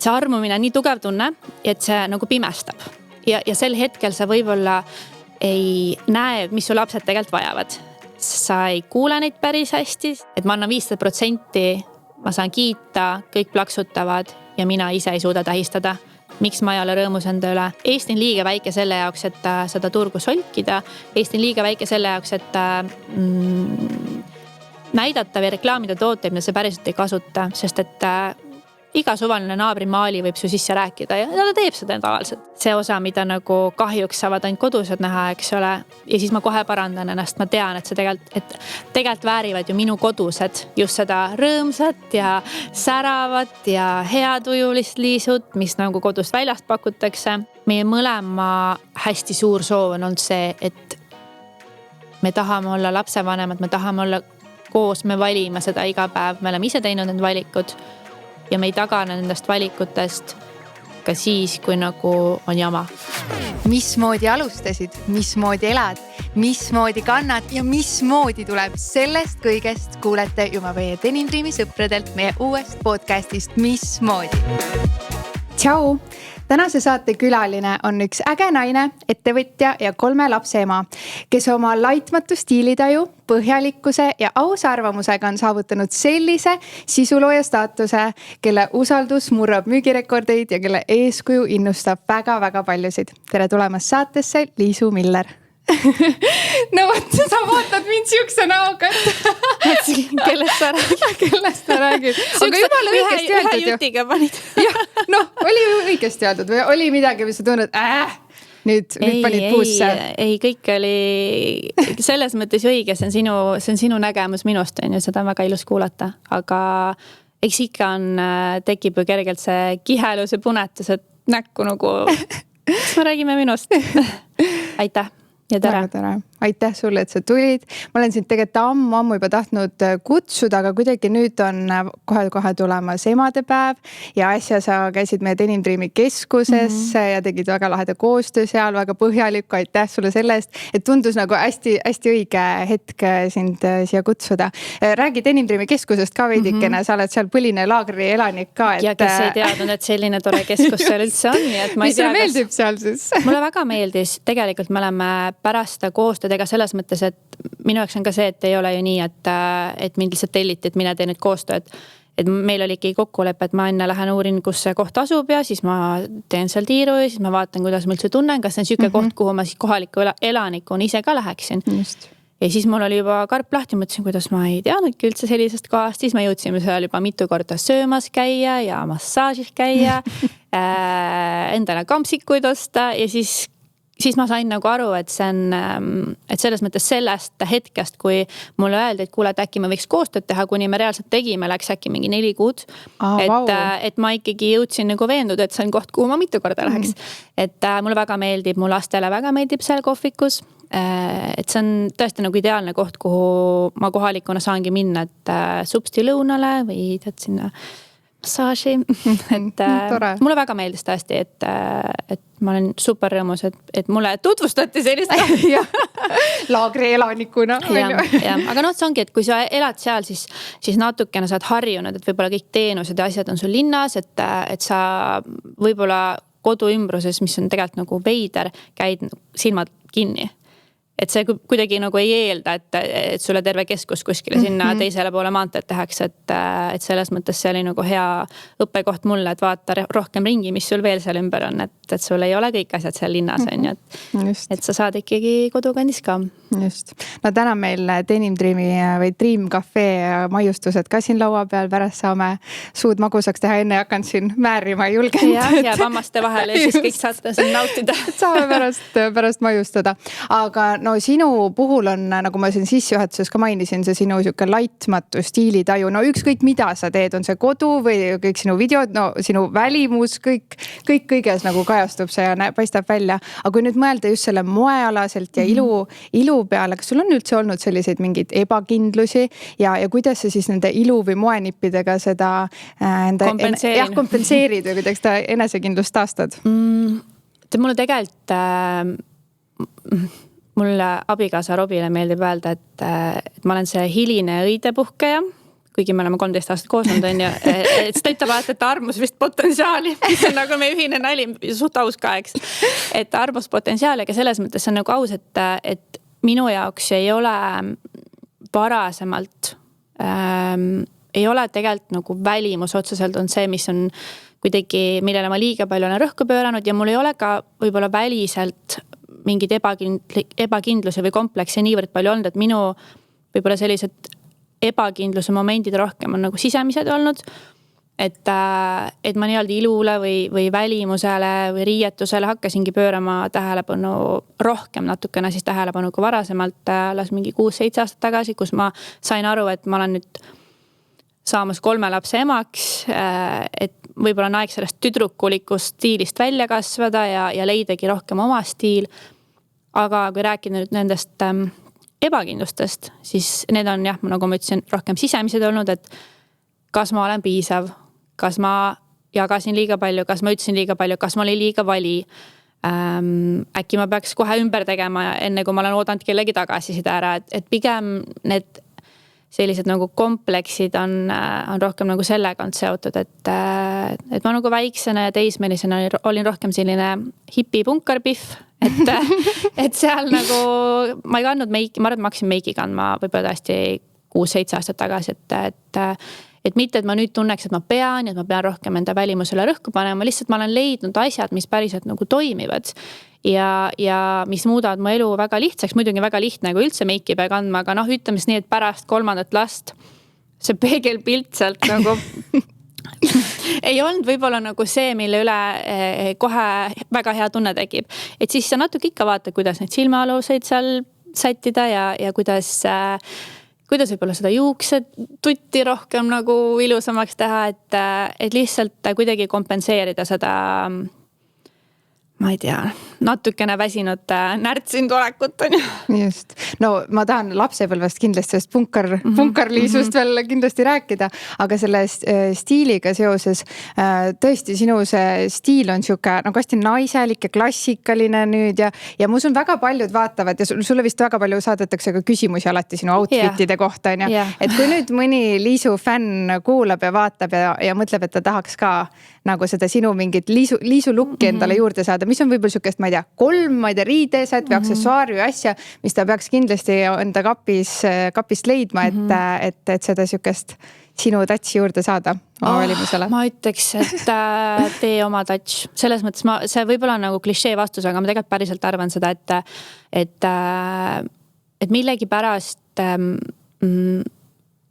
see armumine on nii tugev tunne, et see nagu pimestab. Ja sel hetkel sa võib-olla ei näe, mis su lapsed tegelikult vajavad. Sa ei kuule neid päris hästi, et ma annan 500%, ma saan kiita, kõik plaksutavad ja mina ise ei suuda tähistada. Miks ma ei ole rõõmus enda üle? Eesti on liiga väike selle jaoks, et seda turgu solkida. Eesti on liiga väike selle jaoks, et näidata või reklaamida tooteid, mida sa päriselt ei kasuta, sest et iga suvaline naabri-maali võib su sisse rääkida ja ta teeb seda tavaliselt. See osa, mida nagu kahjuks saavad ainult kodused näha, eks ole. Ja siis ma kohe parandan ennast, ma tean, et see tegelikult väärivad ju minu kodused just seda rõõmsat ja säravat ja heatujulist liisut, mis nagu kodust väljast pakutakse. Meie mõlema hästi suur soov on olnud see, et me tahame olla lapsevanemad, me tahame olla koos, me valime seda iga päev, me oleme ise teinud need valikud. Ja me ei tagane nendest valikutest ka siis, kui nagu on jama. Mismoodi alustasid, mismoodi elad, mismoodi kannad ja mismoodi tuleb sellest kõigest kuulete juba meie Denim Dreami sõpradelt meie uuest podcastist Mismoodi. Tšau! Tänase saate külaline on üks äge naine, ettevõtja ja 3 lapse ema, kes oma laitmatu stiilitaju, põhjalikkuse ja ausa arvamusega on saavutanud sellise sisulooja staatuse, kelle usaldus murrab müügirekordeid ja kelle eeskuju innustab väga-väga paljusid. Tere tulemast saatesse, Liisu Miller. No võt, sa vaatad mind siukse näoga. Kellest sa räägid? Aga jumala õigesti öeldud ju. Ühe jutiga panid. Jah, oli ju õigesti öeldud või oli midagi, mis sa tunned, nüüd panid puusse. Ei, kõik oli selles mõttes ju õige, see on sinu nägemus minust, on ju, seda on väga ilus kuulata. Aga eks ikka tekib ju kergelt see kihelus ja punetus, et näkku nagu, kas me räägime minust? Aitäh. Ja tere. Aitäh sulle, et sa tulid. Ma olen sind tegelikult ammu juba tahtnud kutsuda, aga kuidagi nüüd on kohe tulemas emadepäev ja äsja sa käisid meie Denim Dreami keskuses ja tegid väga laheda koostöö seal, väga põhjalik. Aitäh sulle selle eest, et tundus nagu hästi õige hetk sind siia kutsuda. Räägi Denim Dreami keskusest ka veidikene, sa oled seal põline laagri elanik ka. Ja kes ei teadnud, et selline tore keskus seal üldse on. Mis sulle meeldib seal siis? Mulle väga meeldis. Tegelikult me oleme pärast koostööd ega selles mõttes, et minu jaoks on ka see, et ei ole ju nii, et mind lihtsalt telliti, et mine tee nüüd koostööd. Et meil oli ikkagi kokkulepe, et ma enne lähen uurin, kus see koht asub ja siis ma teen seal tiiru ja siis ma vaatan, kuidas ma üldse tunnen, kas see on siuke koht, kuhu ma siis kohaliku elanikuna ise ka läheksin. Just. Ja siis mul oli juba karp lahti, mõtlesin, kuidas ma ei teadnudki üldse sellisest kohast. Siis me jõudsime seal juba mitu korda söömas käia ja massaažis käia, endale kampsikuid osta ja siis ma sain nagu aru, et see on, et selles mõttes sellest hetkest, kui mulle öeldi, et kuule, et äkki me võiks koostööd teha, kuni me reaalselt tegime, läks äkki mingi 4 kuud. Et ma ikkagi jõudsin nagu veenduda, et see on koht, kuhu ma mitu korda läheks. Et mulle väga meeldib, mu lastele väga meeldib seal kohvikus. Et see on tõesti nagu ideaalne koht, kuhu ma kohalikuna saangi minna, et supsti lõunale või tead sinna massaaži. Mulle väga meeldis tõesti, et ma olen super rõõmus, et mulle tutvustati sellist laagri elanikuna. Aga see ongi, et kui sa elad seal, siis natukene sa oled harjunud, et võib-olla kõik teenused ja asjad on sul linnas, et sa võib-olla kodu ümbruses, mis on tegelikult nagu veider, käid silmad kinni. Et see kuidagi nagu ei eelda, et sulle terve keskus kuskile sinna teisele poole maanteed tehakse, et selles mõttes see oli nagu hea õppekoht mulle, et vaata rohkem ringi, mis sul veel seal ümber on, et sul ei ole kõik asjad seal linnas, on ju, et sa saad ikkagi kodukandis ka. Just. No täna meil Denim Dreami või Dream Cafe maiustused ka siin laua peal, pärast saame suud magusaks teha, enne hakanud siin määrima julgend. Ja vammaste vahele ja siis kõik saate siin nautida. Saame pärast maiustada. Aga no sinu puhul on, nagu ma siin sissejuhatuses ka mainisin, see sinu siuke laitmatu stiilitaju. No ükskõik mida sa teed, on see kodu või kõik sinu videod, no sinu välimus, kõik kõiges nagu kajastub see ja paistab välja. Aga kui nüüd mõelda just selle moealaselt ja ilu peale, kas sul on üldse olnud selliseid mingeid ebakindlusi ja kuidas sa siis nende ilu või moenippidega seda kompenseerid või kuidas ta enesekindlust taastad? Mulle tegelikult mulle abikaasa Robile meeldib öelda, et ma olen see hiline õidepuhkeja, kuigi me oleme 13 aastat koos olnud, on ju, et ta ütleb alati, et ta armus vist potentsiaali, mis on nagu meie ühine nali, suht aus ka, eks. Et ta armus potentsiaali, aga selles mõttes on nagu aus, et minu jaoks ei ole varasemalt, ei ole tegelikult nagu välimus otseselt on see, mis on kuidagi, millele ma liiga palju olen rõhku pööranud ja mul ei ole ka võib-olla väliselt mingid ebakindluse või kompleksi niivõrd palju olnud, et minu võib-olla sellised ebakindluse momendid rohkem on nagu sisemised olnud, et ma nii-öelda ilule või välimusele või riietusele hakkasingi pöörama tähelepanu rohkem natukene siis tähelepanu kui varasemalt alles mingi 6-7 aastat tagasi, kus ma sain aru, et ma olen nüüd saamas 3 lapse emaks, et võib-olla on aeg sellest tüdrukulikust stiilist välja kasvada ja leidagi rohkem oma stiil. Aga kui rääkida nüüd nendest ebakindlustest, siis need on jah, nagu ma ütlesin, rohkem sisemised olnud, et kas ma olen piisav, kas ma jagasin liiga palju, kas ma ütlesin liiga palju, kas ma olin liiga vali. Äkki ma peaks kohe ümber tegema enne, kui ma olen oodanud kellegi tagasiside ära, et pigem need sellised nagu kompleksid on rohkem nagu sellega on seotud, et ma nagu väiksena ja teismelisena olin rohkem selline hipi-punkarpihv, et seal nagu ma ei kandnud meiki, ma arvan, et ma hakkasin meiki kandma võib-olla tõesti 6-7 aastat tagasi, et mitte, et ma nüüd tunneks, et ma pean rohkem enda välimusele rõhku panema, lihtsalt ma olen leidnud asjad, mis päriselt nagu toimivad ja mis muudavad mu elu väga lihtsaks, muidugi väga lihtne, kui üldse meiki pea kandma, aga noh, ütleme nii, et pärast 3. last see peegelpilt sealt nagu ei olnud võib-olla nagu see, mille üle kohe väga hea tunne tekib. Et siis sa natuke ikka vaata, kuidas neid silmaaluseid seal sättida ja kuidas võib-olla seda juuksetutti rohkem nagu ilusamaks teha, et lihtsalt kuidagi kompenseerida seda, ma ei tea, natukene väsinud närtsin tulekut on ju. Just. No ma tahan lapsepõlvest kindlasti sellest punkarliisust veel kindlasti rääkida, aga selle stiiliga seoses tõesti sinu see stiil on siuke nagu hästi naiselik ja klassikaline nüüd ja ma usun väga paljud vaatavad ja sulle vist väga palju saadetakse ka küsimusi alati sinu outfitide kohta on ju. Et kui nüüd mõni Liisu fänn kuulab ja vaatab ja mõtleb, et ta tahaks ka nagu seda sinu mingit Liisu lukki endale juurde saada, mis on võib-olla siukest, ma ei tea, 3 riideset või aksessuaari või asja, mis ta peaks kindlasti enda kapist leidma, et seda siukest sinu tatsi juurde saada oma välimusele? Ma ütleks, et tee oma touch. Selles mõttes see võib-olla on nagu klišee vastus, aga ma tegelikult päriselt arvan seda, et millegi pärast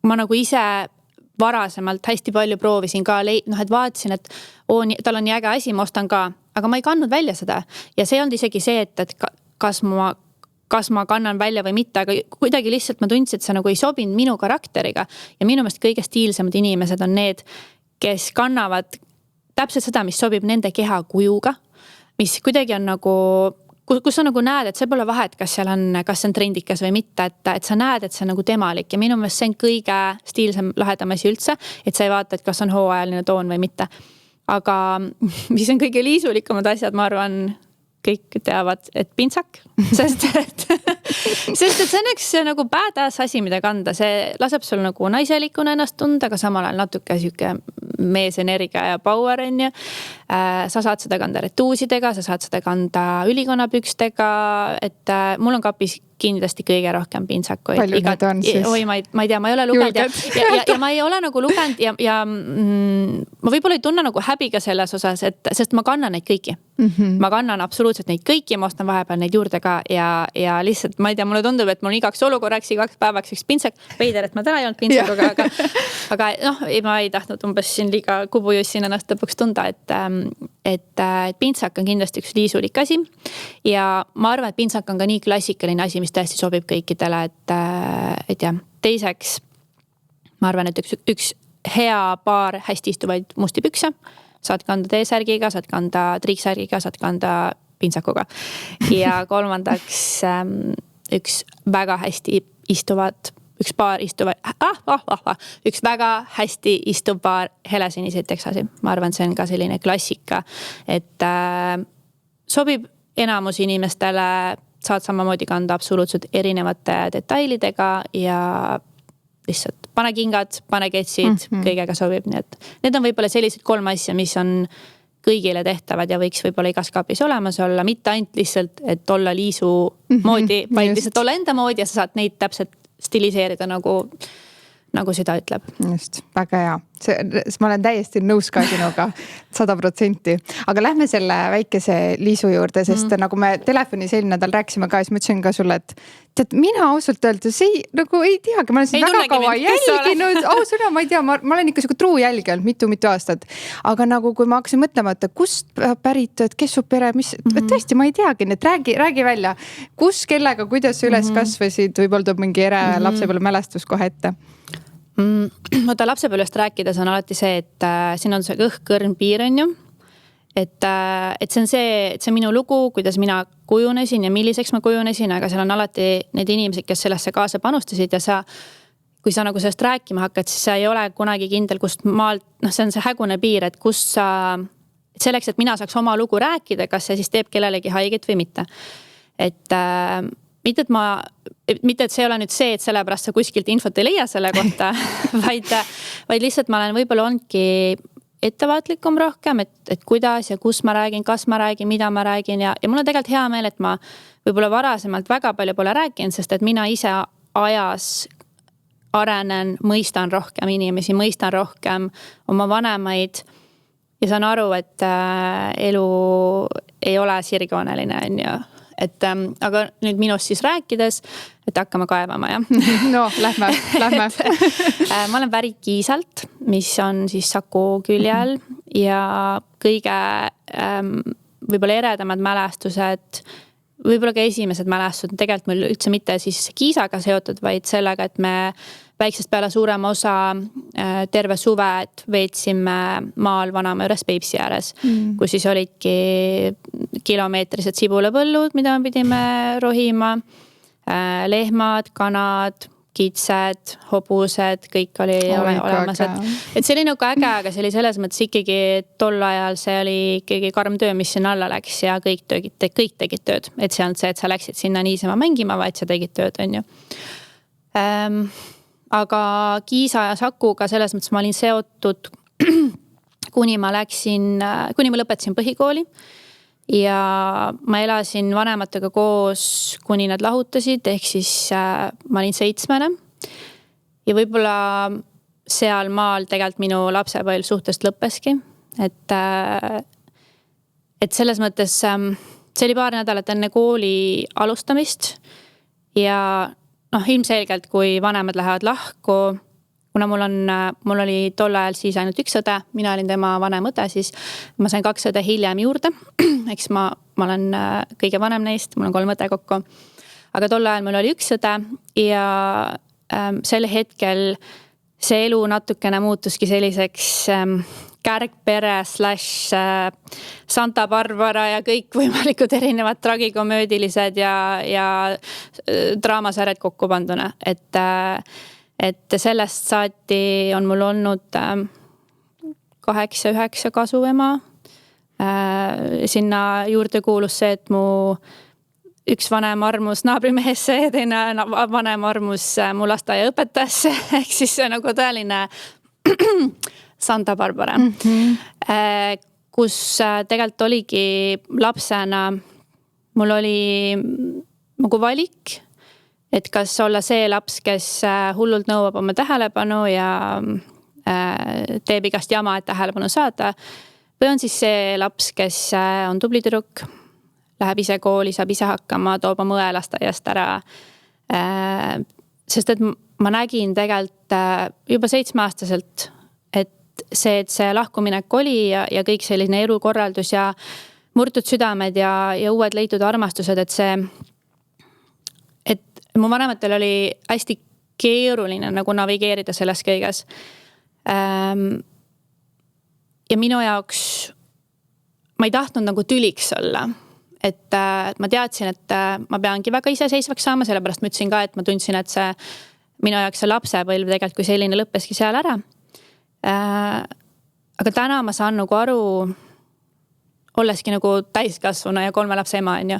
ma nagu ise varasemalt hästi palju proovisin ka, et vaatasin, et tal on nii äge asi, ma ostan ka, aga ma ei kandnud välja seda. Ja see on isegi see, et kas ma kannan välja või mitte, aga kuidagi lihtsalt ma tundsin, et see nagu ei sobinud minu karakteriga. Ja minu meelest kõige stiilsemad inimesed on need, kes kannavad täpselt seda, mis sobib nende keha kujuga, mis kuidagi on nagu kus sa nagu näed, et see pole vahet, kas see on trendikas või mitte, et sa näed, et see on nagu temalik ja minu meelest see on kõige stiilsem lahedam asi üldse, et sa ei vaata, et kas on hooajaline toon või mitte. Aga mis on kõige liisulikumad asjad, ma arvan, kõik teavad, et pintsak, sest et see on üks nagu badass asi, mida kanda, see laseb sul nagu naiselikuna ennast tunda, aga samal ajal natuke siuke meesenergia ja power on ju. Sa saad seda kanda retuusidega, sa saad seda kanda ülikonnapükstega, et mul on kapis kindlasti kõige rohkem pintsakuid. Palju need on siis? Oi, ma ei tea, ma ei ole lugenud ja ma ei ole nagu lugenud ja ma võib-olla ei tunne nagu häbiga selles osas, sest ma kannan neid kõiki. Ma kannan absoluutselt neid kõiki ja ma ostan vahepeal neid juurde ka ja lihtsalt, ma ei tea, mulle tundub, et mul igaks olukorraks, igaks päevaks üks pintsak. Veider, et ma täna ei olnud pintsakuga, aga noh, ma ei tahtnud umbes siin liiga kubujussin ennast lõpuks tunda, et pintsak on kindlasti üks liisulik asi ja ma arvan, et pintsak on ka nii klassikaline asi, mis tõesti sobib kõikidele, et jah, teiseks ma arvan, et üks hea paar hästi istuvaid musti pükse, saad kanda T-särgiga, saad kanda triiksärgiga, saad kanda pintsakuga ja kolmandaks üks väga hästi istuvad üks väga hästi istuv paar helesiniseid teksasi. Ma arvan, see on ka selline klassika, et sobib enamus inimestele, saad samamoodi kanda absoluutselt erinevate detailidega ja lihtsalt pane kingad, pane ketsid, kõigega sobib, nii et need on võib-olla sellised 3 asja, mis on kõigile tehtavad ja võiks võib-olla igas kaapis olemas olla, mitte ainult lihtsalt, et olla Liisu moodi, vaid lihtsalt olla enda moodi ja sa saad neid täpselt stiliseerida nagu seda ütleb. Just, väga hea. Ma olen täiesti nõus ka sinuga 100%. Aga lähme selle väikese Liisu juurde, sest nagu me telefonis eelmine nädal rääkisime ka, siis ma ütlesin ka sulle, et tead, mina ausalt öeldes nagu ei teagi, ma olen siin väga kaua jälginud. Ausõna, ma ei tea, ma olen ikka siuke truu jälgi olnud mitu aastat. Aga nagu kui ma hakkasin mõtlema, et kust pärit, et kes su pere, mis, tõesti, ma ei teagi, et räägi välja, kus, kellega, kuidas üles kasvasid, võib-olla tuleb mingi lapsepõlve mälestus kohe ette. Võta lapsepõlvest rääkides on alati see, et siin on see kõrn piir on ju. Et see on see minu lugu, kuidas mina kujunesin ja milliseks ma kujunesin, aga seal on alati need inimesed, kes sellesse kaasa panustasid ja kui sa nagu sellest rääkima hakkad, siis sa ei ole kunagi kindel, kust maalt, see on see hägune piir, et kus selleks, et mina saaks oma lugu rääkida, kas see siis teeb kellelegi haiget või mitte. Mitte, et see ei ole nüüd see, et sellepärast sa kuskilt infot ei leia selle kohta, vaid lihtsalt ma olen võib-olla onudki ettevaatlikum rohkem, et kuidas ja kus ma räägin, kas ma räägin, mida ma räägin ja mul on tegelikult hea meel, et ma võib-olla varasemalt väga palju pole rääkinud, sest et mina ise ajas arenen, mõistan rohkem inimesi, mõistan rohkem oma vanemaid ja saan aru, et elu ei ole sirgjooneline, on ju. Aga nüüd minust siis rääkides, et hakkame kaevama, jah? No, lähme. Ma olen pärit Kiisalt, mis on siis Saku küljel ja kõige võib-olla eredamad mälestused, võib-olla ka esimesed mälestused, tegelikult meil üldse mitte siis Kiisaga seotud, vaid sellega, et me väiksest peale suurema osa terve suve veetsime maal Vanamäe juures Peipsi ääres, kus siis olidki kilomeetrised sibulapõllud, mida me pidime rohima, lehmad, kanad, kitsed, hobused, kõik oli olemas. Et see oli nagu äge, aga see oli selles mõttes ikkagi tol ajal see oli ikkagi karm töö, mis sinna alla läks ja kõik tegid tööd. Et see on see, et sa läksid sinna niisama mängima, vaid sa tegid tööd, on ju. Aga Kiisa ja Sakuga selles mõttes ma olin seotud, kuni ma lõpetasin põhikooli ja ma elasin vanematega koos, kuni nad lahutasid, ehk siis ma olin 7. Ja võib-olla seal maal tegelikult minu lapsepõlv suhtest lõppeski, et selles mõttes see oli paar nädalat enne kooli alustamist ja ilmselgelt, kui vanemad lähevad lahku, kuna mul oli tol ajal siis ainult üks õde, mina olin tema vanem õde, siis ma sain 2 õde hiljem juurde, eks ma olen kõige vanem neist, mul on 3 õde kokku, aga tol ajal mul oli üks õde ja sel hetkel see elu natukene muutuski selliseks kärgpere / Santa Barbara ja kõik võimalikud erinevad tragikomöödilised ja draamasarjad kokku panduna. Et sellest saati on mul olnud 8-9 kasuema. Sinna juurde kuulus see, et mu üks vanem armus naabrimehesse ja teine vanem armus mu lasteaiaõpetajasse. Ehk siis see on nagu tõeline Santa Barbara, kus tegelikult oligi lapsena, mul oli nagu valik, et kas olla see laps, kes hullult nõuab oma tähelepanu ja teeb igast jama, et tähelepanu saada, või on siis see laps, kes on tubli tüdruk, läheb ise kooli, saab ise hakkama, toob oma õe lasteaiast ära. Sest et ma nägin tegelikult juba 7-aastaselt, et see lahkuminek oli ja kõik selline elukorraldus ja murtud südamed ja uued leitud armastused, et mu vanematel oli hästi keeruline nagu navigeerida selles kõiges. Ja minu jaoks ma ei tahtnud nagu tüliks olla. Et ma teadsin, et ma peangi väga iseseisvaks saama, sellepärast ma ütlesin ka, et ma tundsin, et see minu jaoks see lapsepõlv tegelikult kui selline lõppeski seal ära. Aga täna ma saan nagu aru, olleski nagu täiskasvuna ja 3 lapse ema, on ju.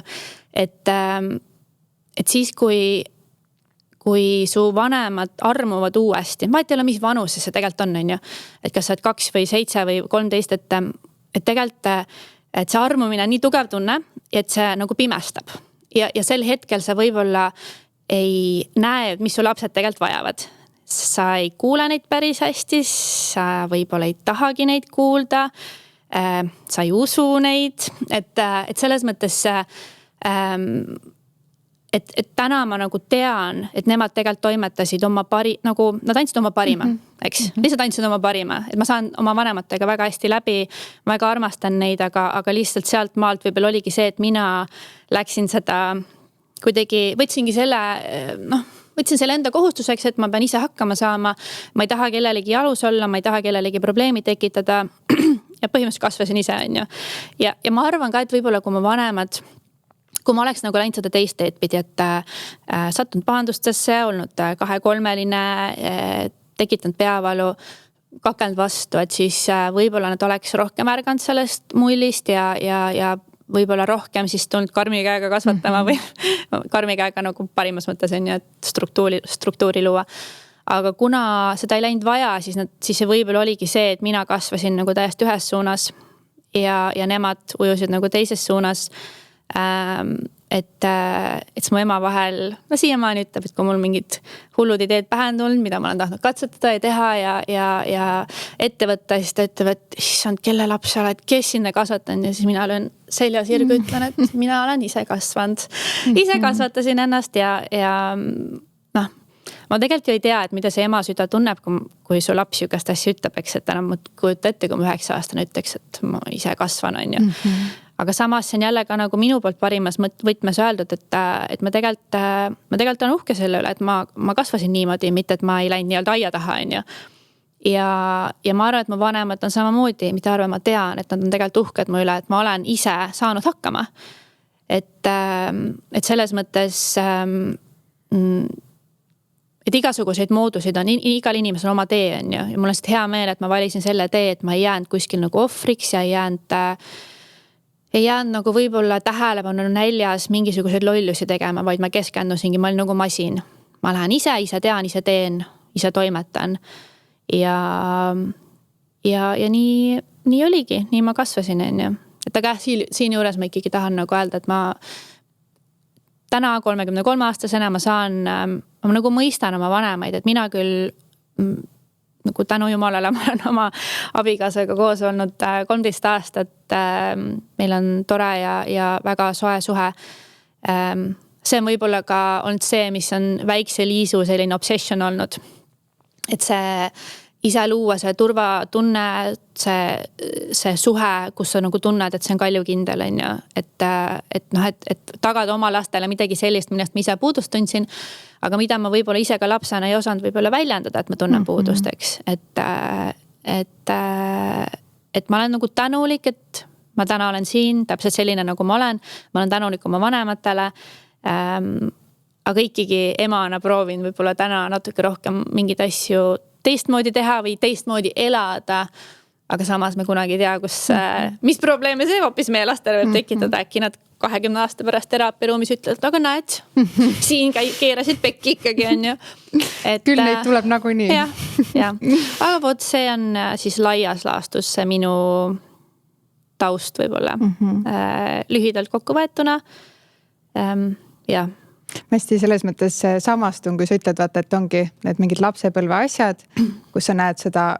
Et siis, kui kui su vanemad armuvad uuesti, vahet ei ole, mis vanus see tegelikult on ju. Et kas sa oled 2 või 7 või 13, et tegelikult, et see armumine on nii tugev tunne, et see nagu pimestab. Ja sel hetkel sa võib-olla ei näe, mis su lapsed tegelikult vajavad. Sa ei kuule neid päris hästi, sa võib-olla ei tahagi neid kuulda, sa ei usu neid, et selles mõttes et täna ma nagu tean, et nemad tegelikult toimetasid oma nagu nad andsid oma parima, eks? Lihtsalt andsid oma parima, et ma saan oma vanematega väga hästi läbi, ma väga armastan neid, aga lihtsalt sealt maalt võib-olla oligi see, et mina läksin seda kuidagi, võtsin selle enda kohustuseks, et ma pean ise hakkama saama, ma ei taha kellelegi jalus olla, ma ei taha kellelegi probleemi tekitada ja põhimõtteliselt kasvasin ise, on ju. Ja ma arvan ka, et võib-olla kui ma vanemad kui ma oleks nagu läinud seda teist teed pidi, et sattunud pahandustesse, olnud 2-3-line, tekitanud peavalu, kakelnud vastu, et siis võib-olla nad oleks rohkem ärganud sellest mullist ja võib-olla rohkem siis tulnud karmi käega kasvatama või karmi käega nagu parimas mõttes on ju, et struktuuri luua. Aga kuna seda ei läinud vaja, siis see võib-olla oligi see, et mina kasvasin nagu täiesti ühes suunas ja nemad ujusid nagu teises suunas. Et mu ema vahel, siiamaani ütleb, et kui mul mingid hullud ideed pähe on tulnud, mida ma olen tahtnud katsetada ja teha ja ette võtta, siis ta ütleb, et issand, kelle laps sa oled, kes sinna kasvatan ja siis mina olen selja sirgu, ütlen, et mina olen ise kasvanud. Ise kasvatasin ennast ja ma tegelikult ju ei tea, et mida see ema süda tunneb, kui su laps jukast asja ütleb, eks, et enam kujuta ette, kui ma 9-aastane ütleks, et ma ise kasvan, on ju. Aga samas see on jälle ka nagu minu poolt parimas võtmes öeldud, et ma tegelikult on uhke selle üle, et ma kasvasin niimoodi, mitte et ma ei läinud nii-öelda aia taha, on ju. Ja ma arvan, et mu vanemad on samamoodi, mitte arvan, ma tean, et nad on tegelikult uhked mu üle, et ma olen ise saanud hakkama. Et selles mõttes et igasuguseid moodusid on, igal inimesel oma tee on ju. Ja mul on hea meel, et ma valisin selle tee, et ma ei jäänud kuskil nagu ohvriks ja ei jäänud nagu võib-olla tähelepanu näljas mingisuguseid lollusi tegema, vaid ma keskendusingi, ma olin nagu masin. Ma lähen ise tean, ise teen, ise toimetan. Ja nii oligi, nii ma kasvasin, on ju. Et aga siin juures ma ikkagi tahan nagu öelda, et ma täna 33-aastasena ma nagu mõistan oma vanemaid, et mina küll nagu tänu jumalale ma olen oma abikaasaga koos olnud 13 aastat. Meil on tore ja väga soe suhe. See on võib-olla ka olnud see, mis on väikse Liisu selline obsession olnud. Et see ise luua, see turvatunne, see suhe, kus sa nagu tunned, et see on kaljukindel, on ju. Et tagada oma lastele midagi sellist, millest ma ise puudust tundsin, aga mida ma võib-olla ise ka lapsena ei osanud võib-olla väljendada, et ma tunnen puudust, eks. Et ma olen nagu tänulik, et ma täna olen siin täpselt selline, nagu ma olen tänulik oma vanematele. Aga ikkagi emana proovin võib-olla täna natuke rohkem mingid asju teistmoodi teha või teistmoodi elada, aga samas me kunagi ei tea, mis probleeme see hoopis meie lastele võib tekitada, äkki nad 20 aasta pärast teraapiaruumis ütlevad, aga näed, siin keerasid pekki ikkagi, on ju. Küll neid tuleb nagunii. Ja. Aga võt, see on siis laias laastus see minu taust võib-olla. Lühidalt kokku võetuna. Ja. Ma hästi selles mõttes samastun, kui sa ütled, vaata, et ongi need mingid lapsepõlve asjad, kus sa näed seda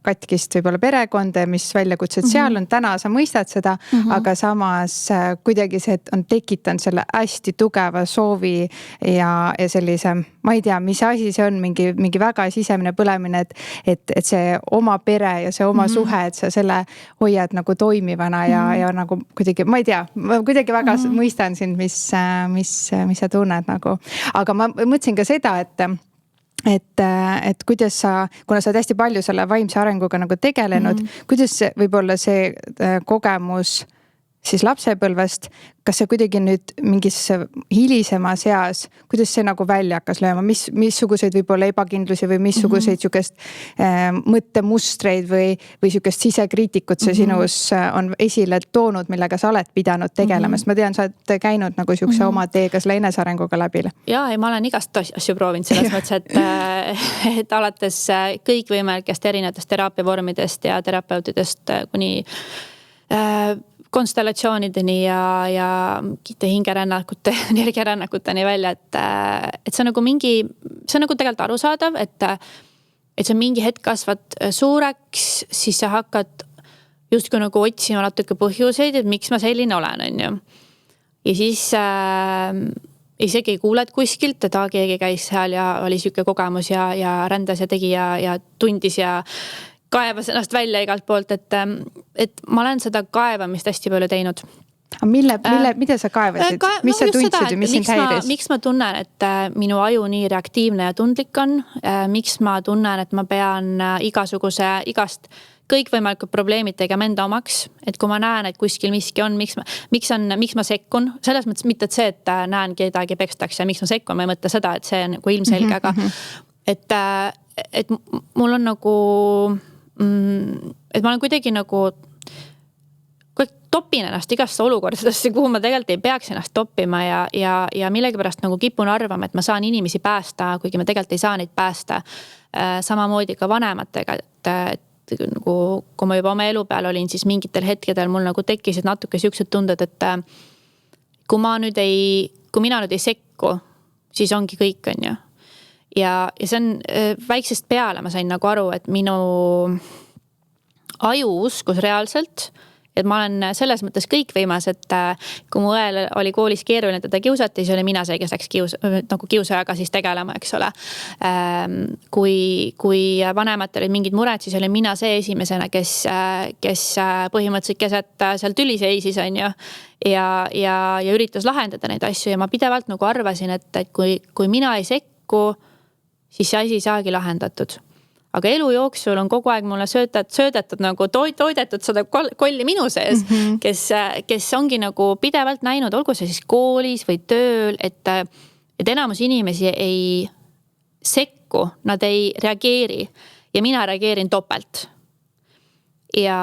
katkist võib-olla perekonda, mis väljakutsed seal on. Täna sa mõistad seda, aga samas kuidagi see on tekitanud selle hästi tugeva soovi ja sellise, ma ei tea, mis asi see on, mingi väga sisemine põlemine, et see oma pere ja see oma suhe, et sa selle hoiad nagu toimivana ja nagu kuidagi, ma ei tea, kuidagi väga mõistan sind, mis sa tunned nagu. Aga ma mõtlesin ka seda, et kuidas kuna sa oled hästi palju selle vaimse arenguga nagu tegelenud, kuidas võib-olla see kogemus siis lapsepõlvest, kas see kuidagi nüüd mingis hilisemas eas, kuidas see nagu välja hakkas lööma, missuguseid võib-olla ebakindlusi või missuguseid sükest mõttemustreid või sükest sisekriitikut see sinus on esile toonud, millega sa oled pidanud tegelema, sest ma tean, sa oled käinud nagu sükse oma teega selle enesearenguga läbi. Ja ma olen igast asju proovinud selles mõttes, et alates kõikvõimalikest erinevatest teraapiavormidest ja terapeutidest kuni konstellatsioonideni ja hingerännakute, energiarännakuteni välja, et see on nagu see on nagu tegelikult arusaadav, et sa mingi hetk kasvad suureks, siis sa hakkad justkui nagu otsima natuke põhjuseid, et miks ma selline olen, on ju. Ja siis isegi kuuled kuskilt, et keegi käis seal ja oli siuke kogemus ja rändas ja tegi ja tundis ja kaevas ennast välja igalt poolt, et ma olen seda kaevamist hästi palju teinud. Mida sa kaevasid? Mis sa tundsid ja mis sind häiris? Miks ma tunnen, et minu aju nii reaktiivne ja tundlik on? Miks ma tunnen, et ma pean igast kõikvõimalikud probleemid tegema enda omaks? Et kui ma näen, et kuskil miski on, miks ma sekkun? Selles mõttes mitte, et see, et näen kedagi pekstaks ja miks ma sekkun, ma ei mõtle seda, et see on nagu ilmselge, aga et mul on nagu et ma olen kuidagi nagu topin ennast igasse olukordadesse, kuhu ma tegelikult ei peaks ennast toppima ja millegipärast nagu kipun arvama, et ma saan inimesi päästa, kuigi ma tegelikult ei saa neid päästa. Samamoodi ka vanematega, et nagu, kui ma juba oma elu peal olin, siis mingitel hetkedel mul nagu tekkisid natuke siuksed tunded, et kui mina nüüd ei sekku, siis ongi kõik, on ju. Ja see on väiksest peale, ma sain nagu aru, et minu aju uskus reaalselt, et ma olen selles mõttes kõikvõimas, et kui mu õel oli koolis keeruline, teda kiusati, siis oli mina see, kes läks kiusajaga siis tegelema, eks ole. Kui vanematel olid mingid mured, siis oli mina see esimesena, kes põhimõtteliselt keset seal tüli seisis, on ju, ja üritas lahendada neid asju ja ma pidevalt nagu arvasin, et kui mina ei sekku, siis see asi saagi lahendatud. Aga elu jooksul on kogu aeg mulle söödetud nagu toidetud seda kolli minu sees, kes ongi nagu pidevalt näinud, olgu see siis koolis või tööl, et enamus inimesi ei sekku, nad ei reageeri ja mina reageerin topelt. Ja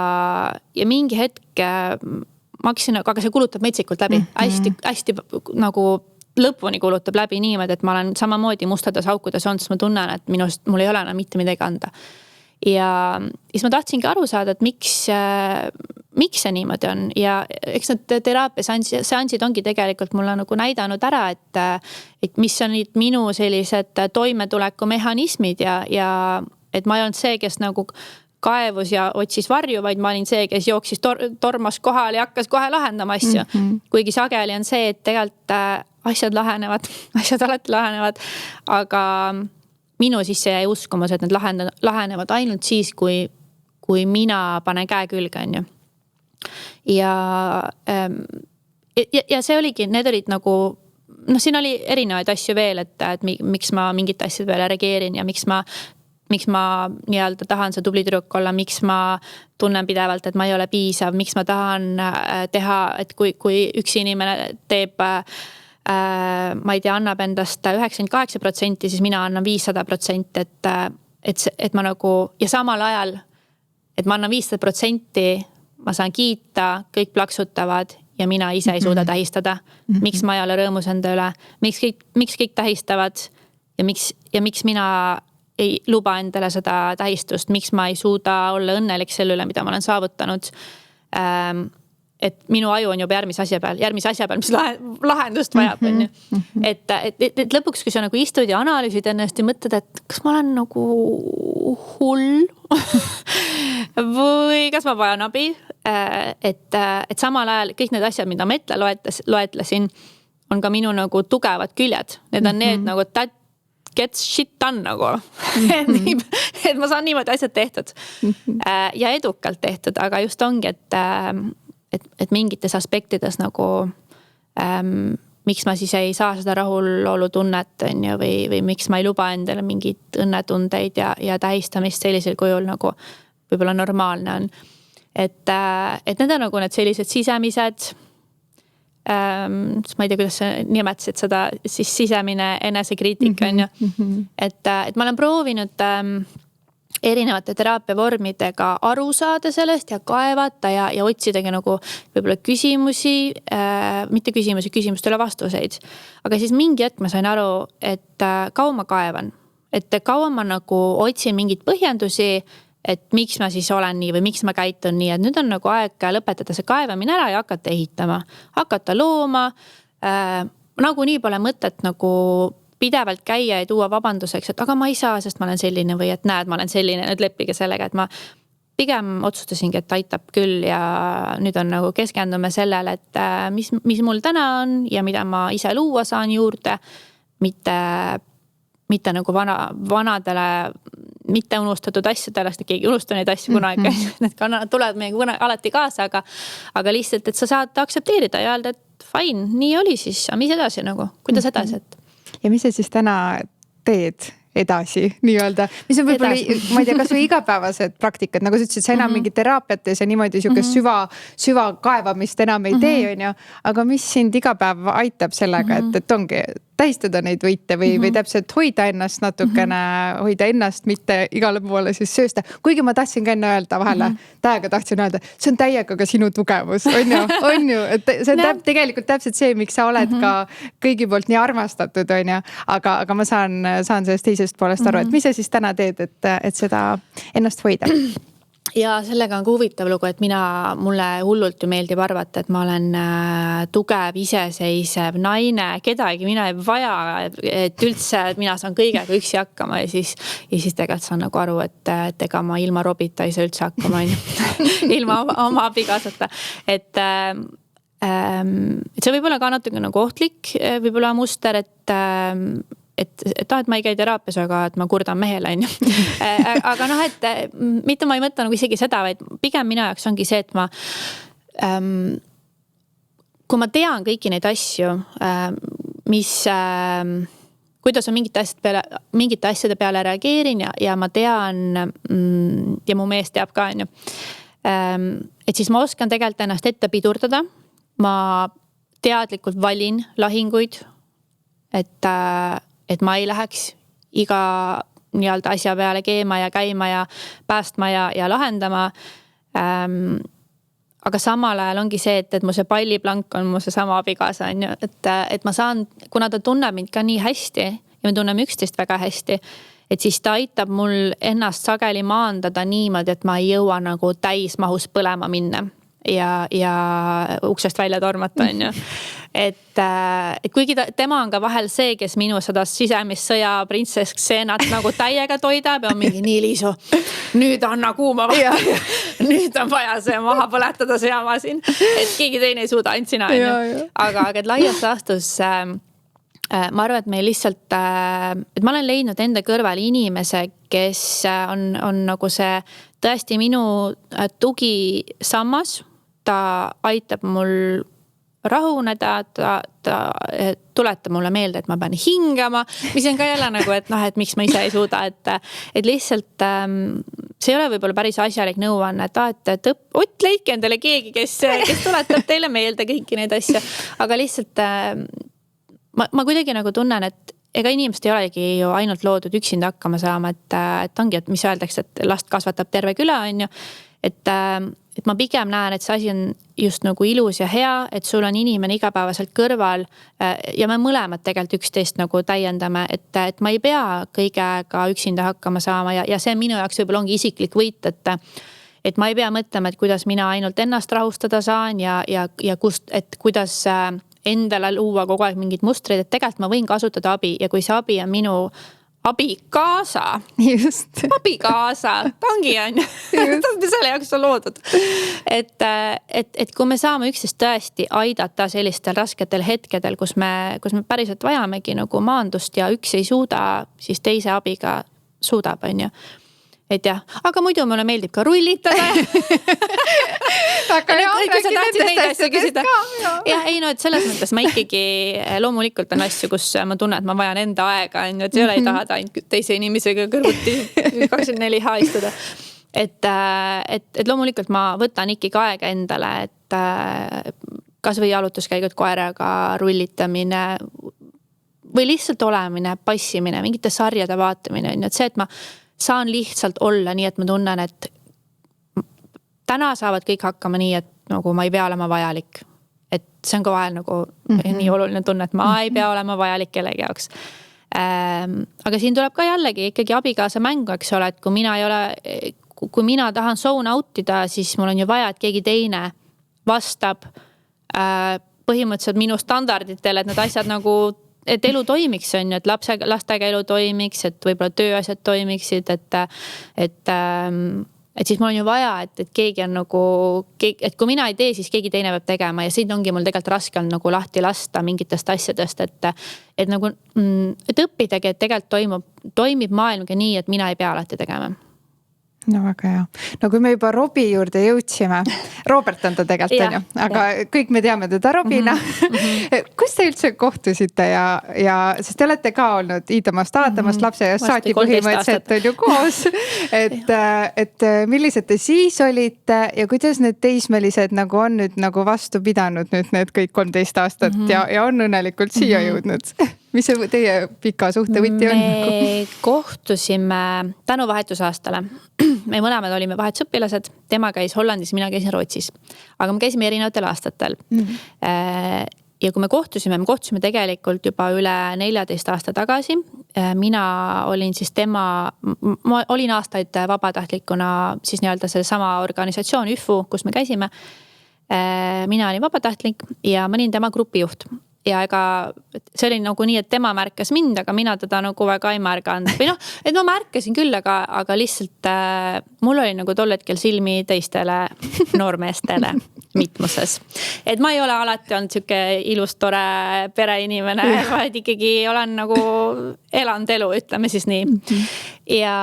mingi hetk ma hakkasin, aga see kulutab metsikult läbi, hästi nagu lõpuni kulutab läbi niimoodi, et ma olen samamoodi mustades aukudes on, sest ma tunnen, et mul ei ole enam mitte midagi anda. Ja siis ma tahtsingi aru saada, et miks see niimoodi on ja eks need teraapiaseansid ongi tegelikult mulle nagu näidanud ära, et mis on minu sellised toimetuleku mehhanismid ja et ma ei olnud see, kes nagu kaevus ja otsis varju, vaid ma olin see, kes jooksis tormas kohal ja hakkas kohe lahendama asju. Kuigi sageli on see, et tegelikult asjad alati lahenevad, aga minu sisse jäi uskumus, et need lahenevad ainult siis, kui mina panen käe külge, on ju. Ja see oligi, need olid nagu, siin oli erinevaid asju veel, et miks ma mingit asjade peale reageerin ja miks ma nii-öelda tahan see tubli tüdruk olla, miks ma tunnen pidevalt, et ma ei ole piisav, miks ma tahan teha, et kui üks inimene teeb ma ei tea, annab endast 98%, siis mina annan 500%, et ma nagu, ja samal ajal, et ma annan 500%, ma saan kiita, kõik plaksutavad ja mina ise ei suuda tähistada. Miks ma ei ole rõõmus enda üle, miks kõik tähistavad ja miks mina ei luba endale seda tähistust, miks ma ei suuda olla õnnelik selle üle, mida ma olen saavutanud. Et minu aju on juba järgmise asja peal, mis lahendust vajab. Et lõpuks, kui sa nagu istud ja analüüsid ennast ja mõtled, et kas ma olen nagu hull või kas ma vajan abi. Et samal ajal kõik need asjad, mida ma ette loetlesin, on ka minu nagu tugevad küljed. Need on need nagu that gets shit done nagu. Et ma saan niimoodi asjad tehtud ja edukalt tehtud, aga just ongi, et mingites aspektides nagu miks ma siis ei saa seda rahulolu tunnet või miks ma ei luba endale mingid õnnetundeid ja tähistamist sellisel kujul nagu võib-olla normaalne on. et need on nagu need sellised sisemised, ma ei tea, kuidas sa nimetasid seda, siis sisemine enesekriitika on ju. Et ma olen proovinud erinevate teraapiavormidega aru saada sellest ja kaevata ja otsidagi nagu võib-olla küsimusi, mitte küsimustele vastuseid. Aga siis mingi hetk ma sain aru, et kaua ma kaevan, et kaua ma nagu otsin mingid põhjendusi, et miks ma siis olen nii või miks ma käitun nii, et nüüd on nagu aeg lõpetada see kaevamine ära ja hakata ehitama, hakata looma. Nagu nii pole mõtet nagu pidevalt käia ja tuua vabanduseks, et aga ma ei saa, sest ma olen selline või et näed, ma olen selline, nüüd leppige sellega, et ma pigem otsustasingi, et aitab küll ja nüüd on nagu keskendume sellele, et mis mul täna on ja mida ma ise luua saan juurde, mitte nagu vanadele mitte unustatud asjadele, sest keegi unusta neid asju kunagi, need tulevad meiega alati kaasa, aga lihtsalt, et sa saad aktsepteerida ja öelda, et fine, nii oli siis, aga mis edasi nagu, kuidas edasi, et ja mis sa siis täna teed edasi nii-öelda, mis on võib-olla, ma ei tea, kas või igapäevased praktikad, nagu sa ütlesid, sa enam mingi teraapiates ja niimoodi siukest süva kaevamist enam ei tee, on ju, aga mis sind iga päev aitab sellega, et ongi tähistada neid võite või täpselt hoida ennast natukene, hoida ennast, mitte igale poole siis söösta. Kuigi ma tahtsin ka enne öelda vahele, täiega tahtsin öelda, see on täiega ka sinu tugevus, on ju, et see on tegelikult täpselt see, miks sa oled ka kõigi poolt nii armastatud, on ju, aga ma saan sellest teisest poolest aru, et mis sa siis täna teed, et seda ennast hoida? Ja sellega on ka huvitav lugu, et mulle hullult ju meeldib arvata, et ma olen tugev, iseseisev naine, kedagi mina ei vaja, et üldse et mina saan kõigega üksi hakkama ja siis tegelikult saan nagu aru, et ega ma ilma Robita ei saa üldse hakkama, ilma oma abikaasata. Et see võib olla ka natuke nagu ohtlik, võib olla muster, et ma ei käi teraapias, aga et ma kurdan mehele, on ju. Aga et mitte ma ei mõtle nagu isegi seda, vaid pigem minu jaoks ongi see, et kui ma tean kõiki neid asju, kuidas ma mingite asjade peale reageerin ja ma tean ja mu mees teab ka, on ju. Et siis ma oskan tegelikult ennast ette pidurdada. Ma teadlikult valin lahinguid, et ma ei läheks iga nii-öelda asja peale keema ja käima ja päästma ja lahendama. Aga samal ajal ongi see, et mu see palliplank on mu see sama abikaasa, on ju, et ma saan, kuna ta tunneb mind ka nii hästi ja me tunneme üksteist väga hästi, et siis ta aitab mul ennast sageli maandada niimoodi, et ma ei jõua nagu täismahus põlema minna ja uksest välja tormata, on ju. Et kuigi tema on ka vahel see, kes minu seda sisemist sõja printsess Xenat nagu täiega toidab ja on mingi nii Liisu, nüüd anna kuuma vaata. Nüüd on vaja see maha põletada see jama siin, et keegi teine ei suuda, ainult sina. Aga et laias laastus ma arvan, et meil lihtsalt, et ma olen leidnud enda kõrval inimese, kes on nagu see tõesti minu tugisammas, ta aitab mul rahuneda, ta tuletab mulle meelde, et ma pean hingama, mis on ka jälle nagu, et miks ma ise ei suuda, et lihtsalt see ei ole võib-olla päris asjalik nõuanne, et leidke endale keegi, kes tuletab teile meelde kõiki neid asju, aga lihtsalt ma kuidagi nagu tunnen, et ega inimesed ei olegi ju ainult loodud üksinda hakkama saama, et ongi, et mis öeldakse, et last kasvatab terve küla, on ju, et ma pigem näen, et see asi on just nagu ilus ja hea, et sul on inimene igapäevaselt kõrval ja me mõlemad tegelikult üksteist nagu täiendame, et ma ei pea kõigega üksinda hakkama saama ja see minu jaoks võib-olla ongi isiklik võit, et ma ei pea mõtlema, et kuidas mina ainult ennast rahustada saan ja kuidas endale luua kogu aeg mingid mustrid, et tegelikult ma võin kasutada abi ja kui see abi on minu abikaasa, abikaasa, ta ongi on selle jaoks on loodud. Et kui me saame üksteist tõesti aidata sellistel rasketel hetkedel, kus me päriselt vajamegi nagu maandust ja üks ei suuda, siis teise abiga suudab, on ju. Et jah, aga muidu mulle meeldib ka rullitada. Kui sa tahtsid neid asju küsida. Ja ei no, et selles mõttes ma ikkagi loomulikult on asju, kus ma tunnen, et ma vajan enda aega, et ei ole ei taha ainult teise inimesega kõrvuti 24 istuda. et loomulikult ma võtan ikkagi aega endale, et kas või jalutuskäigud koeraga, rullitamine või lihtsalt olemine, passimine, mingite sarjade vaatamine. Et see, et ma saan lihtsalt olla nii, et ma tunnen, et täna saavad kõik hakkama nii, et nagu ma ei pea olema vajalik. Et see on ka vahel nagu nii oluline tunne, et ma ei pea olema vajalik kellegi jaoks. Aga siin tuleb ka jällegi ikkagi abikaasa mängu, eks ole, et kui mina tahan zone out'ida, siis mul on ju vaja, et keegi teine vastab põhimõtteliselt minu standarditele, et need asjad nagu, et elu toimiks on ju, et lastega elu toimiks, et võib-olla tööasjad toimiksid, et siis mul on ju vaja, et keegi on nagu, et kui mina ei tee, siis keegi teine peab tegema ja siin ongi mul tegelikult raske on nagu lahti lasta mingitest asjadest, et nagu, et õppidagi, et tegelikult toimib maailmaga nii, et mina ei pea alati tegema. No väga hea. No kui me juba Robbie juurde jõudsime, Robert on ta tegelikult on ju, aga kõik me teame teda Robina. Kus te üldse kohtusite ja sest te olete ka olnud Iidamast Aatamast lapse ja saati põhimõtteliselt on ju koos. Et millised te siis olite ja kuidas need teismelised nagu on nüüd nagu vastu pidanud nüüd need kõik 13 aastat ja on õnnelikult siia jõudnud? Mis see teie pika suhte võti on? Me kohtusime tänu vahetusaastale. Me mõlemad olime vahetusõpilased, tema käis Hollandis, mina käisin Rootsis. Aga me käisime erinevatel aastatel. Ja kui me kohtusime tegelikult juba üle 14 aasta tagasi. Mina olin siis ma olin aastaid vabatahtlikuna siis nii-öelda see sama organisatsioon ÜFU, kus me käisime. Mina olin vabatahtlik ja ma olin tema grupijuht. Ja ega see oli nagu nii, et tema märkas mind, aga mina teda nagu väga ei märganud. Või noh, et ma märkasin küll, aga lihtsalt mul oli nagu tol hetkel silmi teistele noormeestele mitmuses. Et ma ei ole alati olnud siuke ilus, tore pereinimene, vaid ikkagi olen nagu elanud elu, ütleme siis nii. Ja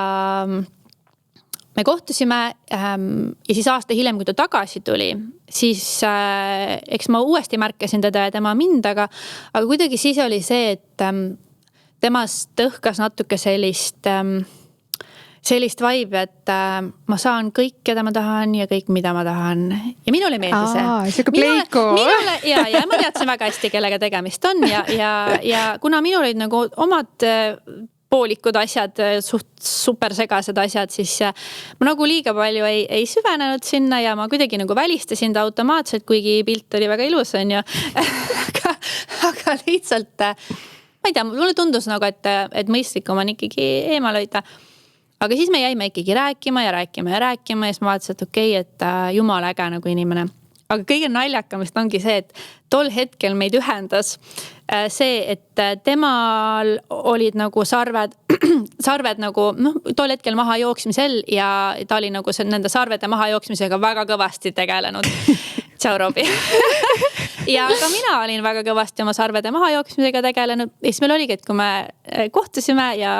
me kohtusime ja siis aasta hiljem, kui ta tagasi tuli, siis eks ma uuesti märkasin teda ja tema mind, aga kuidagi siis oli see, et temast õhkas natuke sellist vibe, et ma saan kõik, keda ma tahan ja kõik, mida ma tahan. Ja minule meeldi see. Siuke pleiku. Ja ma teadsin väga hästi, kellega tegemist on ja kuna minul olid nagu omad poolikud asjad, super segased asjad, siis ma nagu liiga palju ei süvenenud sinna ja ma kuidagi nagu välistasin ta automaatselt, kuigi pilt oli väga ilus, on ju. aga lihtsalt, ma ei tea, mulle tundus nagu, et mõistlikum on ikkagi eemal hoida. Aga siis me jäime ikkagi rääkima ja siis ma vaatasin, et okei, et jumal äge nagu inimene. Aga kõige naljakamist ongi see, et tol hetkel meid ühendas see, et temal olid nagu sarved nagu tol hetkel maha jooksmisel ja ta oli nagu nende sarvede maha jooksmisega väga kõvasti tegelenud. Tšau, Robbie. Ja ka mina olin väga kõvasti oma sarvede maha jooksmisega tegelenud. Ja siis meil oligi, et kui me kohtusime ja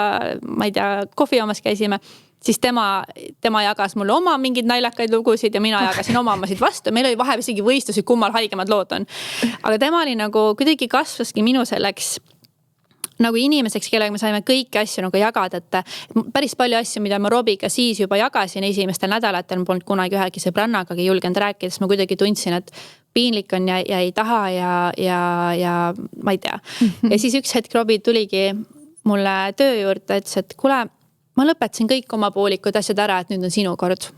ma ei tea, kohvi joomas käisime, siis tema jagas mulle oma mingid naljakaid lugusid ja mina jagasin omamasid vastu. Meil oli vahepeal isegi võistlusi, kummal haigemad lood on. Aga tema oli nagu kuidagi kasvaski minu selleks nagu inimeseks, kellega me saime kõiki asju nagu jagada, et päris palju asju, mida ma Robbiga siis juba jagasin esimestel nädalatel, ma polnud kunagi ühegi sõbrannagagi julgenud rääkida, sest ma kuidagi tundsin, et piinlik on ja ei taha ja ma ei tea. Ja siis üks hetk Robbie tuligi mulle töö juurde, ütles, et kuule, ma lõpetasin kõik oma poolikud asjad ära, et nüüd on sinu kord.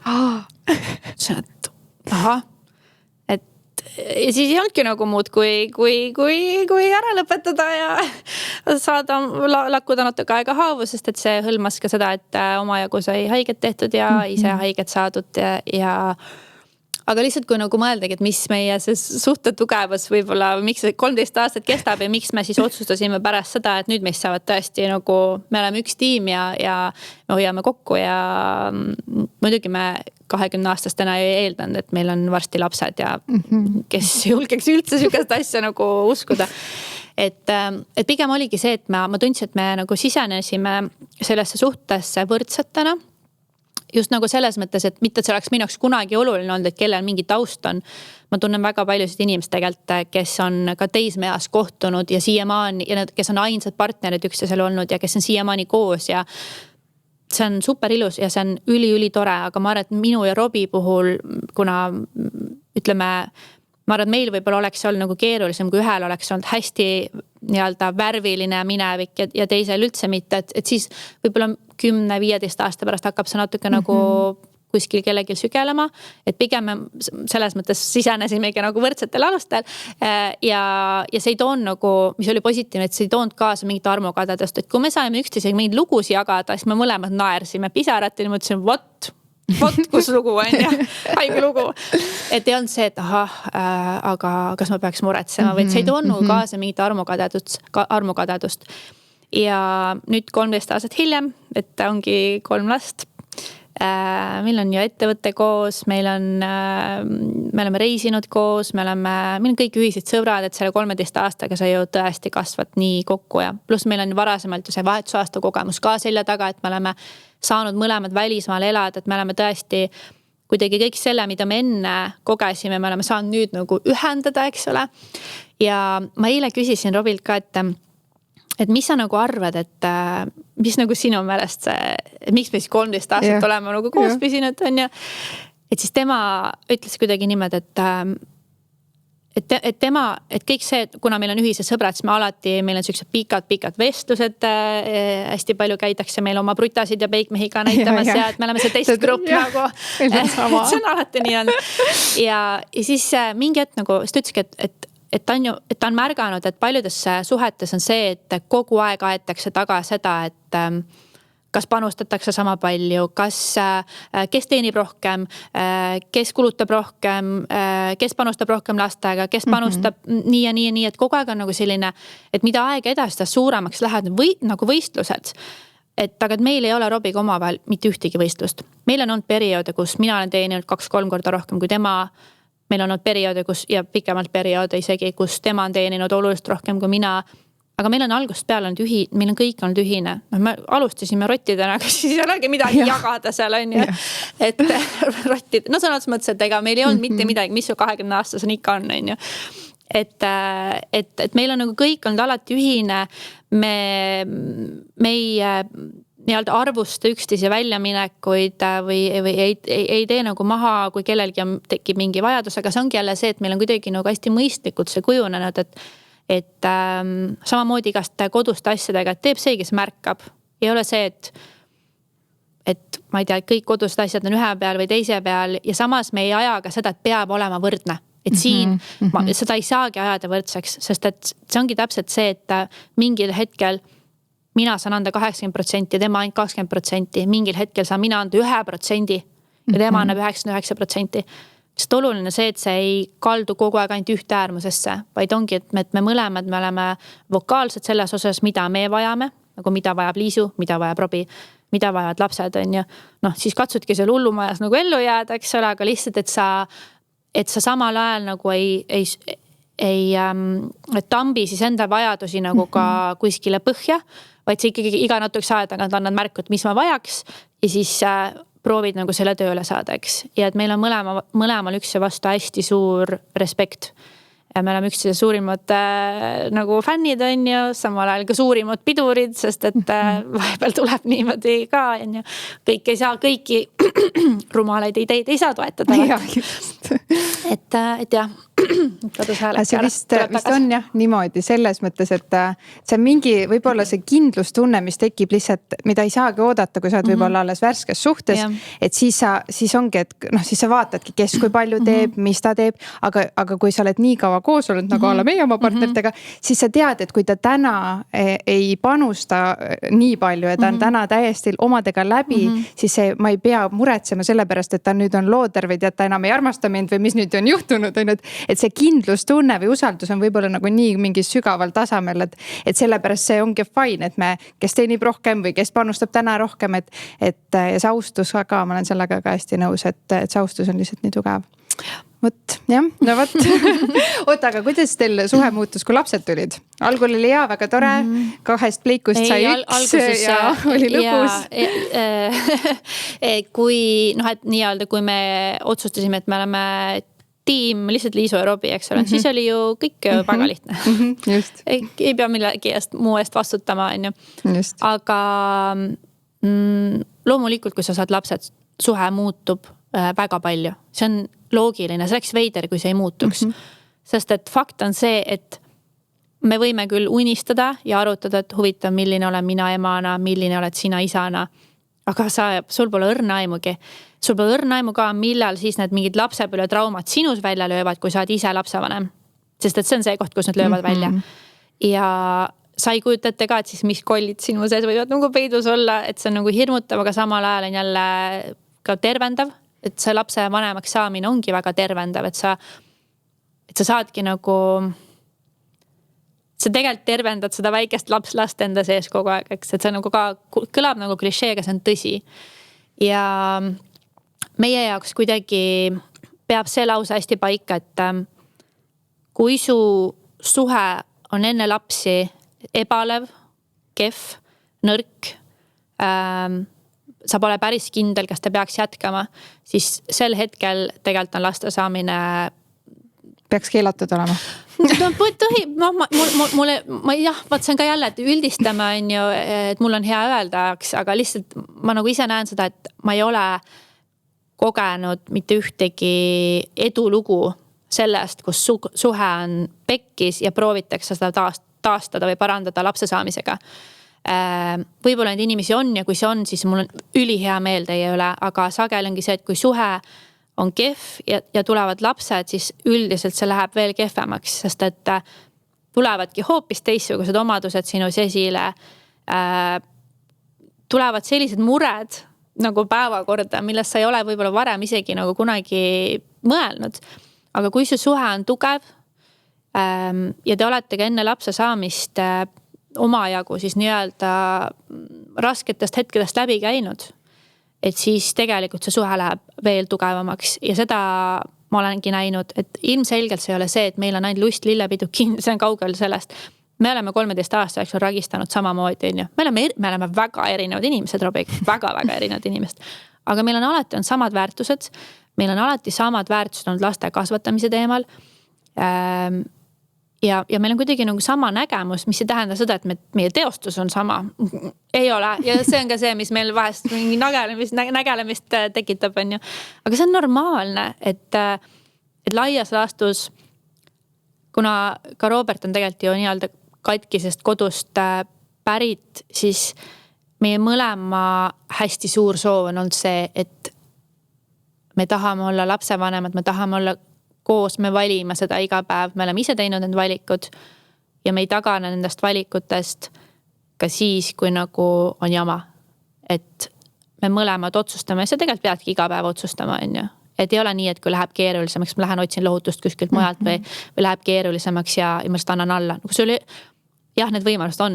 Aha. Ja siis ei olnudki nagu muud, kui ära lõpetada ja saada lakkuda natuke aega haavu, sest et see hõlmas ka seda, et omajagu sai haiget tehtud ja ise haiget saadud ja aga lihtsalt kui nagu mõeldagi, et mis meie see suhte tugevus võib-olla, miks see 13 aastat kestab ja miks me siis otsustasime pärast seda, et nüüd meist saavad tõesti nagu, me oleme üks tiim ja me hoiame kokku ja muidugi me 20 aastastena ei eeldanud, et meil on varsti lapsed ja kes julgeks üldse sükast asja nagu uskuda. Et pigem oligi see, et ma tundsin, et me nagu sisenesime sellesse suhtesse võrdsetena. Just nagu selles mõttes, et mitte see oleks minu jaoks kunagi oluline olnud, et kellel mingi taust on. Ma tunnen väga paljusid inimesi tegelikult, kes on ka teismeas kohtunud ja siiamaani, ja need, kes on ainsad partnerid üksteisel olnud ja kes on siiamaani koos ja see on super ilus ja see on üli tore, aga ma arvan, et minu ja Robbie puhul, kuna ütleme, ma arvan, et meil võib-olla oleks olnud nagu keerulisem, kui ühel oleks olnud hästi nii-öelda värviline minevik ja teisel üldse mitte, et siis võib-olla 10-15 aasta pärast hakkab see natuke nagu kuskil kellelgi sügelema, et pigem me selles mõttes sisenesimegi nagu võrdsetel alustel ja see ei toon nagu, mis oli positiivne, et see ei toonud kaasa mingit armukadedust, et kui me saime üksteisega mingeid lugusid jagada, siis me mõlemad naersime pisarat ja mõtlesin, vot, kus lugu on ja haige lugu. Et ei olnud see, et aga kas ma peaks muretsema või see ei toonud kaasa mingit armukadedust. Ja nüüd 13 aastat hiljem, et ongi 3 last. Meil on ju ettevõtte koos, me oleme reisinud koos, meil on kõik ühised sõbrad, et selle 13 aastaga sa ju tõesti kasvad nii kokku ja pluss meil on varasemalt ju see vahetusaasta kogemus ka selja taga, et me oleme saanud mõlemad välismaal elada, et me oleme tõesti kuidagi kõik selle, mida me enne kogesime, me oleme saanud nüüd nagu ühendada, eks ole. Ja ma eile küsisin Robilt ka, et mis sa nagu arvad, et mis nagu sinu meelest see, miks me siis 13 aastat oleme nagu koos püsinud, on ju. Et siis tema ütles kuidagi niimoodi, et kõik see, kuna meil on ühised sõbrad, siis meil on sellised pikad vestlused, hästi palju käidakse meil oma brutasid ja peikmehiga näitamas ja et me oleme see testgrupp nagu, et see on alati nii on. Ja siis mingi hetk nagu, siis ta ütleski, et ta on märganud, et paljudes suhetes on see, et kogu aeg aetakse taga seda, et kas panustatakse sama palju, kes teenib rohkem, kes kulutab rohkem, kes panustab rohkem lastega, kes panustab nii ja nii ja nii, et kogu aeg on nagu selline, et mida aeg edasi, seda suuremaks lähevad nagu võistlused. Aga meil ei ole Robiga omavahel mitte ühtegi võistlust. Meil on olnud perioode, kus mina olen teeninud 2-3 korda rohkem kui tema. Meil on olnud perioode, ja pikemalt perioode isegi, kus tema on teeninud oluliselt rohkem kui mina. Aga meil on algusest peale olnud meil on kõik olnud ühine. Me alustasime rottidena, aga siis ei olegi midagi jagada seal on ju. Et rottid, sõnades mõttes, et ega meil ei olnud mitte midagi, mis ju 20-aastasena ikka on ju. Et meil on nagu kõik olnud alati ühine. Me ei arvusta üksteise väljaminekuid või ei tee nagu maha, kui kellelgi tekib mingi vajadus, aga see ongi jälle see, et meil on kuidagi nagu hästi mõistlikult see kujunenud, et samamoodi igast koduste asjadega, et teeb see, kes märkab. Ei ole see, et ma ei tea, kõik kodused asjad on ühe peal või teise peal ja samas me ei aja ka seda, et peab olema võrdne. Et siin seda ei saagi ajada võrdseks, sest et see ongi täpselt see, et mingil hetkel mina saan anda 80% ja tema ainult 20%. Mingil hetkel saan mina anda 1% ja tema annab 99%. Sest oluline see, et see ei kaldu kogu aeg ainult ühte äärmusesse, vaid ongi, et me mõlemad me oleme vokaalsed selles osas, mida me vajame, nagu mida vajab Liisu, mida vajab Robi, mida vajavad lapsed on ju. Siis katsudki seal hullumajas nagu ellu jääda, eks ole, aga lihtsalt, et sa samal ajal nagu ei tambi siis enda vajadusi nagu ka kuskile põhja, vaid sa ikkagi iga natukese aja tagant annad märku, et mis ma vajaks ja siis proovid nagu selle tööle saada, eks. Ja et meil on mõlemal üks ja vastu hästi suur respekt. Ja me oleme üksteise suurimad nagu fännid on ju, samal ajal ka suurimad pidurid, sest et vahepeal tuleb niimoodi ka on ju. Kõik ei saa, kõiki rumalaid ideid ei saa toetada. Ja, just. Et jah. See vist on jah niimoodi selles mõttes, et see on mingi võib-olla see kindlustunne, mis tekib lihtsalt, mida ei saagi oodata, kui sa oled võib-olla alles värskes suhtes, et siis ongi, et siis sa vaatadki, kes kui palju teeb, mis ta teeb, aga kui sa oled nii kaua koos olnud, nagu olla meie oma partneritega, siis sa tead, et kui ta täna ei panusta nii palju ja ta on täna täiesti omadega läbi, siis ma ei pea muretsema selle pärast, et ta nüüd on looder või tead, ta enam ei armasta mind või mis nüüd on juhtunud, et see kindlustunne või usaldus on võib-olla nagu nii mingi sügaval tasemel, et sellepärast see ongi fine, et kes teenib rohkem või kes panustab täna rohkem, et ja see austus ka, ma olen sellega ka hästi nõus, et see austus on lihtsalt nii tugev. Võt, jah, no võt. Oota, aga kuidas teil suhe muutus, kui lapsed tulid? Algul oli hea, väga tore, 2 pleikust sai 1 ja oli lõbus. Kui nii-öelda, kui me otsustasime, et me oleme tiim, lihtsalt Liisu ja Robi, eks ole, siis oli ju kõik väga lihtne. Just. Ei pea millegi muu eest vastutama, on ju. Just. Aga loomulikult, kui sa saad lapsed, suhe muutub väga palju. See on loogiline, see oleks veider, kui see ei muutuks. Sest et fakt on see, et me võime küll unistada ja arutada, et huvitav, milline olen mina emana, milline oled sina isana. Aga sul pole õrna aimugi. Sul pole õrna aimu ka, millal siis need mingid lapsepõlve traumad sinus välja löövad, kui sa oled ise lapsevanem. Sest et see on see koht, kus nad löövad välja. Ja sa ei kujuta ette ka, et siis mis kollid sinu sees võivad nagu peidus olla, et see on nagu hirmutav, aga samal ajal on jälle ka tervendav, et see lapse vanemaks saamine ongi väga tervendav, et sa saadki nagu, sa tegelikult tervendad seda väikest last enda sees kogu aeg, eks, et see nagu ka kõlab nagu klišee, aga see on tõsi. Ja meie jaoks kuidagi peab see lause hästi paika, et kui su suhe on enne lapsi ebalev, kehv, nõrk, sa pole päris kindel, kas ta peaks jätkama, siis sel hetkel tegelikult on laste saamine peaks keelatud olema. Vaat see on ka jälle, et üldistame on ju, et mul on hea öelda, aga lihtsalt ma nagu ise näen seda, et ma ei ole kogenud mitte ühtegi edulugu sellest, kus suhe on pekkis ja proovitakse seda taastada või parandada lapse saamisega. Võib-olla neid inimesi on ja kui see on, siis mul on ülihea meel teie üle, aga sagel ongi see, et kui suhe on kehv ja tulevad lapsed, siis üldiselt see läheb veel kehvemaks, sest et tulevadki hoopis teistsugused omadused sinus esile. Tulevad sellised mured nagu päevakorda, millest sa ei ole võib-olla varem isegi nagu kunagi mõelnud. Aga kui su suhe on tugev ja te olete ka enne lapse saamist omajagu siis nii-öelda rasketest hetkedest läbi käinud, et siis tegelikult see suhe läheb veel tugevamaks ja seda ma olengi näinud, et ilmselgelt see ei ole see, et meil on ainult lust lillepidu kinni, see on kaugel sellest. Me oleme 13 aasta jooksul ragistanud samamoodi, on ju. Me oleme väga erinevad inimesed, Robi, väga-väga erinevad inimesed. Aga meil on alati samad väärtused, meil on alati samad väärtused olnud laste kasvatamise teemal. Ja meil on kuidagi nagu sama nägemus, mis ei tähenda seda, et meie teostus on sama. Ei ole. Ja see on ka see, mis meil vahest mingi nägelemist tekitab, on ju. Aga see on normaalne, et laias laastus, kuna ka Robert on tegelikult ju nii-öelda katkisest kodust pärit, siis meie mõlema hästi suur soov on olnud see, et me tahame olla lapsevanemad, me tahame olla koos, me valime seda iga päev, me oleme ise teinud need valikud ja me ei tagane nendest valikutest ka siis, kui nagu on jama. Et me mõlemad otsustame ja see tegelikult peadki iga päev otsustama, on ju. Et ei ole nii, et kui läheb keerulisemaks, ma lähen otsin lohutust kuskilt mujalt või läheb keerulisemaks ja ma just annan alla. Nagu see oli, jah, need võimalused on,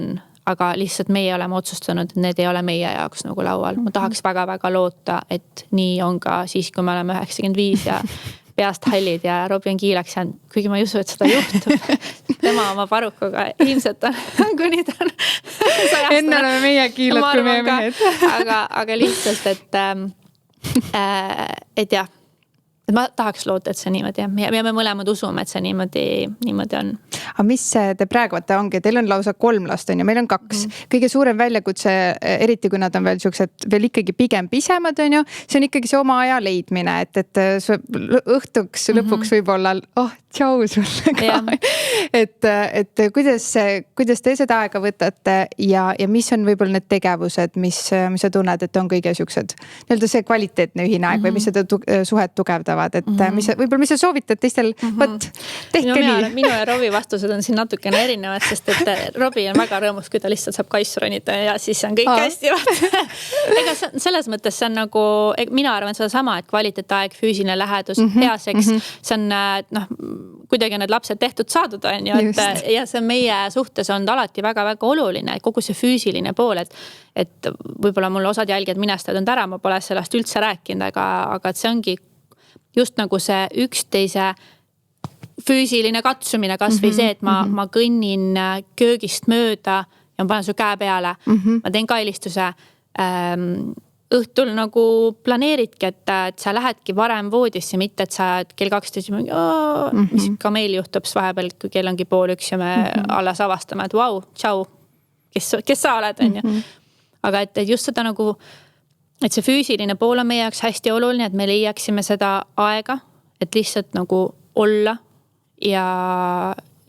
aga lihtsalt meie oleme otsustanud, et need ei ole meie jaoks nagu laual. Ma tahaks väga-väga loota, et nii on ka siis, kui me oleme 95 ja peast hallid ja Robi on kiilaks jäänud, kuigi ma ei usu, et seda juhtub. Tema oma parukuga ilmselt on, kuni ta on sajastane. Enne oleme meie kiilad kui meie mehed. Aga lihtsalt, et jah, et ma tahaks loota, et see niimoodi ja me mõlemad usume, et see niimoodi on. Aga mis te praegu ongi, teil on lausa 3 last on ja meil on 2. Kõige suurem väljakutse, eriti kui nad on veel sellised veel ikkagi pigem pisemad on ju, see on ikkagi see oma aja leidmine, et õhtuks lõpuks võib olla, tšau sulle ka. Et kuidas te seda aega võtate ja mis on võib-olla need tegevused, mis sa tunned, et on kõige siuksed nii-öelda see kvaliteetne ühine aeg või mis seda suhet tugevdavad, et võib-olla mis sa soovitad teistel, tehke nii. Minu ja Robi vastused on siin natukene erinevad, sest et Robi on väga rõõmus, kui ta lihtsalt saab kaisu ronida ja siis on kõik hästi. Ega selles mõttes see on nagu, mina arvan seda sama, et kvaliteetaeg, füüsiline lähedus, hea seks, see on kuidagi need lapsed tehtud saadud on ju, ja see meie suhtes on alati väga-väga oluline, kogu see füüsiline pool, et võib-olla mul osad jälgijad minestavad ära, ma pole sellest üldse rääkinud, aga see ongi just nagu see üksteise füüsiline katsumine kasvõi see, et ma kõnnin köögist mööda ja ma panen su käe peale, ma teen kaelistuse, õhtul nagu planeeridki, et sa lähedki varem voodisse, mitte et sa kell 12, mis ka meil juhtub vahepeal, kui kell ongi 12:30 ja me alles avastame, et vau, tšau, kes sa oled, on ju. aga et just seda nagu, et see füüsiline pool on meie jaoks hästi oluline, et me leiaksime seda aega, et lihtsalt nagu olla ja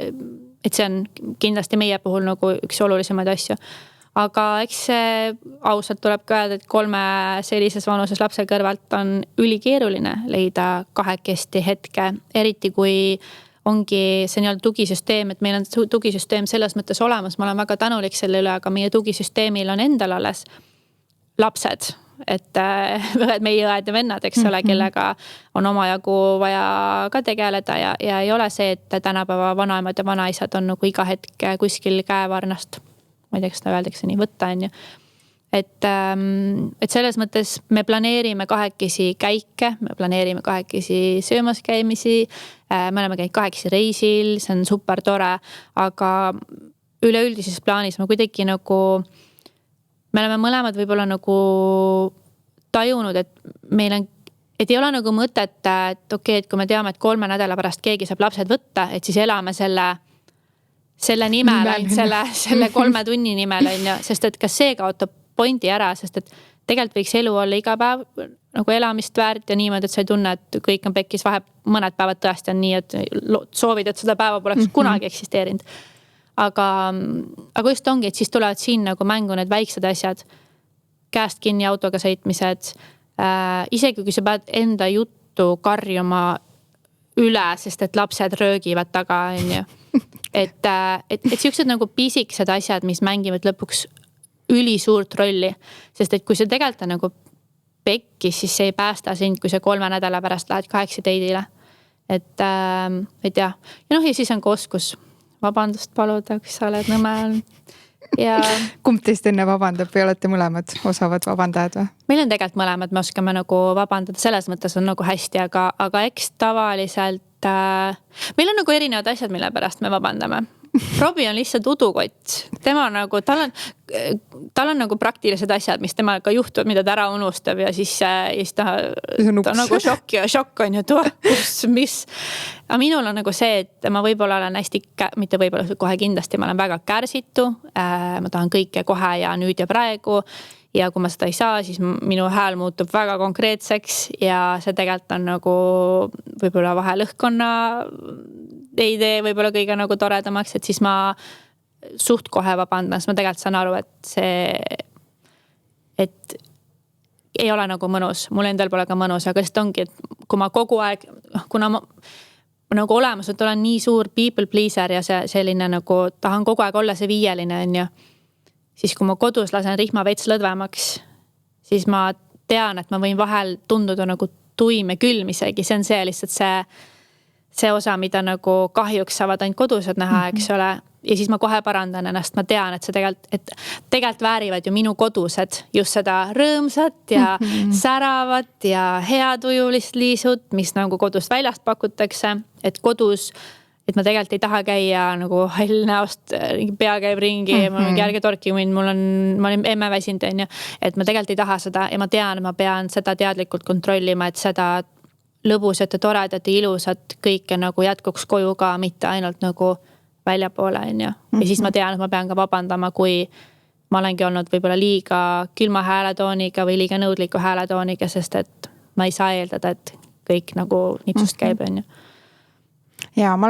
et see on kindlasti meie puhul nagu üks olulisemaid asju. Aga eks see ausalt tuleb ka öelda, et 3 sellises vanuses lapse kõrvalt on ülikeeruline leida kahekesti hetke, eriti kui ongi see nii-öelda tugisüsteem, et meil on tugisüsteem selles mõttes olemas, ma olen väga tänulik selle üle, aga meie tugisüsteemil on endal alles lapsed, et meie õed ja vennad, eks ole, kellega on omajagu vaja ka tegeleda ja ei ole see, et tänapäeva vanaemad ja vanaisad on nagu iga hetk kuskil käevarnast, ma ei tea, kas ta öeldakse nii, võtta on ju. Et selles mõttes me planeerime kahekesi käike, me planeerime kahekesi söömas käimisi, me oleme käinud kahekesi reisil, see on super tore, aga üleüldises plaanis ma kuidagi nagu, me oleme mõlemad võib-olla nagu tajunud, et meil on, et ei ole nagu mõtet, et okei, et kui me teame, et 3 nädala pärast keegi saab lapsed võtta, et siis elame selle nimel, selle 3 tunni nimel, sest et kas see kaotab pointi ära, sest et tegelikult võiks elu olla iga päev nagu elamist väärt ja niimoodi, et sa ei tunne, et kõik on pekkis, mõned päevad tõesti on nii, et soovid, et seda päeva poleks kunagi eksisteerinud. Aga just ongi, et siis tulevad siin nagu mängu need väiksed asjad, käest kinni autoga sõitmised, isegi kui sa pead enda juttu karjuma üle, sest et lapsed röögivad taga, on ju. Et siuksed nagu pisikesed asjad, mis mängivad lõpuks üli suurt rolli, sest et kui see tegelikult on nagu pekkis, siis see ei päästa sind, kui see 3 nädala pärast lähed 8 teidile. Et jah. Ja ja siis on ka oskus vabandust paluda, kui sa oled nõmel. Ja kumb teist enne vabandab või olete mõlemad osavad vabandajad või? Meil on tegelikult mõlemad, me oskame nagu vabandada, selles mõttes on nagu hästi, aga eks tavaliselt meil on nagu erinevad asjad, mille pärast me vabandame. Robbie on lihtsalt udukott. Tema nagu, tal on nagu praktilised asjad, mis temaga juhtuvad, mida ta ära unustab ja siis ta on nagu šokk on ju, mis. Aga minul on nagu see, et ma võib-olla olen hästi, mitte võib-olla kohe kindlasti, ma olen väga kärsitu. Ma tahan kõike kohe ja nüüd ja praegu. Ja kui ma seda ei saa, siis minu hääl muutub väga konkreetseks ja see tegelikult on nagu võib-olla vahel õhkkonna ei tee võib-olla kõige nagu toredamaks, et siis ma suht kohe vabandan, sest ma tegelikult saan aru, et ei ole nagu mõnus, mul endal pole ka mõnus, aga lihtsalt ongi, et kui ma kogu aeg, kuna ma nagu olemas, et olen nii suur people pleaser ja selline nagu tahan kogu aeg olla see viieline, on ju. Siis kui ma kodus lasen rihma veits lõdvemaks, siis ma tean, et ma võin vahel tunduda nagu tuim ja külm isegi. See on see lihtsalt see osa, mida nagu kahjuks saavad ainult kodused näha, eks ole. Ja siis ma kohe parandan ennast, ma tean, et see tegelikult väärivad ju minu kodused just seda rõõmsat ja säravat ja heatujulist liisut, mis nagu kodust väljast pakutakse, et kodus et ma tegelikult ei taha käia nagu hall näost, pea käib ringi, mul on järge torki mind, ma olin emme väsinud, on ju. Et ma tegelikult ei taha seda ja ma tean, et ma pean seda teadlikult kontrollima, et seda lõbusat ja toredat ja ilusat kõike nagu jätkuks koju ka, mitte ainult nagu väljapoole, on ju. Ja siis ma tean, et ma pean ka vabandama, kui ma olengi olnud võib-olla liiga külma hääletooniga või liiga nõudliku hääletooniga, sest et ma ei saa eeldada, et kõik nagu nipsust käib, on ju. Ja ma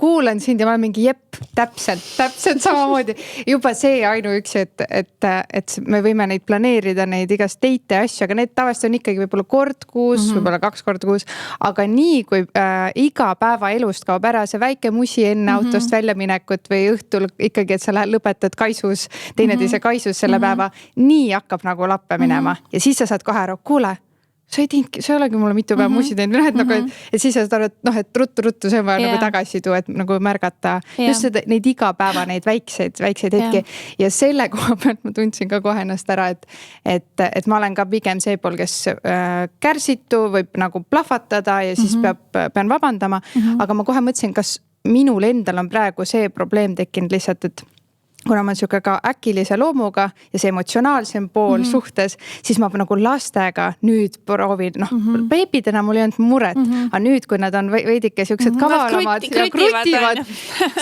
kuulan sind ja ma olen mingi täpselt samamoodi. Juba see ainuüksi, et me võime neid planeerida, neid igast teite asju, aga need tavaliselt on ikkagi võib-olla kord kuus, võib-olla 2 korda kuus. Aga nii, kui iga päeva elust kaob ära see väike musi enne autost väljaminekut või õhtul ikkagi, et sa lõpetad kaisus, teineteise kaisus selle päeva, nii hakkab nagu lappe minema. Ja siis sa saad kohe aru, kuule, sa ei olegi mulle mitu päeva musi teinud, et siis sa saad aru, et ruttu see on vaja nagu tagasi tuua, et nagu märgata just seda, neid iga päeva, neid väikseid hetki. Ja selle koha pealt ma tundsin ka kohe ennast ära, et ma olen ka pigem see pool, kes kärsitu võib nagu plahvatada ja siis pean vabandama. Aga ma kohe mõtlesin, kas minul endal on praegu see probleem tekkinud lihtsalt, kuna ma olen siuke ka äkilise loomuga ja see emotsionaalsem pool suhtes, siis ma nagu lastega nüüd proovin, beebidena mul ei olnud muret, aga nüüd, kui nad on veidike siuksed kavalamad ja krutivad,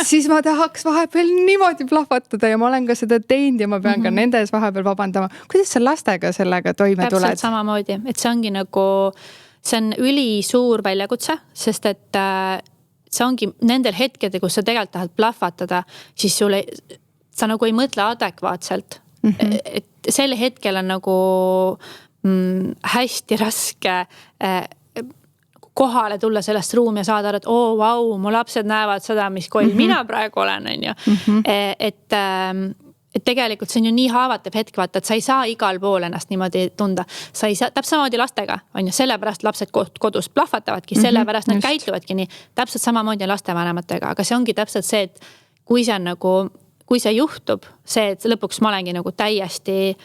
siis ma tahaks vahepeal niimoodi plahvatada ja ma olen ka seda teinud ja ma pean ka nende ees vahepeal vabandama. Kuidas sa lastega sellega toime tuled? Täpselt samamoodi, et see ongi nagu, see on ülisuur väljakutse, sest et see ongi nendel hetkedel, kus sa tegelikult tahad plahvatada, siis sulle sa nagu ei mõtle adekvaatselt. Et sel hetkel on nagu hästi raske kohale tulla sellest ruumi ja saada aru, et vau, mu lapsed näevad seda, mis koll mina praegu olen, on ju. Et tegelikult see on ju nii haavatav hetk, vaata, et sa ei saa igal pool ennast niimoodi tunda. Sa ei saa, täpselt samamoodi lastega, on ju, sellepärast lapsed kodus plahvatavadki, sellepärast nad käituvadki nii. Täpselt samamoodi lastevanematega, aga see ongi täpselt see, et kui see juhtub, see, et lõpuks ma olengi nagu täiesti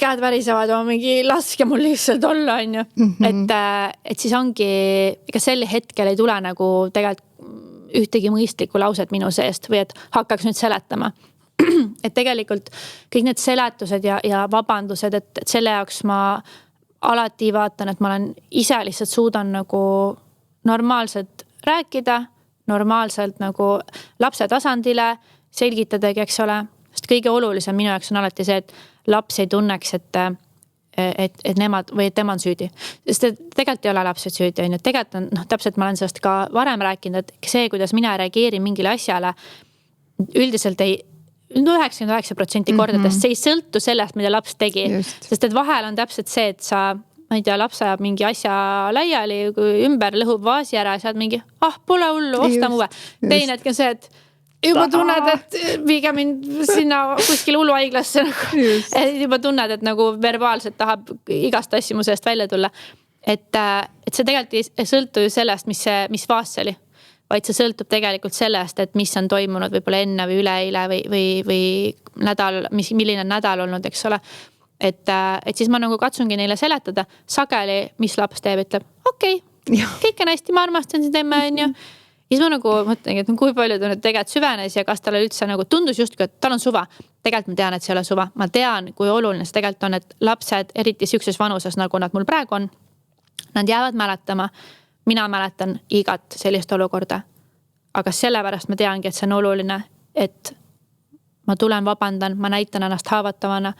käed värisevad, mingi laske mul lihtsalt olla, on ju. Et siis ongi, ega sel hetkel ei tule nagu tegelikult ühtegi mõistlikku lauset minu seest või et hakkaks nüüd seletama. Et tegelikult kõik need seletused ja vabandused, et selle jaoks ma alati vaatan, et ma olen ise lihtsalt suudan nagu normaalselt rääkida, normaalselt nagu lapse tasandile selgitadagi, eks ole. Sest kõige olulisem minu jaoks on alati see, et laps ei tunneks, et nemad või et tema on süüdi. Sest tegelikult ei ole lapsed süüdi. Tegelikult on, täpselt ma olen sellest ka varem rääkinud, et see, kuidas mina reageerin mingile asjale, üldiselt 99% kordadest see ei sõltu sellest, mida laps tegi. Sest et vahel on täpselt see, et sa, ma ei tea, laps ajab mingi asja laiali, ümber lõhub vaasi ära ja saad mingi, pole hullu, osta muue. Teine hetk on see, et juba tunned, et viige mind sinna kuskil hulluhaiglasse. Juba tunned, et nagu verbaalselt tahab igast asju mu seest välja tulla. Et see tegelikult ei sõltu ju sellest, mis faas see oli. Vaid see sõltub tegelikult sellest, et mis on toimunud võib-olla enne või üleeile või nädal, milline nädal olnud, eks ole. Et siis ma nagu katsungi neile seletada sageli, mis laps teeb, ütleb, okei, kõik on hästi, ma armastan seda emme, on ju. Ja siis ma nagu mõtlengi, et kui palju ta nüüd tegelikult süvenes ja kas tal üldse nagu tundus justki, et tal on suva. Tegelikult ma tean, et see ei ole suva. Ma tean, kui oluline see tegelikult on, et lapsed eriti siukses vanuses, nagu nad mul praegu on, nad jäävad mäletama. Mina mäletan igat sellist olukorda. Aga sellepärast ma teangi, et see on oluline, et ma tulen vabandan, ma näitan ennast haavatavana.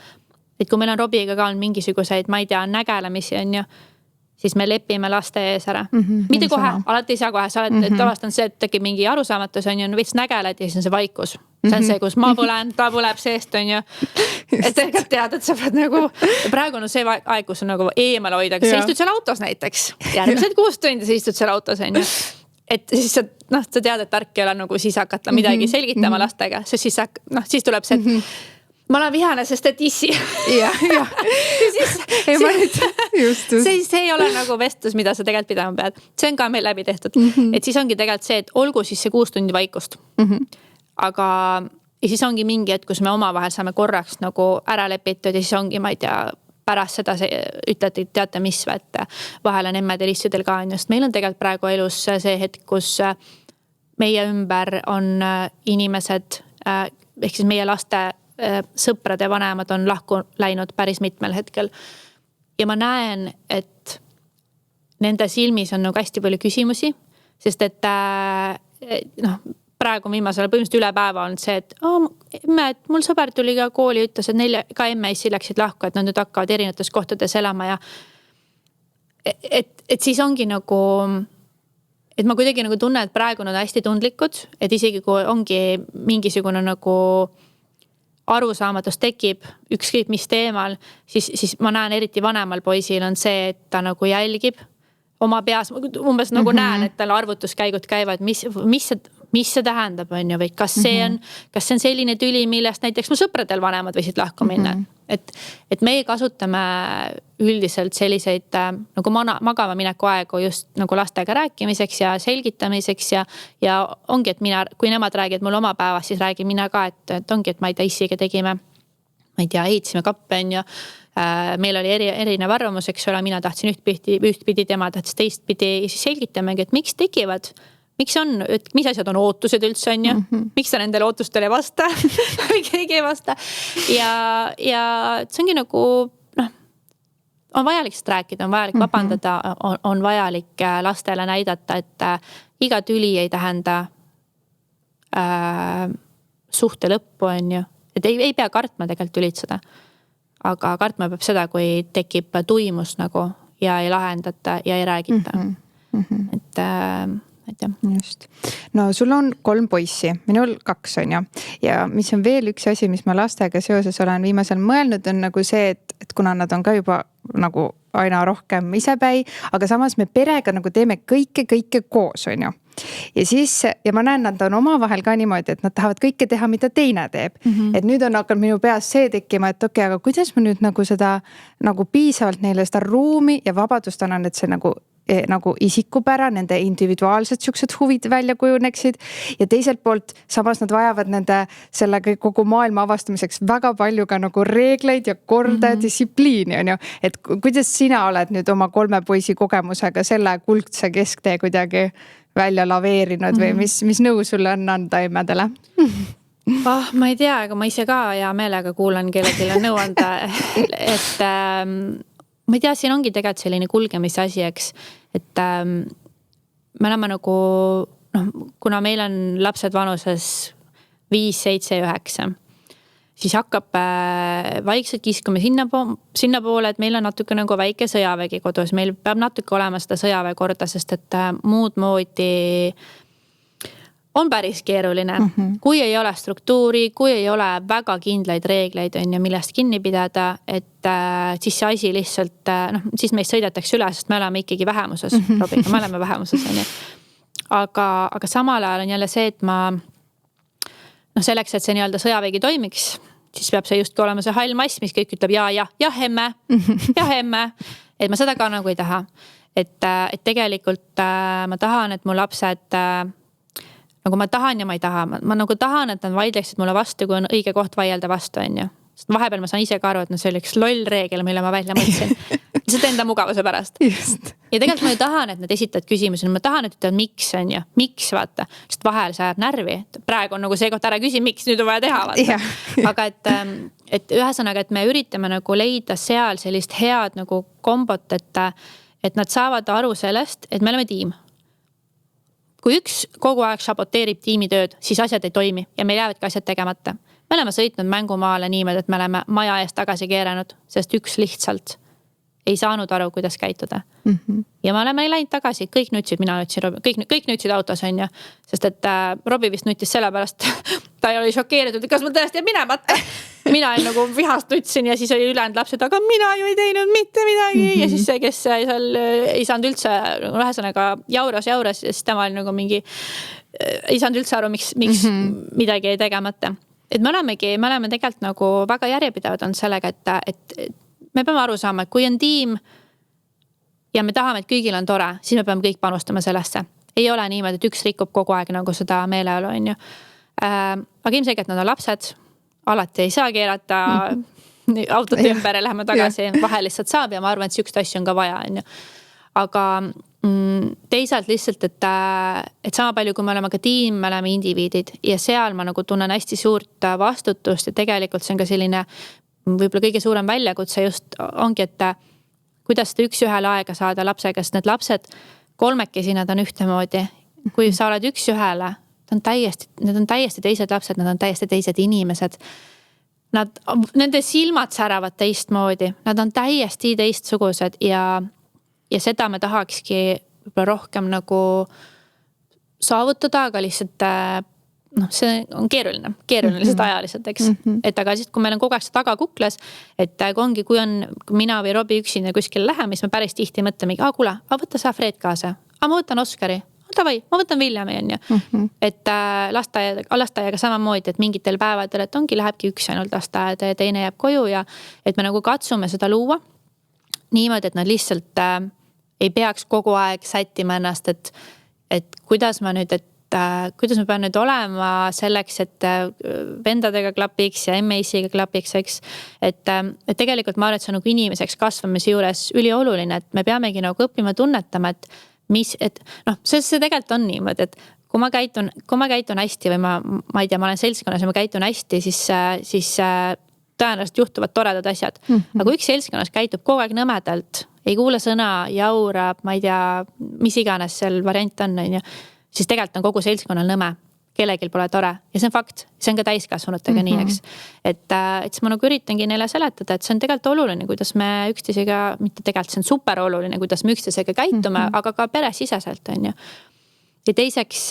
Et kui meil on Robiga ka on mingisuguseid, ma ei tea, nägelemisi on ju, siis me lepime laste ees ära. Mitte kohe, alati ei saa kohe, sa oled tavast on see, et tekib mingi arusaamatus on ju, veits nägeled ja siis on see vaikus. See on see, kus ma põlen, ta põleb seest on ju. Et tegelikult tead, et sa pead nagu, praegu on see aeg, kus on nagu eemal hoida, kas sa istud seal autos näiteks. Järgmised 6 tundi sa istud seal autos on ju. Et siis sa tead, et tark ei ole nagu siis hakata midagi selgitama lastega, sest siis tuleb see, et ma olen vihane, sest et issi. See ei ole nagu vestlus, mida sa tegelikult pidama pead. See on ka meil läbi tehtud. Et siis ongi tegelikult see, et olgu siis see 6 tundi vaikust. Aga ja siis ongi mingi hetk, kus me omavahel saame korraks nagu ära lepitud ja siis ongi, ma ei tea, pärast seda ütlete, teate mis, et vahel on emmedel istudel ka on just. Meil on tegelikult praegu elus see hetk, kus meie ümber on inimesed, ehk siis meie laste sõprade vanemad on lahku läinud päris mitmel hetkel. Ja ma näen, et nende silmis on nagu hästi palju küsimusi, sest et praegu viimasel põhimõtteliselt üle päeva on see, et mul sõber tuli ka kooli ja ütles, et neil ka emme-issi läksid lahku, et nad nüüd hakkavad erinevates kohtades elama ja et siis ongi nagu, et ma kuidagi nagu tunnen, et praegu nad hästi tundlikud, et isegi kui ongi mingisugune nagu arusaamatus tekib ükskõik mis teemal, siis ma näen eriti vanemal poisil on see, et ta nagu jälgib oma peas, umbes nagu näen, et tal arvutuskäigud käivad, mis see tähendab, on ju, või kas see on selline tüli, millest näiteks mu sõpradel vanemad võisid lahku minna. Et meie kasutame üldiselt selliseid nagu magama mineku aegu just nagu lastega rääkimiseks ja selgitamiseks ja ongi, et kui nemad räägivad mul oma päevast, siis räägin mina ka, et ongi, et ma ei tea, issiga tegime, ma ei tea, ehitasime kappe, on ju. Meil oli erinev arvamus, eks ole, mina tahtsin ühtpidi, tema tahtis teistpidi ja siis selgitamegi, et miks tekivad miks mis asjad on ootused üldse on ju, miks sa nendele ootustele ei vasta või keegi ei vasta ja see ongi nagu on vajalik sellest rääkida, on vajalik vabandada, on vajalik lastele näidata, et iga tüli ei tähenda suhte lõppu on ju, et ei pea kartma tegelikult tülitseda. Aga kartma peab seda, kui tekib tuimus nagu ja ei lahendata ja ei räägita. Et jah. Just. No sul on 3 poissi, minul 2 on ju. Ja mis on veel üks asi, mis ma lastega seoses olen viimasel mõelnud, on nagu see, et kuna nad on ka juba nagu aina rohkem isepäi, aga samas me perega nagu teeme kõike koos on ju. Ja ma näen, nad on omavahel ka niimoodi, et nad tahavad kõike teha, mida teine teeb. Et nüüd on hakanud minu peas see tekkima, et okei, aga kuidas ma nüüd nagu seda nagu piisavalt neile seda ruumi ja vabadust annan, et see nagu isikupära, nende individuaalsed siuksed huvid välja kujuneksid ja teiselt poolt samas nad vajavad nende selle kogu maailma avastamiseks väga palju ka nagu reegleid ja korda ja distsipliini on ju. Et kuidas sina oled nüüd oma 3 poisi kogemusega selle kuldse kesktee kuidagi välja laveerinud või mis nõu sulle on anda emmadele? Ma ei tea, aga ma ise ka hea meelega kuulan kellelegi nõu anda, et ma ei tea, siin ongi tegelikult selline kulgemise asi, eks, et me oleme nagu, kuna meil on lapsed vanuses 5, 7 ja 9, siis hakkab vaikselt kiskuma sinna poole, et meil on natuke nagu väike sõjavägi kodus, meil peab natuke olema seda sõjaväe korda, sest et muud moodi on päris keeruline. Kui ei ole struktuuri, kui ei ole väga kindlaid reegleid, on ja millest kinni pidada, et siis see asi lihtsalt, siis meist sõidetakse üle, sest me oleme ikkagi vähemuses. Robiga, me oleme vähemuses, on ja. Aga samal ajal on jälle see, et selleks, et see nii-öelda sõjavägi toimiks, siis peab see just olema see hall mass, mis kõik ütleb ja emme. Et ma seda ka nagu ei taha. Et tegelikult ma tahan, et mu lapsed nagu ma tahan ja ma ei taha. Ma nagu tahan, et nad vaidleksid mulle vastu, kui on õige koht vaielda vastu, on ju. Sest vahepeal ma saan ise ka aru, et see oli üks loll reegel, mille ma välja mõtlesin. Lihtsalt enda mugavuse pärast. Just. Ja tegelikult ma ei tahan, et nad esitavad küsimusi. Ma tahan, et ütlevad, miks on ju. Miks vaata. Sest vahel see ajab närvi. Praegu on nagu see koht ära küsi, miks nüüd on vaja teha vaata. Aga et ühesõnaga, et me üritame nagu leida seal sellist head nagu kombot, et nad saavad aru sellest, et me oleme tiim. Kui üks kogu aeg saboteerib tiimitööd, siis asjad ei toimi ja meil jäävad ka asjad tegemata. Me oleme sõitnud mängumaale niimoodi, et me oleme maja eest tagasi keeranud, sest üks lihtsalt ei saanud aru, kuidas käituda. Ja me oleme läinud tagasi, kõik nutsid, mina nutsin Robi, kõik nutsid autos on ju, sest et Robi vist nutis selle pärast, ta oli šokeeritud, et kas ma tõesti jääb minemata. Mina nagu vihast nutsin ja siis oli ülejäänud lapsed, aga mina ju ei teinud mitte midagi. Ja siis see, kes seal ei saanud üldse, ühesõnaga jauras, siis tema oli nagu mingi, ei saanud üldse aru, miks midagi ei tegemata. Et me oleme tegelikult nagu väga järjepidavad on sellega, et me peame aru saama, et kui on tiim ja me tahame, et kõigil on tore, siis me peame kõik panustama sellesse. Ei ole niimoodi, et üks rikub kogu aeg nagu seda meeleolu on ju. Aga ilmselgelt nad on lapsed, alati ei saa keerata autot ümber ja läheme tagasi, vahel lihtsalt saab ja ma arvan, et sükst asju on ka vaja on ju. Aga teisalt lihtsalt, et sama palju, kui me oleme ka tiim, me oleme indiviidid ja seal ma nagu tunnen hästi suurt vastutust ja tegelikult see on ka selline võib-olla kõige suurem väljakutse just ongi, et kuidas seda üks-ühele aega saada lapsega, sest need lapsed kolmekesi, nad on ühtemoodi. Kui sa oled üks-ühele, need on täiesti teised lapsed, nad on täiesti teised inimesed. Nende silmad säravad teistmoodi, nad on täiesti teistsugused ja seda me tahakski võib-olla rohkem nagu saavutada, aga lihtsalt see on keeruline lihtsalt ajaliselt, eks. Et aga siis, kui meil on kogu aeg see taga kukles, et kui on mina või Robi üksinda kuskil läheme, siis me päris tihti mõtleme, kuule, võtta sa Fred kaasa, ma võtan Oskari, davai, ma võtan Viljami on ju. Et lasteaiaga samamoodi, et mingitel päevadel, et lähebki üks ainult lasteaeda ja teine jääb koju ja et me nagu katsume seda luua niimoodi, et nad lihtsalt ei peaks kogu aeg sättima ennast, et kuidas ma pean nüüd olema selleks, et vendadega klapiks ja emme-isiga klapiks, eks. Et tegelikult ma arvan, et see on nagu inimeseks kasvamise juures ülioluline, et me peamegi nagu õppima tunnetama, et et noh, see tegelikult on niimoodi, et kui ma käitun hästi või ma ei tea, ma olen seltskonnas ja ma käitun hästi, siis tõenäoliselt juhtuvad toredad asjad. Aga kui üks seltskonnas käitub kogu aeg nõmedalt, ei kuule sõna, jaurab, ma ei tea, mis iganes seal variant on, siis tegelikult on kogu seltskonnal nõme. Kellegil pole tore ja see on fakt, see on ka täiskasvanutega nii, eks. Et siis ma nagu üritangi neile seletada, et see on tegelikult oluline, kuidas me üksteisega, mitte tegelikult see on super oluline, kuidas me üksteisega käitume, aga ka peresiseselt on ju. Ja teiseks,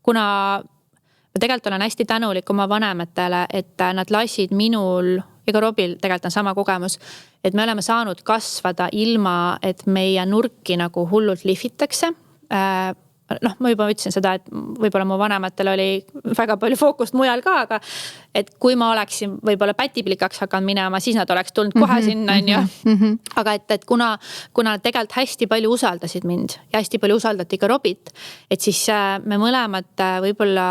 kuna ma tegelikult olen hästi tänulik oma vanematele, et nad lasid minul ja ka Robil tegelikult on sama kogemus, et me oleme saanud kasvada ilma, et meie nurki nagu hullult lihvitakse. Noh, ma juba ütlesin seda, et võib-olla mu vanematel oli väga palju fookust mujal ka, aga et kui ma oleksin võib-olla pätiplikaks hakanud minema, siis nad oleks tulnud kohe sinna, on ju. Aga et kuna tegelikult hästi palju usaldasid mind ja hästi palju usaldati ka Robit, et siis me mõlemad võib-olla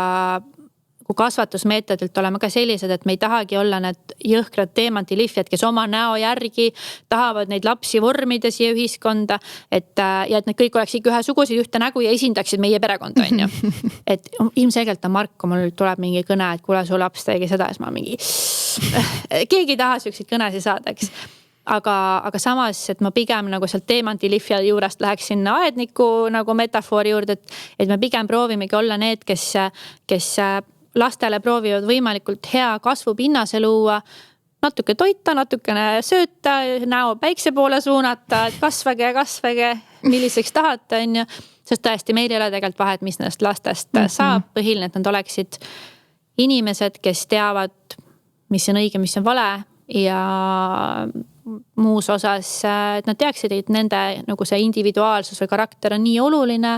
kasvatusmeetodilt oleme ka sellised, et me ei tahagi olla need jõhkrad teemantilihvjad, kes oma näo järgi tahavad neid lapsi vormida siia ühiskonda, ja et need kõik oleks ikka ühesugused, ühte nägu ja esindaksid meie perekonda, on ju. Et ilmselgelt on Mark, kui mul tuleb mingi kõne, et kuule, su laps tegi seda, siis ma mingi keegi ei taha selliseid kõnesid saada, eks. Aga samas, et ma pigem nagu sealt teemantilihvja juurest läheks sinna aedniku nagu metafoori juurde, et me pigem proovimegi olla need, kes lastele proovivad võimalikult hea kasvupinnase luua, natuke toita, natukene sööta, näo päikse poole suunata, et kasvage, milliseks tahate, on ju. Sest tõesti, meil ei ole tegelikult vahet, mis nendest lastest saab. Põhiline, et nad oleksid inimesed, kes teavad, mis on õige, mis on vale ja muus osas, et nad teaksid, et nende nagu see individuaalsus või karakter on nii oluline,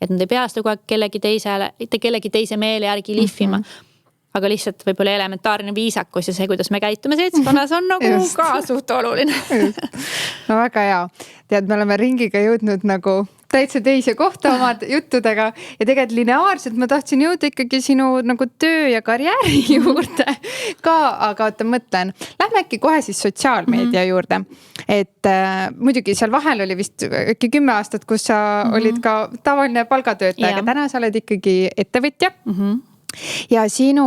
et nad ei pea seda kogu aeg kellegi teise meele järgi lihvima. Aga lihtsalt võib-olla elementaarne viisakus ja see, kuidas me käitume seltskonnas on nagu ka suht oluline. No väga hea. Tead, me oleme ringiga jõudnud nagu täitsa teise kohta omad juttudega ja tegelikult lineaarselt ma tahtsin jõuda ikkagi sinu nagu töö ja karjääri juurde ka, aga oota, mõtlen. Lähme äkki kohe siis sotsiaalmeedia juurde. Et muidugi seal vahel oli vist äkki 10 aastat, kus sa olid ka tavaline palgatöötaja, aga täna sa oled ikkagi ettevõtja. Ja sinu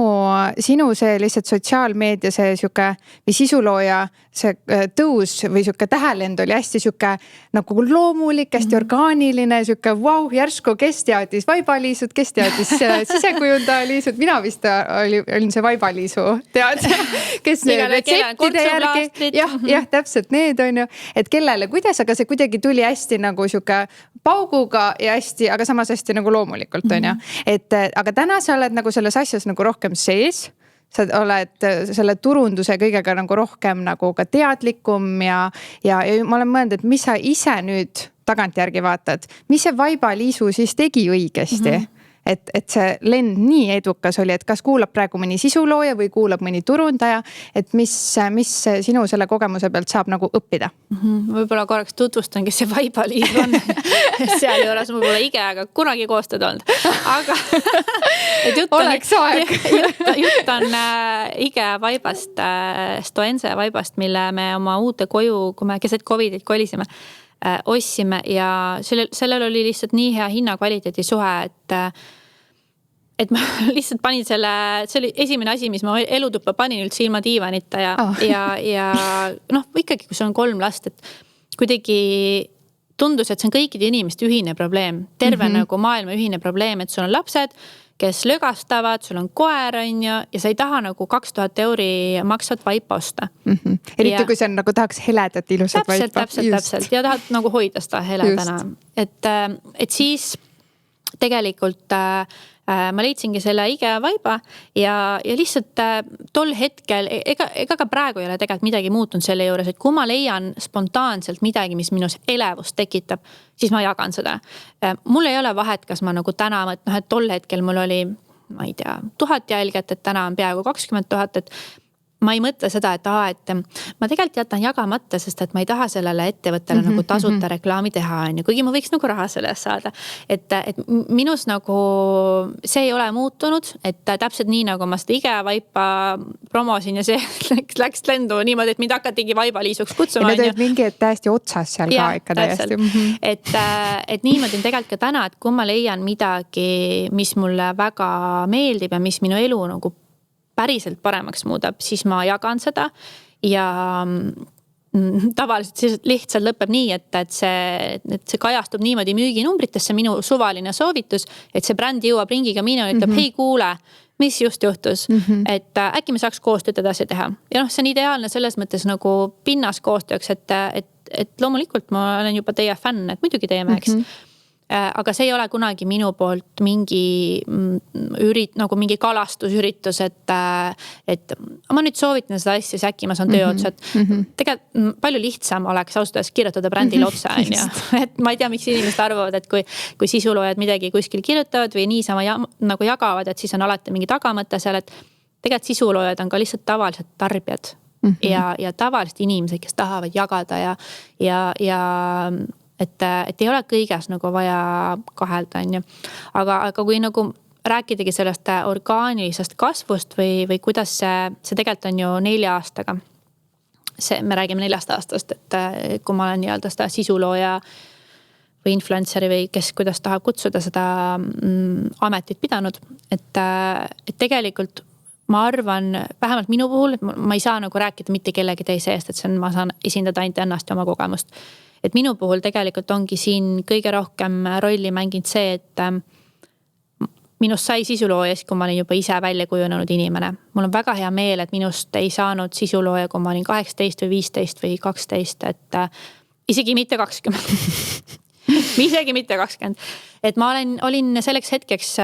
see lihtsalt sotsiaalmeedia, see siuke või sisulooja, see tõus või siuke tähelend oli hästi siuke nagu loomulik, hästi orgaaniline, siuke järsku, kes teadis vaibaliisud, kes teadis sisekujundajaliisud, mina vist olin see vaibaliisu tead, kes retseptide järgi, jah, täpselt need on ju, et kellele, kuidas, aga see kuidagi tuli hästi nagu siuke pauguga ja hästi, aga samas hästi nagu loomulikult on ju, et aga täna sa oled nagu selles asjas nagu rohkem sees, sa oled selle turunduse kõigega nagu rohkem nagu ka teadlikum ja ma olen mõelnud, et mis sa ise nüüd tagantjärgi vaatad, mis see vaibaliisu siis tegi õigesti? Et see lend nii edukas oli, et kas kuulab praegu mõni sisulooja või kuulab mõni turundaja, et mis sinu selle kogemuse pealt saab nagu õppida? Võib-olla korraks tutvustan, kes see vaibaliis on. Seal juures võib-olla ige, aga kunagi koostööd olnud. Aga oleks aeg. Jutt on ige vaibast, Stoense vaibast, mille me oma uute koju, kui me keset COVIDit kolisime, ostsime ja sellel oli lihtsalt nii hea hinna-kvaliteedi suhe, et ma lihtsalt panin see oli esimene asi, mis ma elutuppa panin üldse ilma diivanita ja noh, ikkagi kui sul on 3 last, et kuidagi tundus, et see on kõikide inimeste ühine probleem, terve nagu maailma ühine probleem, et sul on lapsed, kes lögastavad, sul on koer on ju, ja sa ei taha nagu 2000 euri maksvat vaipa osta. Eriti kui see on nagu tahaks heledat ilusat vaipa. Täpselt. Ja tahad nagu hoida seda heledana. Et siis tegelikult ma leidsingi selle ige vaiba ja lihtsalt tol hetkel, ega ka praegu ei ole tegelikult midagi muutunud selle juures, et kui ma leian spontaanselt midagi, mis minus elevust tekitab, siis ma jagan seda. Mul ei ole vahet, kas ma nagu täna, et tol hetkel mul oli, ma ei tea, 1000 jälget, et täna on peaaegu 20 000, ma ei mõtle seda, et ma tegelikult jätan jagamata, sest et ma ei taha sellele ettevõttele nagu tasuta reklaami teha, on ju, kuigi ma võiks nagu raha selle eest saada. Et minus nagu see ei ole muutunud, et täpselt nii nagu ma seda IKEA vaipa promosin ja see läks lendu niimoodi, et mind hakatigi vaibaliisuks kutsuma. Ja need mingi täiesti otsas seal ka ikka täiesti. Et niimoodi on tegelikult ka täna, et kui ma leian midagi, mis mulle väga meeldib ja mis minu elu nagu päriselt paremaks muudab, siis ma jagan seda ja tavaliselt siis lihtsalt lõpeb nii, et see kajastub niimoodi müüginumbritesse, minu suvaline soovitus, et see bränd jõuab ringiga minu ja ütleb, hei kuule, mis just juhtus, et äkki me saaks koostööd edasi teha. Ja see on ideaalne selles mõttes nagu pinnas koostööks, et loomulikult ma olen juba teie fänn, et muidugi teeme, eks. Aga see ei ole kunagi minu poolt mingi kalastusüritus, et ma nüüd soovitan seda asja, siis äkki ma saan töö otsa, et tegelikult palju lihtsam oleks ausalt kirjutada brändile otsa, on ju. Et ma ei tea, miks inimesed arvavad, et kui sisuloojad midagi kuskil kirjutavad või niisama nagu jagavad, et siis on alati mingi tagamõte seal, et tegelikult sisuloojad on ka lihtsalt tavalised tarbijad ja tavalised inimesed, kes tahavad jagada ja et ei ole kõiges nagu vaja kahelda, on ju. Aga kui nagu rääkidagi sellest orgaanilisest kasvust või kuidas see tegelikult on ju 4 aastaga. Me räägime 4 aastast, et kui ma olen nii-öelda seda sisulooja või influenceri või kes kuidas tahab kutsuda seda ametit pidanud, et tegelikult ma arvan, vähemalt minu puhul, et ma ei saa nagu rääkida mitte kellegi teise eest, et ma saan esindada ainult ennast ja oma kogemust. Et minu puhul tegelikult ongi siin kõige rohkem rolli mänginud see, et minust sai sisulooja, kui ma olin juba ise välja kujunenud inimene. Mul on väga hea meel, et minust ei saanud sisulooja, kui ma olin 18 või 15 või 12, et isegi mitte 20. Isegi mitte 20. Et ma olin selleks hetkeks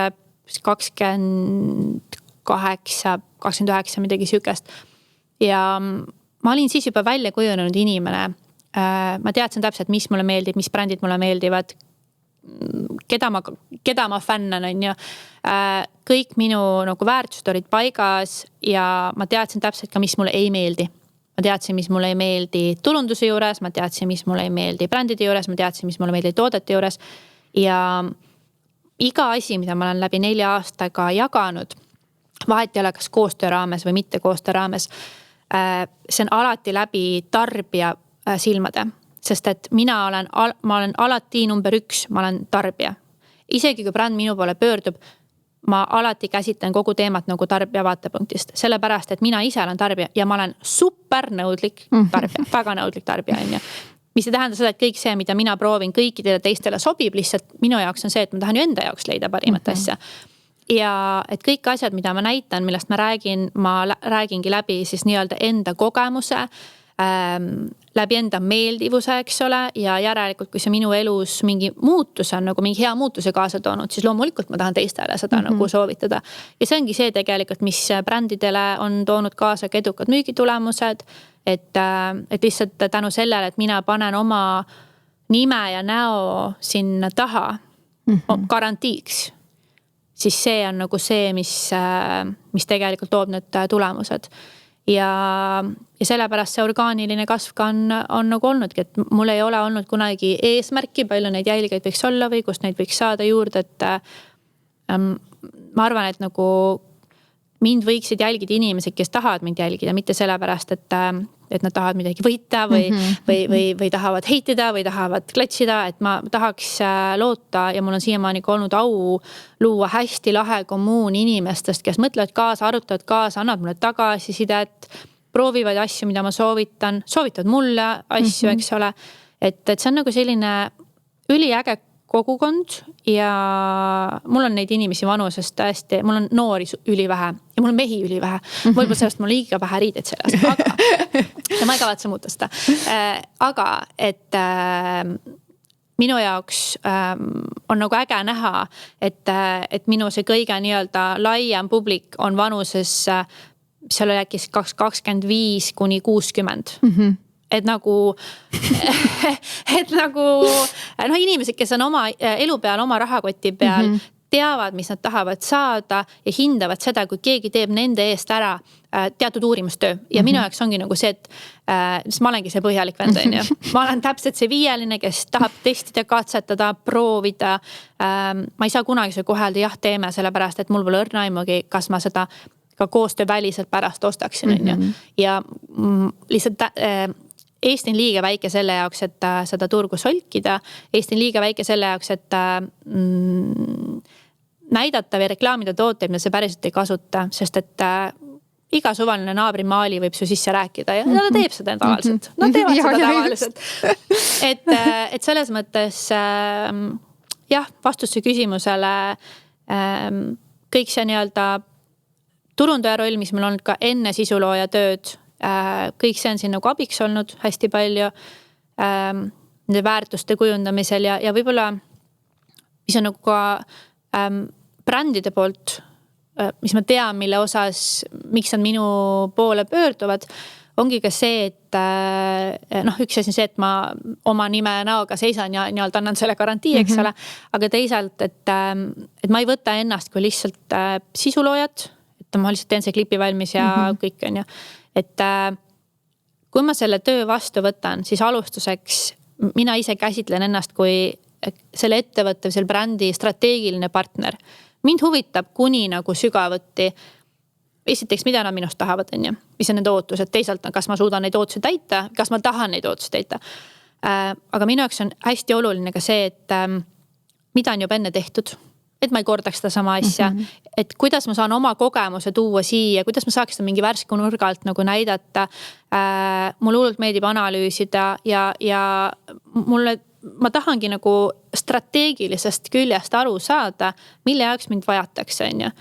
28, 29, midagi sükest. Ja ma olin siis juba välja kujunenud inimene. Ma teadsin täpselt, mis mulle meeldib, mis brändid mulle meeldivad, keda ma fännan, on ju. Kõik minu nagu väärtused olid paigas ja ma teadsin täpselt ka, mis mulle ei meeldi. Ma teadsin, mis mulle ei meeldi tulunduse juures, ma teadsin, mis mulle ei meeldi brändide juures, ma teadsin, mis mulle meeldi toodete juures. Ja iga asi, mida ma olen läbi 4 aastaga jaganud, vahet ei ole kas koostöö raames või mitte koostöö raames, see on alati läbi tarbija silmade, sest et ma olen alati number 1, ma olen tarbija. Isegi kui bränd minu poole pöördub, ma alati käsitlen kogu teemat nagu tarbija vaatepunktist, sellepärast, et mina ise olen tarbija ja ma olen super nõudlik tarbija, väga nõudlik tarbija, on ju. Mis ei tähenda seda, et kõik see, mida mina proovin kõikidele teistele sobib, lihtsalt minu jaoks on see, et ma tahan ju enda jaoks leida parimat asja. Ja et kõik asjad, mida ma näitan, millest ma räägingi läbi siis nii-öelda enda kogemuse, läbi enda meeldivuse, eks ole, ja järelikult, kui see minu elus mingi muutus on, nagu mingi hea muutuse kaasa toonud, siis loomulikult ma tahan teistele seda nagu soovitada. Ja see ongi see tegelikult, mis brändidele on toonud kaasa ka edukad müügitulemused, et lihtsalt tänu sellele, et mina panen oma nime ja näo sinna taha garantiiks, siis see on nagu see, mis tegelikult toob need tulemused. Ja sellepärast see orgaaniline kasv on nagu olnudki, et mul ei ole olnud kunagi eesmärki, palju neid jälgijaid võiks olla või kust neid võiks saada juurde, et ma arvan, et nagu mind võiksid jälgida inimesed, kes tahavad mind jälgida, mitte sellepärast, et nad tahavad midagi võita või tahavad heitida või tahavad klatšida, et ma tahaks loota ja mul on siiamaani olnud au luua hästi lahe kommuun inimestest, kes mõtlevad kaasa, arutavad kaasa, annavad mulle tagasisidet, proovivad asju, mida ma soovitavad mulle asju, eks ole. Et see on nagu selline üliäge kogukond ja mul on neid inimesi vanusest hästi, mul on noori ülivähe ja mul on mehi ülivähe. Võib-olla sellest mul liiga vähe riided selles, aga ma ei kavatse muuta seda. Aga et minu jaoks on nagu äge näha, et minu see kõige nii-öelda laiem publik on vanuses, seal oli äkki 25 kuni 60. Et nagu inimesed, kes on oma elu peal, oma rahakoti peal teavad, mis nad tahavad saada ja hindavad seda, kui keegi teeb nende eest ära teatud uurimustöö. Ja minu jaoks ongi nagu see, et ma olengi see põhjalik vend, on ju. Ma olen täpselt see viieline, kes tahab testida, katsetada, proovida. Ma ei saa kunagi see kohelda, jah, teeme sellepärast, et mul pole õrna aimugi, kas ma seda ka koostöö väliselt pärast ostaksin, on ju. Ja lihtsalt Eesti on liiga väike selle jaoks, et seda turgu solkida. Eesti on liiga väike selle jaoks, et näidata või reklaamida tooteid, mida see päriselt ei kasuta, sest et iga suvaline naabri-maali võib su sisse rääkida ja ta teeb seda tavaliselt. Nad teevad seda tavaliselt. Et selles mõttes jah, vastus see küsimusele kõik see nii-öelda turundaja roll, mis meil on ka enne sisulooja tööd, kõik see on siin nagu abiks olnud hästi palju nende väärtuste kujundamisel ja võib-olla mis on nagu ka brändide poolt, mis ma tean, mille osas, miks nad minu poole pöörduvad, ongi ka see, et üks asi on see, et ma oma nime näoga seisan ja nii-öelda annan selle garantii, eks ole, aga teisalt, et ma ei võta ennast kui lihtsalt sisuloojat, et ma lihtsalt teen see klipi valmis ja kõik on ju. Et kui ma selle töö vastu võtan, siis alustuseks mina ise käsitlen ennast kui selle ettevõtte või selle brändi strateegiline partner. Mind huvitab kuni nagu sügavuti. Esiteks, mida nad minust tahavad, on ju? Mis on need ootused? Teisalt, kas ma suudan neid ootusi täita? Kas ma tahan neid ootusi täita? Aga minu jaoks on hästi oluline ka see, et mida on juba enne tehtud. Et ma ei kordaks seda sama asja, et kuidas ma saan oma kogemuse tuua siia, kuidas ma saaks seda mingi värske nurga alt nagu näidata. Mulle hullult meeldib analüüsida ja ma tahangi nagu strateegilisest küljest aru saada, mille jaoks mind vajatakse, on ju.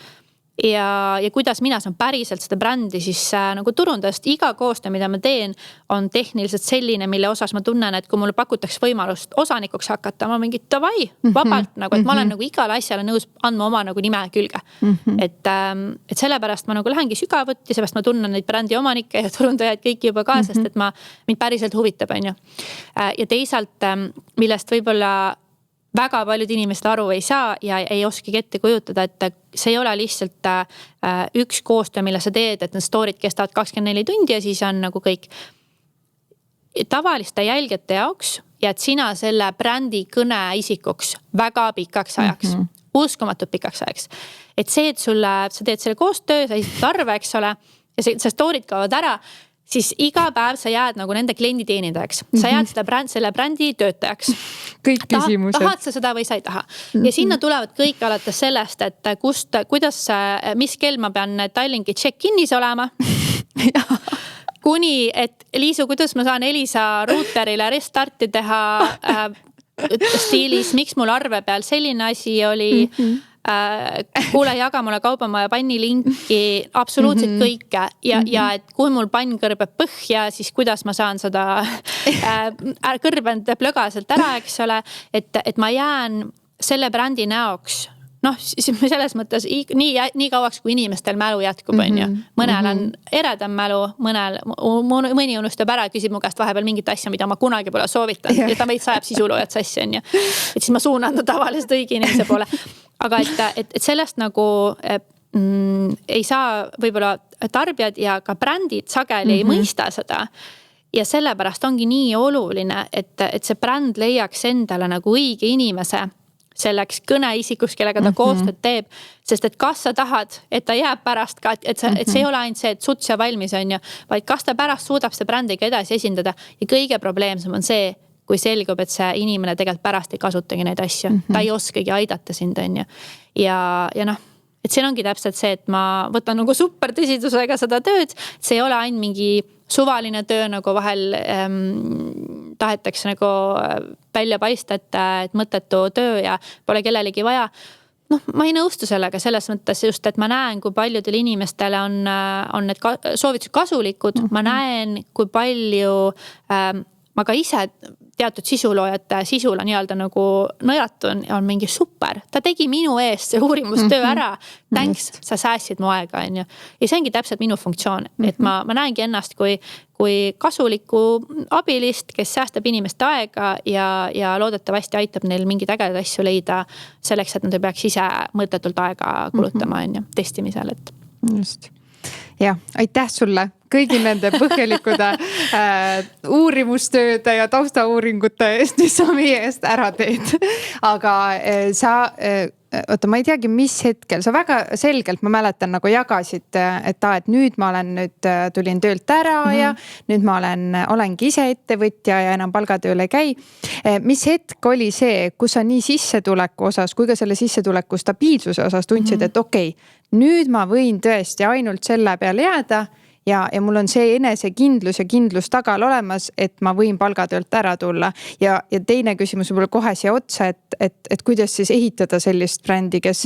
Ja kuidas mina saan päriselt seda brändi siis nagu turundajast. Iga koostöö, mida ma teen, on tehniliselt selline, mille osas ma tunnen, et kui mulle pakutaks võimalust osanikuks hakata, ma mingi davai, vabalt, nagu, et ma olen nagu igale asjale nõus andma oma nagu nime külge. Et sellepärast ma nagu lähengi sügavuti, seepärast ma tunnen neid brändi omanikke ja turundajaid kõiki juba ka, sest et mind päriselt huvitab, on ju. Ja teisalt, millest võib-olla väga paljud inimesed aru ei saa ja ei oskagi ette kujutada, et see ei ole lihtsalt üks koostöö, mille sa teed, et need story'd kestavad 24 tundi ja siis on nagu kõik tavaliste jälgijate jaoks ja et sina selle brändi kõne isikuks väga pikaks ajaks, uskumatult pikaks ajaks. Et see, et sa teed selle koostöö, sa esitad arve, eks ole, ja see story'd kaovad ära, siis iga päev sa jääd nagu nende kliendi teenindajaks. Sa jääd selle brändi töötajaks. Kõik küsimused. Tahad sa seda või sa ei taha. Ja sinna tulevad kõik alates sellest, et mis kell ma pean Tallinki check-in'is olema. Kuni, et Liisu, kuidas ma saan Elisa ruuterile restarti teha stiilis, miks mul arve peal selline asi oli. Kuule, jaga mulle kaubamaja panni linki, absoluutselt kõike ja et kui mul pann kõrbeb põhja, siis kuidas ma saan seda kõrbend plögaselt ära, eks ole, et ma jään selle brändi näoks, selles mõttes nii kauaks, kui inimestel mälu jätkub, on ju. Mõnel on eredam mälu, mõni unustab ära, küsib mu käest vahepeal mingit asja, mida ma kunagi pole soovitanud ja ta meid sajab sisuloojad sassi, on ju. Et siis ma suunan ta tavaliselt õige inimese poole. Aga et sellest nagu ei saa võib-olla tarbijad ja ka brändid sageli ei mõista seda. Ja sellepärast ongi nii oluline, et see bränd leiaks endale nagu õige inimese selleks kõneisikuks, kellega ta koostööd teeb. Sest et kas sa tahad, et ta jääb pärast ka, et see ei ole ainult see, et suts ja valmis on ju, vaid kas ta pärast suudab seda brändiga edasi esindada. Ja kõige probleemsem on see, kui selgub, et see inimene tegelikult pärast ei kasutagi neid asju. Ta ei oskagi aidata sind, on ju. Ja et siin ongi täpselt see, et ma võtan nagu super tõsidusega seda tööd. See ei ole ainult mingi suvaline töö, nagu vahel tahetakse nagu välja paista, et mõttetu töö ja pole kellelegi vaja. Ma ei nõustu sellega selles mõttes just, et ma näen, kui paljudel inimestele on need soovitused kasulikud. Ma näen, kui palju ma ka ise teatud sisuloojate sisule nii-öelda nagu nõjatun ja on mingi super. Ta tegi minu eest see uurimustöö ära. Thanks, sa säästsid mu aega, on ju. Ja see ongi täpselt minu funktsioon, et ma näengi ennast kui kasulikku abilist, kes säästab inimeste aega ja loodetavasti aitab neil mingid ägedad asju leida selleks, et nad ei peaks ise mõttetult aega kulutama, on ju, testimisel, et. Just. Ja, aitäh sulle kõigi nende põhjalikude uurimustööde ja taustauuringute eest, mis sa meie eest ära teed. Aga sa, oota, ma ei teagi, mis hetkel, sa väga selgelt, ma mäletan, nagu jagasid, et nüüd ma tulin töölt ära ja nüüd ma olengi ise ettevõtja ja enam palgatööl ei käi. Mis hetk oli see, kus sa nii sissetuleku osas kui ka selle sissetuleku stabiilsuse osas tundsid, et okei, nüüd ma võin tõesti ainult selle peale jääda ja mul on see enesekindlus ja kindlus tagal olemas, et ma võin palgatöölt ära tulla. Ja teine küsimus võib-olla kohe siia otsa, et kuidas siis ehitada sellist brändi, kes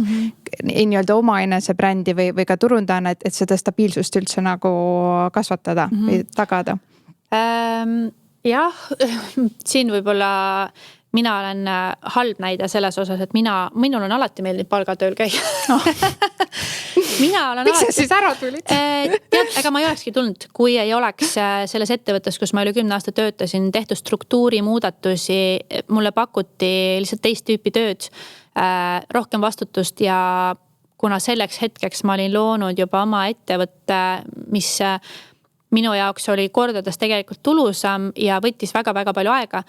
nii-öelda oma enese brändi või ka turundajana, et seda stabiilsust üldse nagu kasvatada või tagada? Jah, siin võib-olla mina olen halb näide selles osas, et minul on alati meeldinud palgatööl käia. Miks sa siis ära tulid? Tead, ega ma ei olekski tulnud, kui ei oleks selles ettevõttes, kus ma üle 10 aasta töötasin, tehtud struktuuri muudatusi, mulle pakuti lihtsalt teist tüüpi tööd, rohkem vastutust ja kuna selleks hetkeks ma olin loonud juba oma ettevõtte, mis minu jaoks oli kordades tegelikult tulusam ja võttis väga-väga palju aega.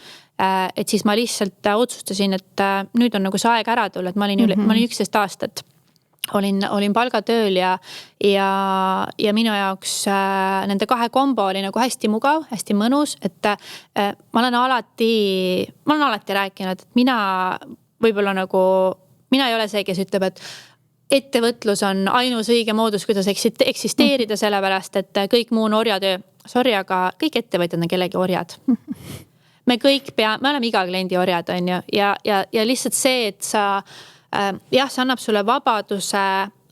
Et siis ma lihtsalt otsustasin, et nüüd on nagu see aeg ära tulla, et ma olin 11 aastat. Olin palgatööl ja minu jaoks nende kahe kombo oli nagu hästi mugav, hästi mõnus, et ma olen alati rääkinud, et mina ei ole see, kes ütleb, et ettevõtlus on ainus õige moodus, kuidas eksisteerida sellepärast, et kõik muu on orjatöö. Sorry, aga kõik ettevõtjad on kellegi orjad. Me oleme iga kliendi orjad, on ju. Ja lihtsalt see, et sa, see annab sulle vabaduse,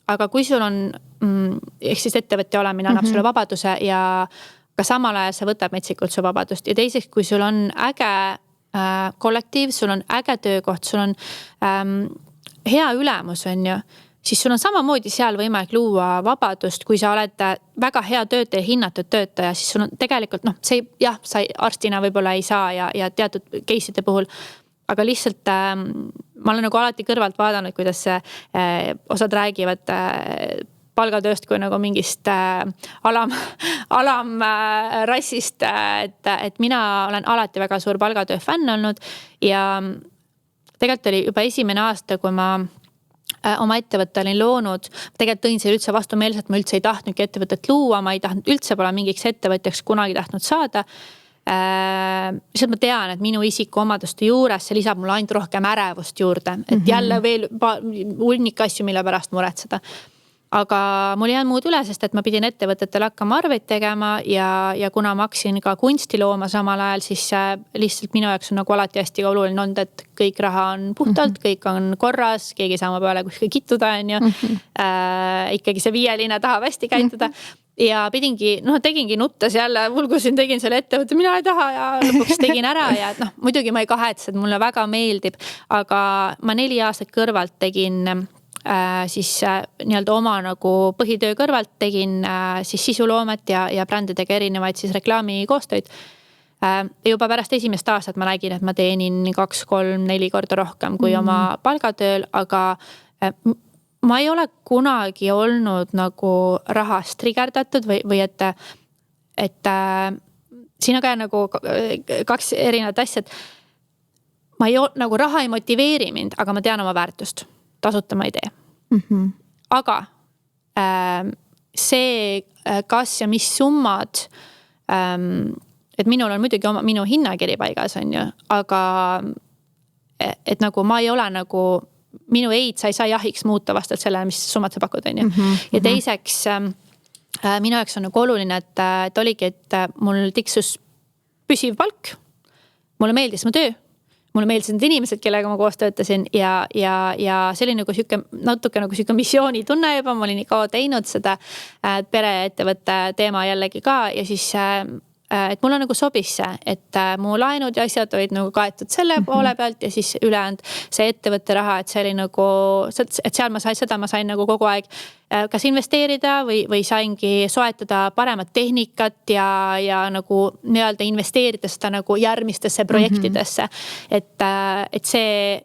aga kui sul on, ehk siis ettevõtja olemine annab sulle vabaduse ja ka samal ajal see võtab metsikult su vabadust. Ja teiseks, kui sul on äge kollektiiv, sul on äge töökoht, sul on hea ülemus, on ju, siis sul on samamoodi seal võimalik luua vabadust, kui sa oled väga hea töötaja, hinnatud töötaja, siis sul on tegelikult, sa arstina võib-olla ei saa ja teatud case'ide puhul, aga lihtsalt ma olen nagu alati kõrvalt vaadanud, kuidas osad räägivad palgatööst kui nagu mingist alam rassist, et mina olen alati väga suur palgatöö fänn olnud ja tegelikult oli juba esimene aasta, kui ma oma ettevõtte olin loonud, tegelikult tõin see üldse vastumeelselt, ma üldse ei tahtnudki ettevõtet luua, ma ei tahtnud üldse pole mingiks ettevõtjaks kunagi tahtnud saada. Lihtsalt ma tean, et minu isiku omaduste juures see lisab mulle ainult rohkem ärevust juurde, et jälle veel hunnik asju, mille pärast muretseda. Aga mul ei jäänud muud üle, sest et ma pidin ettevõtetel hakkama arveid tegema ja kuna ma hakkasin ka kunsti looma samal ajal, siis lihtsalt minu jaoks on nagu alati hästi oluline olnud, et kõik raha on puhtalt, kõik on korras, keegi saama peale kuskil kittuda, on ju. Ikkagi see viieline tahab hästi käituda. Ja tegingi nuttes jälle, vulgusin, tegin selle ettevõtte, mina ei taha ja lõpuks tegin ära ja muidugi ma ei kahetse, et mulle väga meeldib, aga ma 4 aastat kõrvalt tegin siis nii-öelda oma nagu põhitöö kõrvalt tegin siis sisuloomet ja brändidega erinevaid siis reklaami koostöid. Juba pärast esimest aastat ma nägin, et ma teenin 2, 3, 4 korda rohkem kui oma palgatööl, aga ma ei ole kunagi olnud nagu rahast trigerdatud või et siin on ka nagu 2 erinevat asja, et nagu raha ei motiveeri mind, aga ma tean oma väärtust. Tasuta ma ei tee. Aga see, kas ja mis summad, et minul on muidugi minu hinnakiri paigas, on ju, aga et nagu ma ei ole nagu, minu eid sa ei saa jahiks muuta vastavalt sellele, mis summad sa pakud, on ju. Ja teiseks, minu jaoks on nagu oluline, et oligi, et mul tiksus püsiv palk, mulle meeldis mu töö, mulle meeldisid need inimesed, kellega ma koos töötasin ja see oli nagu natuke nagu missiooni tunne juba, ma olin nii kaua teinud seda pereettevõtte teema jällegi ka ja siis et mulle nagu sobis see, et mu laenud ja asjad olid nagu kaetud selle poole pealt ja siis ülejäänud see ettevõtte raha, et see oli nagu, et seal ma sain nagu kogu aeg kas investeerida või saingi soetada paremat tehnikat ja nagu nii-öelda investeerida seda nagu järgmistesse projektidesse. Et see,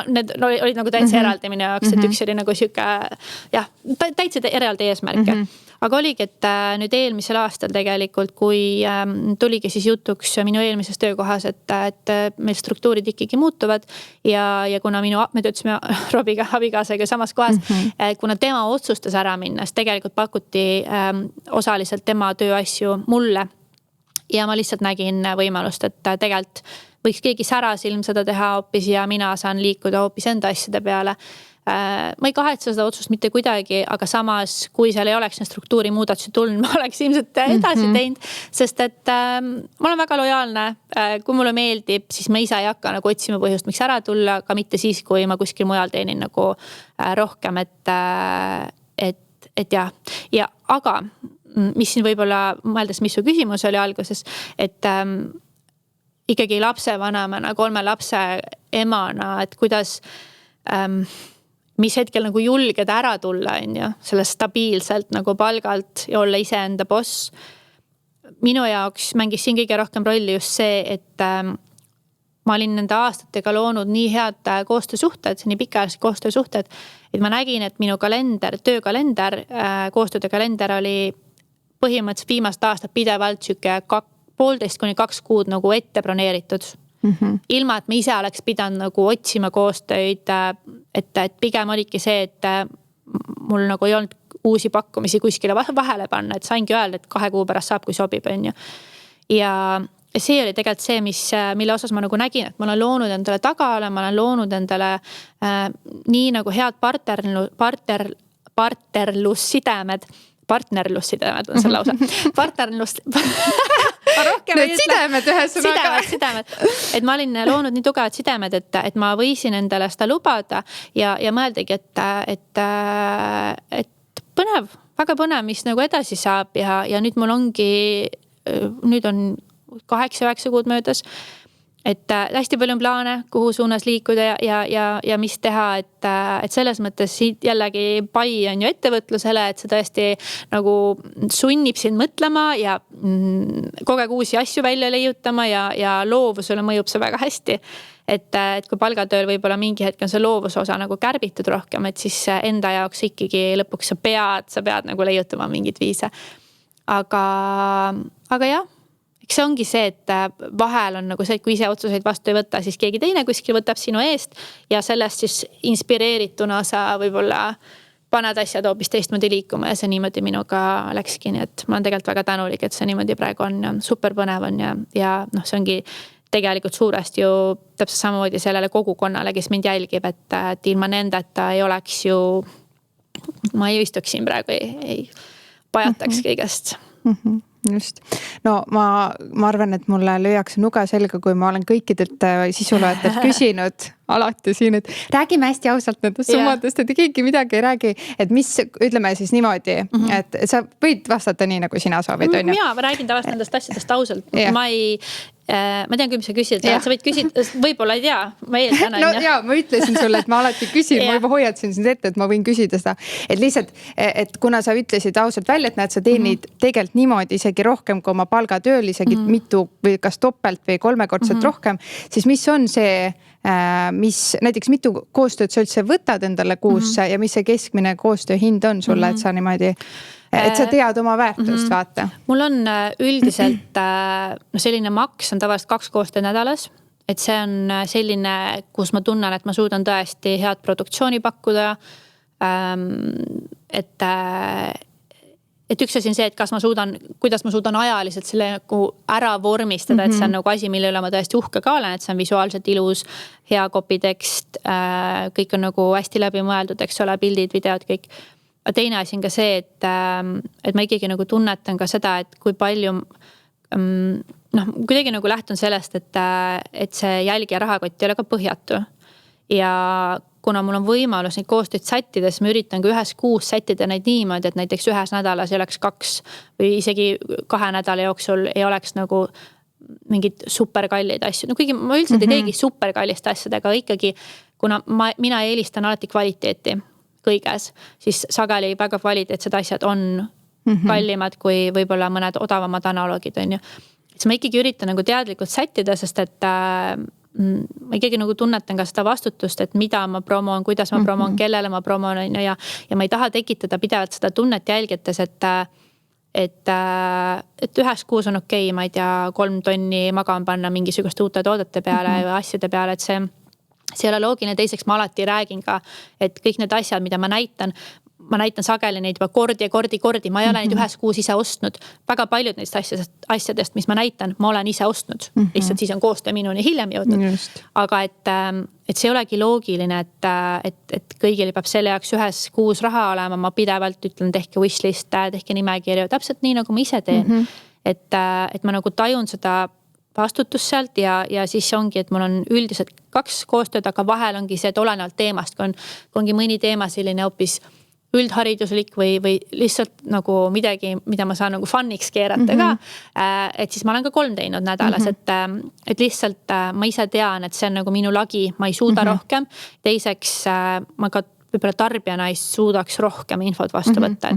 need olid nagu täitsa eraldi minu jaoks, et üks oli nagu siuke, jah, täitsa eraldi eesmärke. Aga oligi, et nüüd eelmisel aastal tegelikult, kui tuligi siis jutuks minu eelmises töökohas, et meil struktuurid ikkagi muutuvad ja kuna me töötasime Robiga abikaasaga samas kohas, kuna tema otsustas ära minna, siis tegelikult pakuti osaliselt tema tööasju mulle ja ma lihtsalt nägin võimalust, et tegelikult võiks keegi särasilm seda teha hoopis ja mina saan liikuda hoopis enda asjade peale. Ma ei kahetse seda otsust mitte kuidagi, aga samas, kui seal ei oleks struktuuri muudatusi tulnud, ma oleks ilmselt edasi teinud, sest et ma olen väga lojaalne. Kui mulle meeldib, siis ma ise ei hakka nagu otsima põhjust, miks ära tulla, ka mitte siis, kui ma kuskil mujal teenin nagu rohkem, et jah. Ja aga, mis siin võib-olla mõeldes, mis su küsimus oli alguses, et ikkagi lapsevanemana, 3 lapse emana, et kuidas mis hetkel nagu julged ära tulla, sellest stabiilselt nagu palgalt ja olla iseenda boss. Minu jaoks mängis siin kõige rohkem rolli just see, et ma olin nende aastatega loonud nii head koostöösuhted, nii pikaajalised koostöösuhted, et ma nägin, et minu töökalender, koostööde kalender oli põhimõtteliselt viimast aastat pidevalt siuke 1,5 kuni 2 kuud nagu ette broneeritud. Ilma, et me ise oleks pidanud nagu otsima koostöid, et pigem oligi see, et mul nagu ei olnud uusi pakkumisi kuskile vahele panna, et saingi öelda, et 2 kuu pärast saab, kui sobib. Ja see oli tegelikult see, mille osas ma nagu nägin, et ma olen loonud endale tagaala, ma olen loonud endale nii nagu head partnerlussidemed on selle lausa. Need sidemed ühesõnaga. Sidemed. Et ma olin loonud nii tugevad sidemed, et ma võisin endale seda lubada ja mõeldagi, et põnev, väga põnev, mis nagu edasi saab ja nüüd mul nüüd on 8-9 kuud möödas. Et hästi palju on plaane, kuhu suunas liikuda ja mis teha, et selles mõttes jällegi pai on ju ettevõtlusele, et see tõesti nagu sunnib sind mõtlema ja kogu aeg uusi asju välja leiutama ja loovusele mõjub see väga hästi. Et kui palgatööl võib-olla mingi hetk on see loovuse osa nagu kärbitud rohkem, et siis enda jaoks ikkagi lõpuks sa pead nagu leiutama mingid viise. Aga jah. See ongi see, et vahel on nagu see, et kui ise otsuseid vastu ei võta, siis keegi teine kuskil võtab sinu eest ja sellest siis inspireerituna sa võib-olla paned asjad hoopis teistmoodi liikuma ja see niimoodi minuga läkski. Nii et ma olen tegelikult väga tänulik, et see niimoodi praegu on ja super põnev on ja see ongi tegelikult suurest ju täpselt samamoodi sellele kogukonnale, kes mind jälgib, et ilma nendeta ei oleks ju, ma ei istuks siin praegu, ei pajataks kõigest. Just. No ma arvan, et mulle lüüakse nuga selga, kui ma olen kõikidelt sisuloojatelt küsinud alati siin, et räägime hästi ausalt nendest summadest, et keegi midagi ei räägi, et mis, ütleme siis niimoodi, et sa võid vastata nii, nagu sina soovid. Mina räägin tavaliselt nendest asjadest ausalt. Ma tean küll, mis sa küsid, sa võid küsida, võib-olla ei tea, ma eeldan. No jaa, ma ütlesin sulle, et ma alati küsin, ma juba hoiatasin sind ette, et ma võin küsida seda. Et lihtsalt, et kuna sa ütlesid ausalt välja, et näed, sa teenid tegelikult niimoodi isegi rohkem kui oma palgatööl, isegi mitu või kas topelt või 3-kordselt rohkem, siis mis on see, mis näiteks mitu koostööd sa üldse võtad endale kuusse ja mis see keskmine koostöö hind on sulle, et sa niimoodi, et sa tead oma väärtust, vaata. Mul on üldiselt selline maks on tavaliselt 2 koostöö nädalas, et see on selline, kus ma tunnen, et ma suudan tõesti head produktsiooni pakkuda. Et üks asi on see, et kuidas ma suudan ajaliselt selle ära vormistada, et see on nagu asi, mille üle ma tõesti uhke ka olen, et see on visuaalselt ilus, hea kopitekst, kõik on nagu hästi läbi mõeldud, eks ole, pildid, videod, kõik. Teine asi on ka see, et ma ikkagi nagu tunnetan ka seda, et kui palju, kuidagi nagu lähtun sellest, et see jälgi ja rahakott ei ole ka põhjatu. Ja kuna mul on võimalus neid koostöid sättida, siis ma üritan ka ühes kuus sättida neid niimoodi, et näiteks ühes nädalas ei oleks 2 või isegi 2 nädala jooksul ei oleks nagu mingid superkallid asju. No kuigi ma üldiselt ei teegi superkalliste asjadega, ikkagi kuna mina eelistan alati kvaliteeti kõiges, siis sageli väga kvaliteetsed asjad on kallimad kui võib-olla mõned odavamad analoogid, on ju. siis ma ikkagi üritan nagu teadlikult sättida, sest et ma ikkagi nagu tunnetan ka seda vastutust, et mida ma promon, kuidas ma promon, kellele ma promon ja ma ei taha tekitada pidevalt seda tunnet jälgites, et ühes kuus on okei, ma ei tea, 3 tonni magama panna mingisuguste uute toodete peale või asjade peale, et see ei ole loogiline. Teiseks ma alati räägin ka, et kõik need asjad, mida ma näitan sageli neid juba kordi. Ma ei ole neid ühes kuus ise ostnud. Väga paljud neist asjadest, mis ma näitan, ma olen ise ostnud. Lihtsalt siis on koostöö minuni hiljem jõudnud. Just. Aga et see ei olegi loogiline, et kõigil peab selle jaoks ühes kuus raha olema. Ma pidevalt ütlen, tehke wishlist, tehke nimekirju, täpselt nii, nagu ma ise teen. Et ma nagu tajun seda vastutus sealt ja siis ongi, et mul on üldiselt 2 koostööd, aga vahel ongi see, et olenevalt teemast, kui ongi mõni teema selline hoopis üldhariduslik või lihtsalt nagu midagi, mida ma saan nagu fun'iks keerata ka. Et siis ma olen ka 3 teinud nädalas, et lihtsalt ma ise tean, et see on nagu minu lagi, ma ei suuda rohkem. Teiseks ma ka võib-olla tarbijana ei suudaks rohkem infot vastu võtta,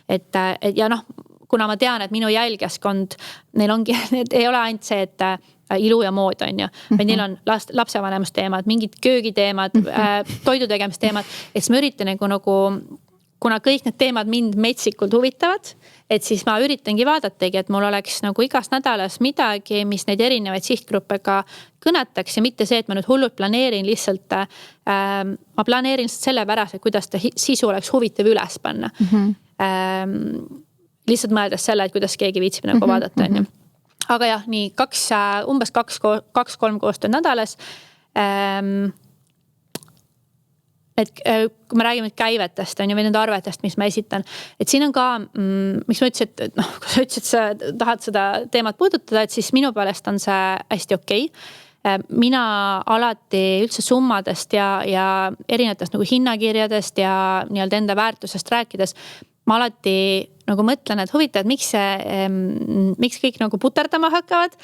et ja noh, kuna ma tean, et minu jälgijaskond, neil ongi, ei ole ainult see, et ilu ja mood on ju, vaid neil on lapsevanemust teemad, mingid köögiteemad, toidu tegemist teemad, et siis ma üritan nagu, kuna kõik need teemad mind metsikult huvitavad, et siis ma üritangi vaadatagi, et mul oleks nagu igas nädalas midagi, mis neid erinevaid sihtgruppega kõnetaks ja mitte see, et ma nüüd hullult planeerin lihtsalt, ma planeerin lihtsalt selle pärast, et kuidas ta sisu oleks huvitav üles panna. Lihtsalt mõeldes selle, et kuidas keegi viitsib nagu vaadata, on ju. Aga jah, nii umbes 2-3 koostööd nädalas. Et kui me räägime käivetest, on ju, või nende arvetest, mis ma esitan, et siin on ka, miks ma ütlesin, et noh, kui sa ütlesid, et sa tahad seda teemat puudutada, et siis minu poolest on see hästi okei. Mina alati üldse summadest ja erinevatest nagu hinnakirjadest ja nii-öelda enda väärtusest rääkides, ma alati nagu mõtlen, et huvitav, et miks kõik nagu puterdama hakkavad.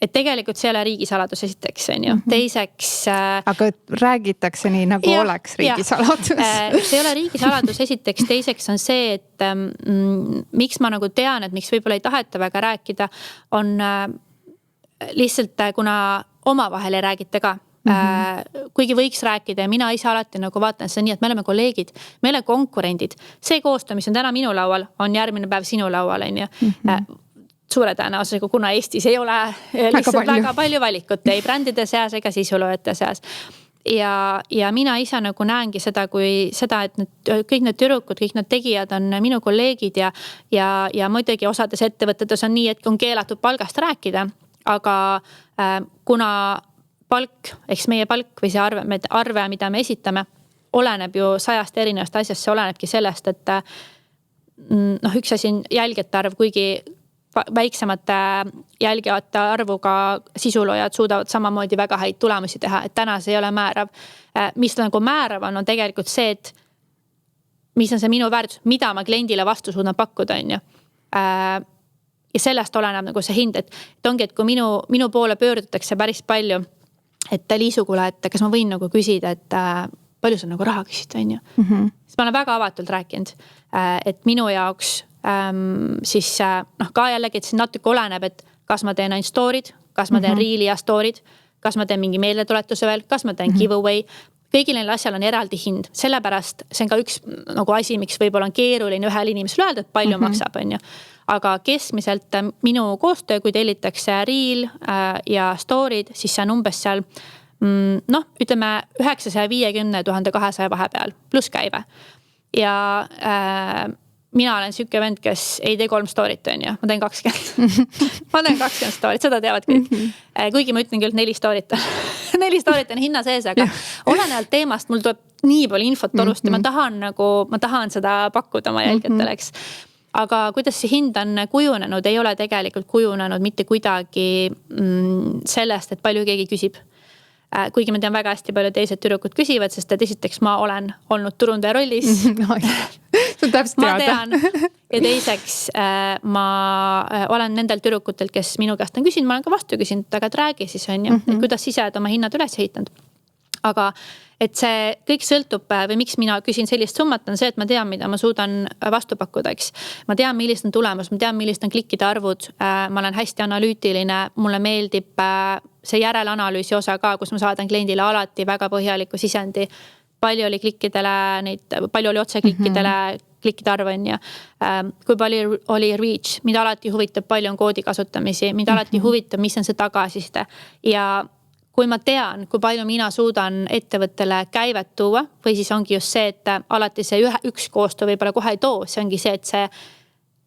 Et tegelikult see ei ole riigisaladus esiteks, on ju. Teiseks... Aga räägitakse nii, nagu oleks riigisaladus. See ei ole riigisaladus esiteks. Teiseks on see, et miks ma nagu tean, et miks võib-olla ei taheta väga rääkida, on lihtsalt, kuna omavahel ei räägita ka. Kuigi võiks rääkida ja mina ise alati nagu vaatan seda nii, et me oleme kolleegid, me oleme konkurendid. See koostöö, mis on täna minu laual, on järgmine päev sinu laual, on ju. Suure tõenäosusega, kuna Eestis ei ole lihtsalt väga palju valikut ei brändide seas ega sisuloojate seas. Ja mina ise nagu näengi seda, kui seda, et kõik need tüdrukud, kõik need tegijad on minu kolleegid ja muidugi osades ettevõtetes on nii, et on keelatud palgast rääkida, aga kuna palk, eks meie palk või see arve, mida me esitame, oleneb ju 100 erinevast asjast, see olenebki sellest, et üks asi on jälgijate arv, kuigi väiksemate jälgijate arvuga sisuloojad suudavad samamoodi väga häid tulemusi teha, et täna see ei ole määrav. Mis nagu määrav on tegelikult see, et mis on see minu väärtus, mida ma kliendile vastu suudan pakkuda, on ju. Ja sellest oleneb nagu see hind, et ongi, et kui minu poole pöördutakse päris palju, et Liisu, kuule, et kas ma võin nagu küsida, et palju sa nagu raha küsid, on ju. Siis ma olen väga avatult rääkinud, et minu jaoks siis ka jällegi, et siin natuke oleneb, et kas ma teen ainult story'd, kas ma teen reel'i ja story'd, kas ma teen mingi meeldetuletuse veel, kas ma teen giveaway. Kõigil neil asjal on eraldi hind, sellepärast see on ka üks nagu asi, miks võib-olla on keeruline ühel inimesel öelda, et palju maksab, on ju. Aga keskmiselt minu koostöö, kui tellitakse reel ja story'd, siis see on umbes seal, ütleme 950 1200 vahepeal, pluss käive. Ja mina olen siuke vend, kes ei tee 3 story't, on ju, ma teen 20. Ma teen 20 story't, seda teavad kõik. Kuigi ma ütlen küll 4 story't. 4 story't on hinna sees, aga olenevalt teemast mul tuleb nii palju infot olust ja ma tahan seda pakkuda oma jälgijatele, eks. Aga kuidas see hind on kujunenud, ei ole tegelikult kujunenud mitte kuidagi sellest, et palju keegi küsib. kuigi ma tean väga hästi palju teised tüdrukud küsivad, sest et esiteks ma olen olnud turundaja rollis. See on täpselt ma tean. Ja teiseks ma olen nendel tüdrukutelt, kes minu käest on küsinud, ma olen ka vastu küsinud, aga et räägi siis on ju, et kuidas ise oma hinnad üles ehitanud. Aga et see kõik sõltub või miks mina küsin sellist summat on see, et ma tean, mida ma suudan vastu pakkuda, eks. Ma tean, millist on tulemus, ma tean, millist on klikkide arvud, ma olen hästi analüütiline, mulle meeldib see järelanalüüsi osa ka, kus ma saadan kliendile alati väga põhjaliku sisendi. Palju oli klikkidele palju oli otseklikkidele klikkide arv on ja kui palju oli reach, mida alati huvitab, palju on koodi kasutamisi, mida alati huvitab, mis on see tagasiside ja kui ma tean, kui palju mina suudan ettevõttele käivet tuua või siis ongi just see, et alati see üks koostöö võib-olla kohe ei too, see ongi see,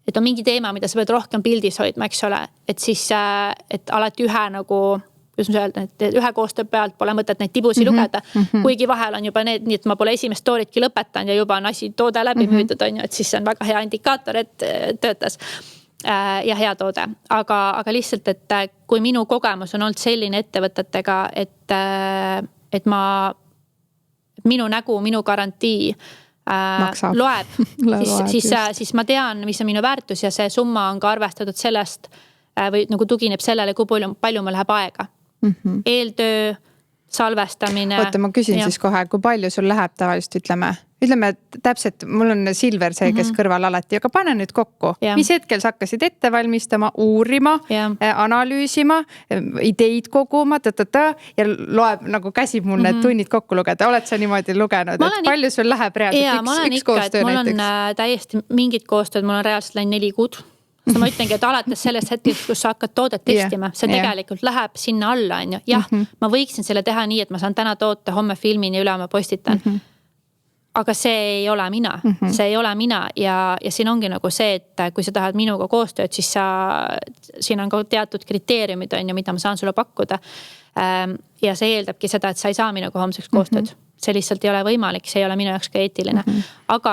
et on mingi teema, mida sa pead rohkem pildis hoidma, eks ole, et siis, et alati ühe nagu, kuidas ma öelda, et ühe koostöö pealt pole mõtet neid tibusi lugeda, kuigi vahel on juba need, nii et ma pole esimest storytki lõpetanud ja juba on asi toode läbi müüdud, on ju, et siis see on väga hea indikaator, et töötas. Ja hea toode, aga lihtsalt, et kui minu kogemus on olnud selline ettevõtetega, et minu nägu, minu garantii loeb, siis ma tean, mis on minu väärtus ja see summa on ka arvestatud sellest või nagu tugineb sellele, kui palju mul läheb aega. Eeltöö, salvestamine. Oota, ma küsin siis kohe, kui palju sul läheb tavaliselt, ütleme täpselt, mul on Silver see, kes kõrval alati, aga pane nüüd kokku. Mis hetkel sa hakkasid ette valmistama, uurima, analüüsima, ideid koguma, ja loeb, nagu käsib mul need tunnid kokku lugeda. Oled sa niimoodi lugenud, et palju sul läheb reaalselt üks koostöö näiteks? Mul on täiesti mingid koostööd, mul on reaalselt läinud 4 kuud. Seda ma ütlengi, et alates sellest hetkest, kus sa hakkad toodet testima, see tegelikult läheb sinna alla, on ju. Jah, ma võiksin selle teha nii, et ma saan täna toote, homme filmini üle ma postitan. Aga see ei ole mina, see ei ole mina ja siin ongi nagu see, et kui sa tahad minuga koostööd, siis siin on ka teatud kriteeriumid, on ju, mida ma saan sulle pakkuda. Ja see eeldabki seda, et sa ei saa minuga homseks koostööd. See lihtsalt ei ole võimalik, see ei ole minu jaoks ka eetiline. Aga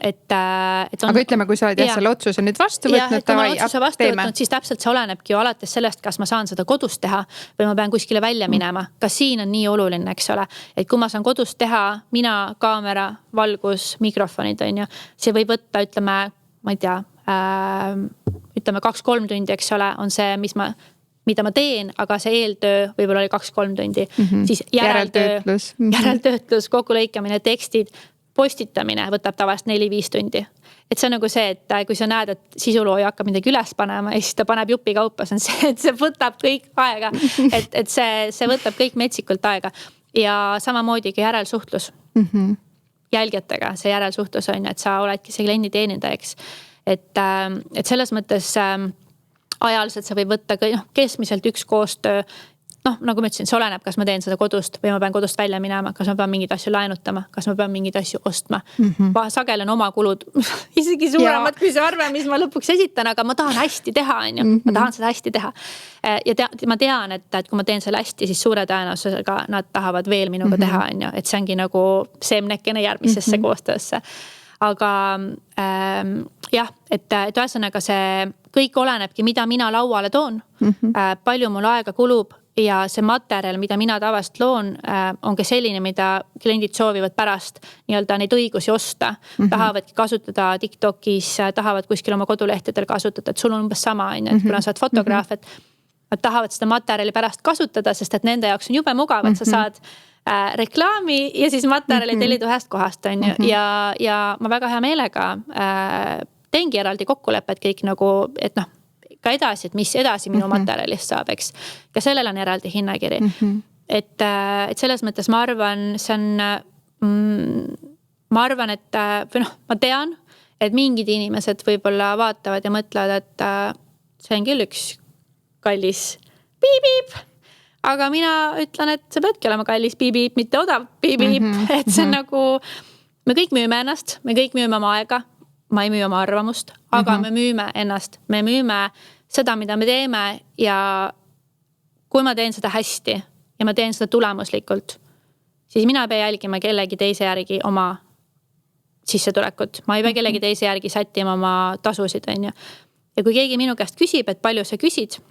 aga ütleme, kui sa oled selle otsuse nüüd vastu võtnud, kui ma otsuse vastu võtnud, siis täpselt see olenebki ju alates sellest, kas ma saan seda kodus teha või ma pean kuskile välja minema. Kas siin on nii oluline, eks ole, et kui ma saan kodus teha, mina, kaamera, valgus, mikrofonid, on ju, see võib võtta, ütleme, ma ei tea, 2-3 tundi, eks ole, on see, mida ma teen, aga see eeltöö võib-olla oli 2-3 tundi. Siis järeltöötlus, kokkulõikamine, tekstid, postitamine võtab tavaliselt 4-5 tundi. Et see on nagu see, et kui sa näed, et sisulooja hakkab midagi üles panema ja siis ta paneb jupi kaupa, see on see, et see võtab kõik aega. Et see võtab kõik metsikult aega. Ja samamoodi ka järelsuhtlus. Jälgjatega see järelsuhtlus on, et sa oledki see kliendi teenindajaks. Et selles mõttes ajaliselt see võib võtta keskmiselt üks koostöö. Nagu ma ütlesin, see oleneb, kas ma teen seda kodust või ma pean kodust välja minema, kas ma pean mingeid asju laenutama, kas ma pean mingeid asju ostma. Sagel on oma kulud isegi suuremad kui see arve, mis ma lõpuks esitan, aga ma tahan hästi teha, on ju. Ma tahan seda hästi teha. Ja ma tean, et kui ma teen selle hästi, siis suure tõenäosusega nad tahavad veel minuga teha, on ju. Et see ongi nagu seemnekene järgmisesse koostöösse. Aga jah, et ühesõnaga see kõik olenebki, mida mina lauale toon, palju mul aega kulub ja see materjal, mida mina tavaliselt loon, on ka selline, mida kliendid soovivad pärast nii-öelda neid õigusi osta. Tahavadki kasutada TikTokis, tahavad kuskil oma kodulehtedel kasutada, et sul on umbes sama, et kuna sa oled fotograaf, et nad tahavad seda materjali pärast kasutada, sest et nende jaoks on jube mugav, et sa saad reklaami ja siis materjali tellida ühest kohast, on ju. Ja ma väga hea meelega teengi eraldi kokkulepped kõik nagu, et ka edasi, et mis edasi minu materjalist saab, eks. Ja sellel on eraldi hinnakiri. Et selles mõttes ma arvan, et ma tean, et mingid inimesed võib-olla vaatavad ja mõtlevad, et see on küll üks kallis piip-piip. Aga mina ütlen, et see peadki olema kallis piip-piip, mitte odav piip-piip. Et see on nagu, me kõik müüme ennast, me kõik müüme oma aega. Ma ei müü oma arvamust, aga me müüme ennast. Me müüme seda, mida me teeme ja kui ma teen seda hästi ja ma teen seda tulemuslikult, siis mina ei pea jälgima kellegi teise järgi oma sissetulekut. Ma ei pea kellegi teise järgi sättima oma tasusid, on ju. Ja kui keegi minu käest küsib, et palju sa küsid,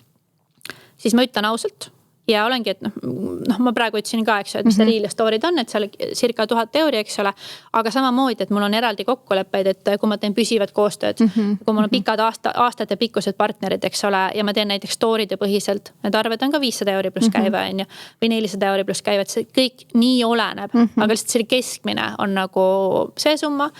siis ma ütlen ausalt ja olengi, et ma praegu ütlesin ka, eks ju, et mis Reel ja Story'd on, et seal circa 1000 €, eks ole, aga samamoodi, et mul on eraldi kokkuleppeid, et kui ma teen püsivad koostööd, kui mul on pikad aastate pikkused partnerid, eks ole, ja ma teen näiteks Story'de põhiselt, need arved on ka 500 € pluss käive, on ju, või 400 € pluss käive, et see kõik nii oleneb, aga lihtsalt selle keskmine on nagu see summa.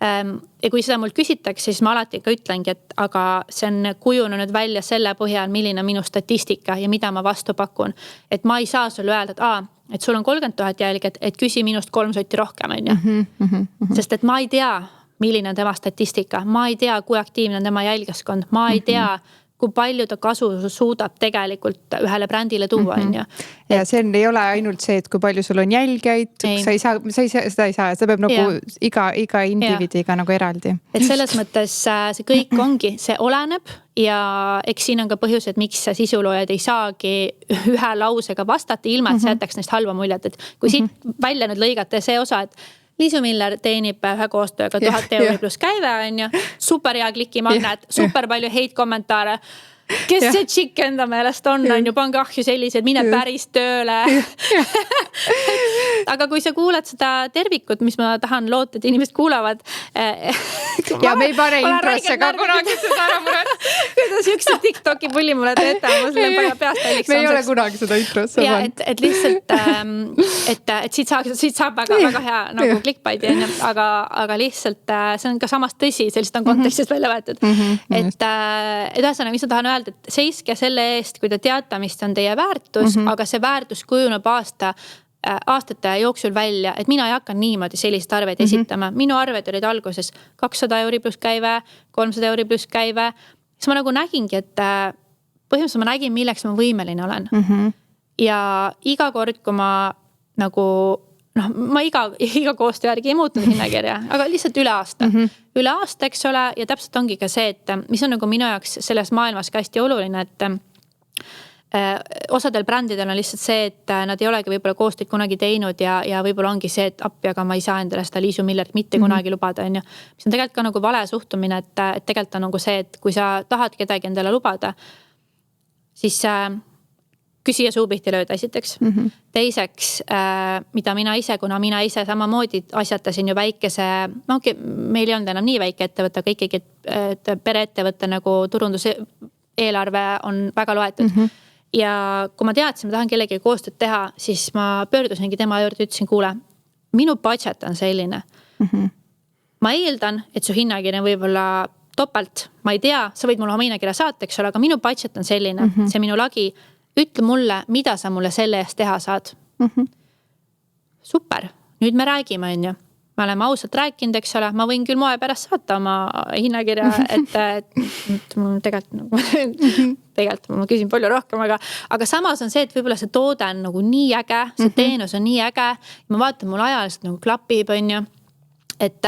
Ja kui seda mult küsitakse, siis ma alati ka ütlengi, et aga see on kujunenud välja selle põhjal, milline on minu statistika ja mida ma vastu pakun. Et ma ei saa sulle öelda, et sul on 30 000 jälgijat, et küsi minust 3 sotti rohkem, on ju. Sest et ma ei tea, milline on tema statistika, ma ei tea, kui aktiivne on tema jälgijaskond, ma ei tea, kui palju ta kasu suudab tegelikult ühele brändile tuua, on ju. Ja see ei ole ainult see, et kui palju sul on jälgijaid, seda ei saa, see peab nagu iga indiviidiga nagu eraldi. Et selles mõttes see kõik ongi, see oleneb ja eks siin on ka põhjus, et miks sisuloojad ei saagi ühe lausega vastata, ilma et see jätaks neist halva muljet, et kui siit välja nüüd lõigate see osa, et Liisu Miller teenib ühe koostööga 1000 € pluss käive, on ju, super hea klikimagnet, super palju hate kommentaare. Kes see tšikk enda meelest on ju, pange ahju sellised, mine päris tööle. Aga kui sa kuuled seda tervikut, mis ma tahan loota, et inimesed kuulavad. Ja me ei pane introsse ka kunagi seda ära muret. Kuidas üks TikToki pulli mulle teete, ma selle peast häiliks. Me ei ole kunagi seda introsse. Ja, et lihtsalt, et siit saab väga hea nagu clickbaiti, aga lihtsalt see on ka samast tõsi, sellist on kontekstist välja võetud. Et ühesõnaga, mis ma tahan öelda, et seiske selle eest, kui te teate, mis on teie väärtus, aga see väärtus kujuneb aastate jooksul välja, et mina ei hakka niimoodi sellised arveid esitama. Minu arved olid alguses 200 € pluss käive, 300 € pluss käive. Siis ma nagu nägingi, et põhimõtteliselt ma nägin, milleks ma võimeline olen. Ja iga kord, kui ma nagu, ma iga koostöö järgi ei muutunud hinnakirja, aga lihtsalt üle aasta. Üle aasta, eks ole, ja täpselt ongi ka see, et mis on nagu minu jaoks selles maailmas ka hästi oluline, et osadel brändidel on lihtsalt see, et nad ei olegi võib-olla koostööd kunagi teinud ja võib-olla ongi see, et appi, aga ma ei saa endale seda Liisu Millerit mitte kunagi lubada, on ju. Mis on tegelikult ka nagu vale suhtumine, et tegelikult on nagu see, et kui sa tahad kedagi endale lubada, siis küsija suupihti lööda esiteks. Teiseks, mida kuna mina ise samamoodi asjatasin ju väikese, meil ei olnud enam nii väike ettevõte, aga ikkagi pereettevõtte nagu turunduse eelarve on väga loetud. Ja kui ma teadsin, ma tahan kellegi koostööd teha, siis ma pöördusingi tema juurde ja ütlesin, kuule, minu budget on selline. Ma eeldan, et su hinnakirja võib-olla topelt, ma ei tea, sa võid mulle oma hinnakirja saata, eks ole, aga minu budget on selline, see minu lagi, ütle mulle, mida sa mulle selle eest teha saad. Super, nüüd me räägime, on ju. Me oleme ausalt rääkinud, eks ole, ma võin küll moe pärast saata oma hinnakirja, et tegelikult ma küsin palju rohkem, aga samas on see, et võib-olla see toode on nagu nii äge, see teenus on nii äge, ma vaatan, mul ajaliselt nagu klapib, on ju, et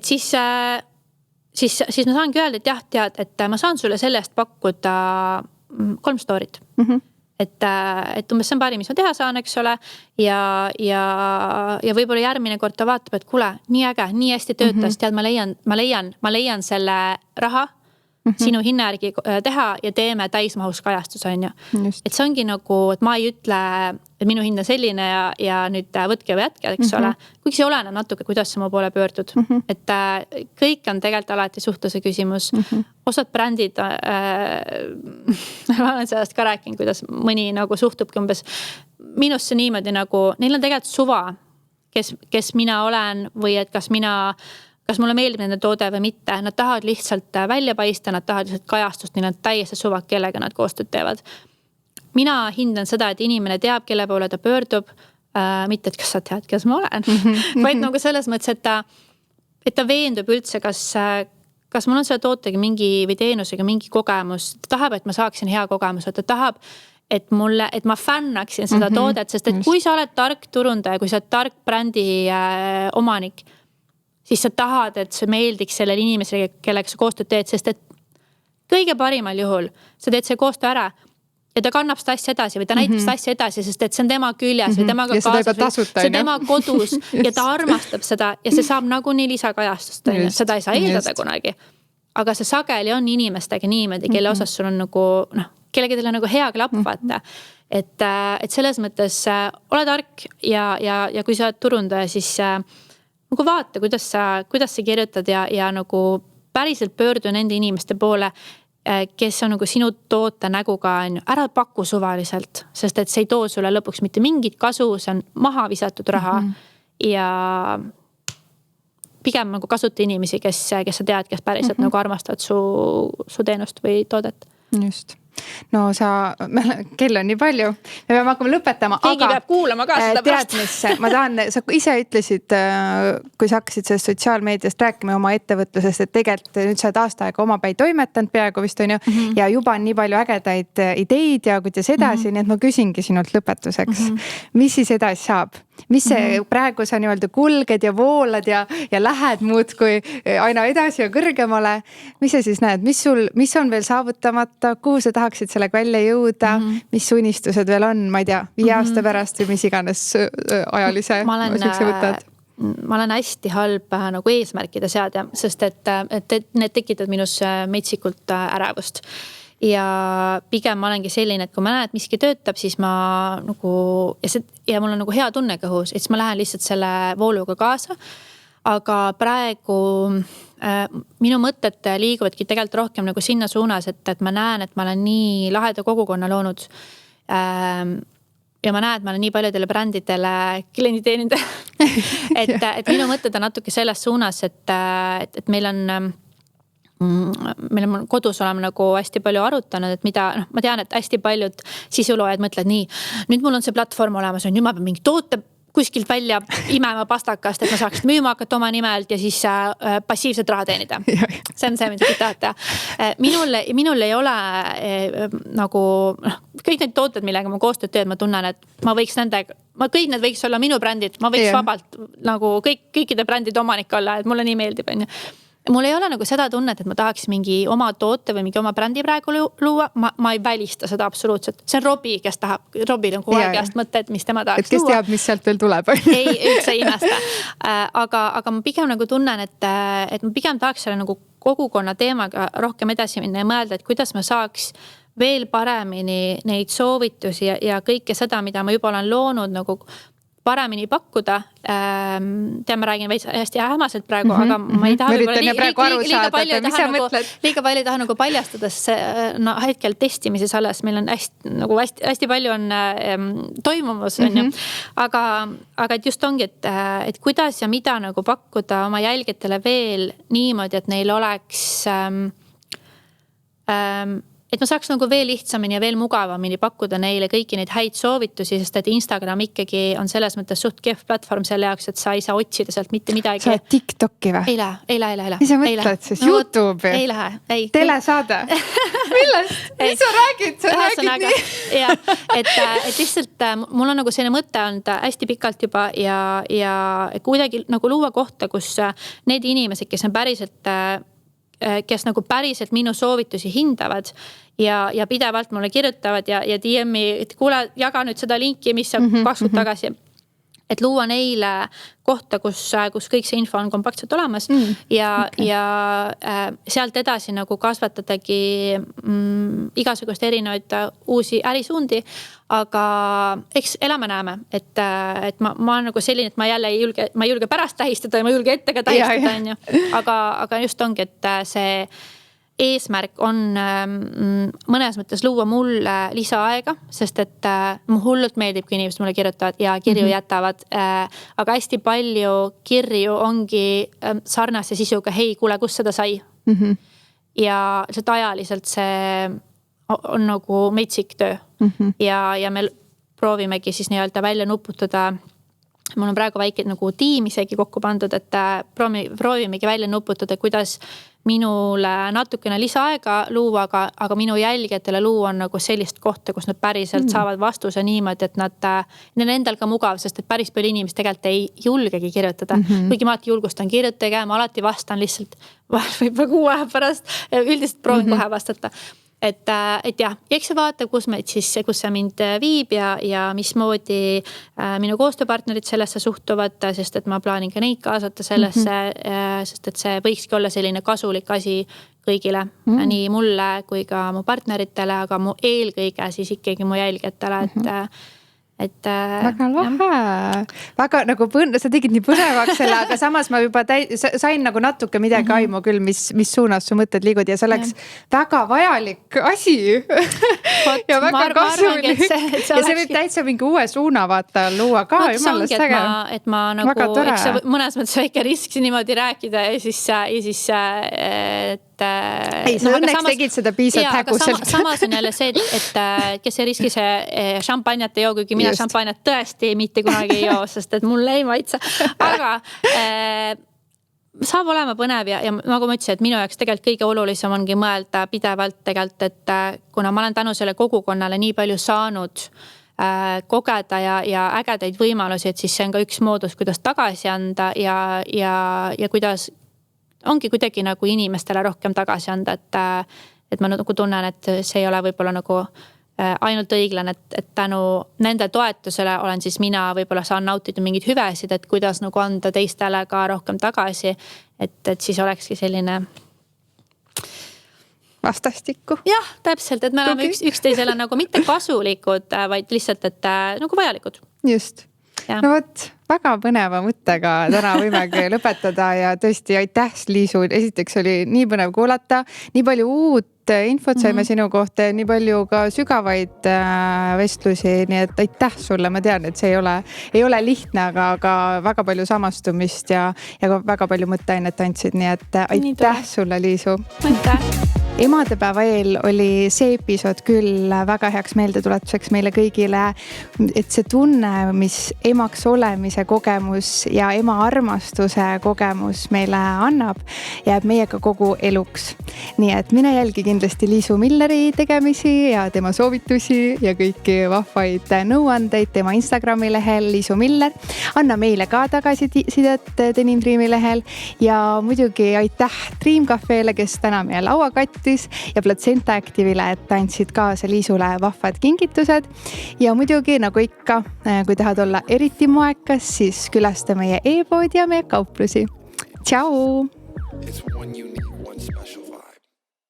siis ma saangi öelda, et jah, tead, et ma saan sulle selle eest pakkuda 3 story't. Et umbes see on parim, mis ma teha saan, eks ole, ja võib-olla järgmine kord ta vaatab, et kuule, nii äge, nii hästi töötas, tead, ma leian selle raha sinu hinna järgi teha ja teeme täismahus kajastus, on ju. Et see ongi nagu, et ma ei ütle, et minu hind on selline ja nüüd võtke või jätke, eks ole. Kuigi see oleneb natuke, kuidas sa mu poole pöördud. Et kõik on tegelikult alati suhtluse küsimus. Osad brändid, ma olen sellest ka rääkinud, kuidas mõni nagu suhtubki umbes minusse niimoodi nagu, neil on tegelikult suva, kes mina olen või et kas mulle meeldib nende toode või mitte. Nad tahavad lihtsalt välja paista, nad tahavad lihtsalt kajastust, neil on täiesti suva, kellega nad koostööd teevad. Mina hindan seda, et inimene teab, kelle poole ta pöördub, mitte, et kas sa tead, kes ma olen, vaid nagu selles mõttes, et ta veendub üldse, kas mul on selle tootega või teenusega mingi kogemus. Ta tahab, et ma saaksin hea kogemus, ta tahab, et ma fännaksin seda toodet, sest et kui sa oled tark turundaja, kui sa oled tark brändi omanik, siis sa tahad, et see meeldiks sellele inimesele, kellega sa koostööd teed, sest et kõige parimal juhul sa teed see koostöö ära ja ta kannab seda asja edasi või ta näitab seda asja edasi, sest et see on tema küljes või temaga kaasas, see on tema kodus ja ta armastab seda ja see saab nagunii lisakajastust. Seda ei saa eeldada kunagi. Aga see sageli on inimestega niimoodi, kelle osas sul on nagu, kellega teil on nagu hea klapp, vaata. et selles mõttes ole tark ja kui sa oled turundaja, siis nagu vaata, kuidas sa kirjutad ja nagu päriselt pöördu nende inimeste poole, kes on nagu sinu toote näguga, ära paku suvaliselt, sest et see ei too sulle lõpuks mitte mingit kasu, see on maha visatud raha ja pigem nagu kasuta inimesi, kes sa tead, kes päriselt nagu armastavad su teenust või toodet. Just. No kell on nii palju, me peame hakkama lõpetama. Keegi peab kuulama ka seda pärast. Ma tahan, sa ise ütlesid, kui sa hakkasid sellest sotsiaalmeediast rääkima oma ettevõtlusest, et tegelikult nüüd sa oled aasta aega omapäi toimetanud peaaegu vist on ju, ja juba on nii palju ägedaid ideid ja kuidas edasi, nii et ma küsingi sinult lõpetuseks. Mis siis edasi saab? Mis see praegu sa nii-öelda kulged ja voolad ja lähed muudkui aina edasi ja kõrgemale? Mis sa siis näed? Mis on veel saavutamata? Kuhu sa tahaksid sellega välja jõuda? Mis unistused veel on? Ma ei tea, 5 aasta pärast või mis iganes ajalise võtad? Ma olen hästi halb nagu eesmärkide seadja, sest et need tekitavad minus metsikult ärevust. Ja pigem ma olengi selline, et kui ma näen, et miski töötab, siis ma nagu, ja mul on nagu hea tunne kõhus, et siis ma lähen lihtsalt selle vooluga kaasa. Aga praegu minu mõtted liiguvadki tegelikult rohkem nagu sinna suunas, et ma näen, et ma olen nii laheda kogukonna loonud. Ja ma näen, et ma olen nii paljudele brändidele kliendi teeninda. et minu mõtted on natuke selles suunas, et meil on kodus oleme nagu hästi palju arutanud, et mida, ma tean, et hästi paljud sisuloojad mõtlevad nii, nüüd mul on see platvorm olemas, nüüd ma pean mingi toote kuskilt välja imema pastakast, et ma saaks müüma hakata oma nimelt ja siis passiivset raha teenida. See on see, mida kõik tahate. Minul ei ole nagu kõik need tooted, millega ma koostööd teed, ma tunnen, et ma võiks kõik need võiks olla minu brändid, ma võiks vabalt nagu kõikide brändide omanik olla, et mulle nii meeldib. Mul ei ole nagu seda tunnet, et ma tahaks mingi oma toote või mingi oma brändi praegu luua. Ma ei välista seda absoluutselt. See on Robi, kes tahab. Robil on kogu aeg käest mõte, et mis tema tahaks luua. Kes teab, mis sealt veel tuleb? Ei, üldse imesta. Aga ma pigem nagu tunnen, et ma pigem tahaks selle nagu kogukonna teemaga rohkem edasi minna ja mõelda, et kuidas ma saaks veel paremini neid soovitusi ja kõike seda, mida ma juba olen loonud nagu paremini pakkuda. Ma räägin hästi hämaselt praegu, aga ma ei taha liiga palju ei taha nagu paljastades hetkel testimises alles. Meil on hästi palju on toimumus. Aga et just ongi, et kuidas ja mida nagu pakkuda oma jälgijatele veel niimoodi, et neil oleks et ma saaks nagu veel lihtsamini ja veel mugavamini pakkuda neile kõiki neid häid soovitusi, sest et Instagram ikkagi on selles mõttes suht kehv platvorm selle jaoks, et sa ei saa otsida sealt mitte midagi. Sa oled TikTok'i või? Ei lähe. Mis sa mõtled siis? YouTube'i? Ei lähe, ei. Telesaade? Millest? Mis sa räägid? Sa räägid nii? Ja, et lihtsalt mul on nagu selline mõte olnud hästi pikalt juba ja kuidagi nagu luua kohta, kus need inimesed, kes on kes nagu päriselt minu soovitusi hindavad ja pidevalt mulle kirjutavad ja DM-i, et kuule, jaga nüüd seda linki, mis sa 2 kuud tagasi. Et luua neile kohta, kus kõik see info on kompaktselt olemas ja sealt edasi nagu kasvatadagi igasugust erinevaid uusi ärisuundi. Aga eks elame näeme, et ma olen nagu selline, et ma ei julge pärast tähistada ja ma julge ette ka tähistada. Aga just ongi, et see eesmärk on mõnes mõttes luua mulle lisaaega, sest et mu hullult meeldib, kui inimesed mulle kirjutavad ja kirju jätavad. Aga hästi palju kirju ongi sarnase sisuga, hei, kuule, kus seda sai? Ja lihtsalt ajaliselt see on nagu metsik töö. Ja me proovimegi siis nii-öelda välja nuputada. Mul on praegu väike nagu tiim isegi kokku pandud, et proovimegi välja nuputada, kuidas minule natukene lisaaega luua, aga minu jälgijatele luua on nagu sellist kohta, kus nad päriselt saavad vastuse niimoodi, et neil endal ka mugav, sest et päris palju inimesed tegelikult ei julgegi kirjutada. Kuigi ma alati julgustan kirjutage, ma alati vastan lihtsalt võib-olla 6 aja pärast, üldiselt proovin kohe vastata. et jah, eks see vaatab, kus see mind viib ja mismoodi minu koostööpartnerid sellesse suhtuvad, sest et ma plaanin ka neid kaasata sellesse, sest et see võikski olla selline kasulik asi kõigile, nii mulle kui ka mu partneritele, aga mu eelkõige siis ikkagi mu jälgijatele, et väga lahe, väga nagu sa tegid nii põnevaks selle, aga samas ma juba sain nagu natuke midagi aimu küll, mis suunas su mõtted liigud ja see oleks väga vajalik asi ja väga kasulik ja see võib täitsa mingi uue suuna vaata luua ka. Et ma nagu, eks see mõnes mõttes väike risk niimoodi rääkida ja siis ei, sa õnneks tegid seda piisavalt häguselt. Samas on jälle see, et kes ei riski see šampanjat ei joo, kuigi mina šampanjat tõesti mitte kunagi ei joo, sest et mulle ei maitse. Aga saab olema põnev ja nagu ma ütlesin, et minu jaoks tegelikult kõige olulisem ongi mõelda pidevalt tegelikult, et kuna ma olen tänu selle kogukonnale nii palju saanud kogeda ja ägedaid võimalusi, et siis see on ka üks moodus, kuidas tagasi anda ja kuidas ongi kuidagi nagu inimestele rohkem tagasi anda, et ma nagu tunnen, et see ei ole võib-olla nagu ainult õiglane, et tänu nende toetusele olen siis mina võib-olla saan nautida mingid hüvesid, et kuidas nagu anda teistele ka rohkem tagasi, et siis olekski selline vastastikku. Jah, täpselt, et me oleme üksteisele nagu mitte kasulikud, vaid lihtsalt, et nagu vajalikud. Just. Ja. No võt, väga põneva mõttega täna võimegi lõpetada ja tõesti aitäh, Liisu. Esiteks oli nii põnev kuulata, nii palju uut infot saime sinu kohta ja nii palju ka sügavaid vestlusi, nii et aitäh sulle. Ma tean, et see ei ole lihtne, aga väga palju samastumist ja ka väga palju mõtteainet andsid, nii et aitäh sulle, Liisu. Aitäh. Emadepäeva eel oli see episood küll väga heaks meeldetuletuseks meile kõigile, et see tunne, mis emaks olemise kogemus ja ema armastuse kogemus meile annab, jääb meiega kogu eluks. Nii et mine jälgi kindlasti Liisu Milleri tegemisi ja tema soovitusi ja kõiki vahvaid nõuandeid tema Instagrami lehel Liisu Miller. Anna meile ka tagasisidet Denim Dreami lehel ja muidugi aitäh Dream Cafeele, kes täna meie laua kattis ja Placenta Active'ile, et andsid kaasa Liisule vahvad kingitused ja muidugi nagu ikka, kui tahad olla eriti moekas, siis külasta meie e-poodi ja meie kauplusi. Tšau!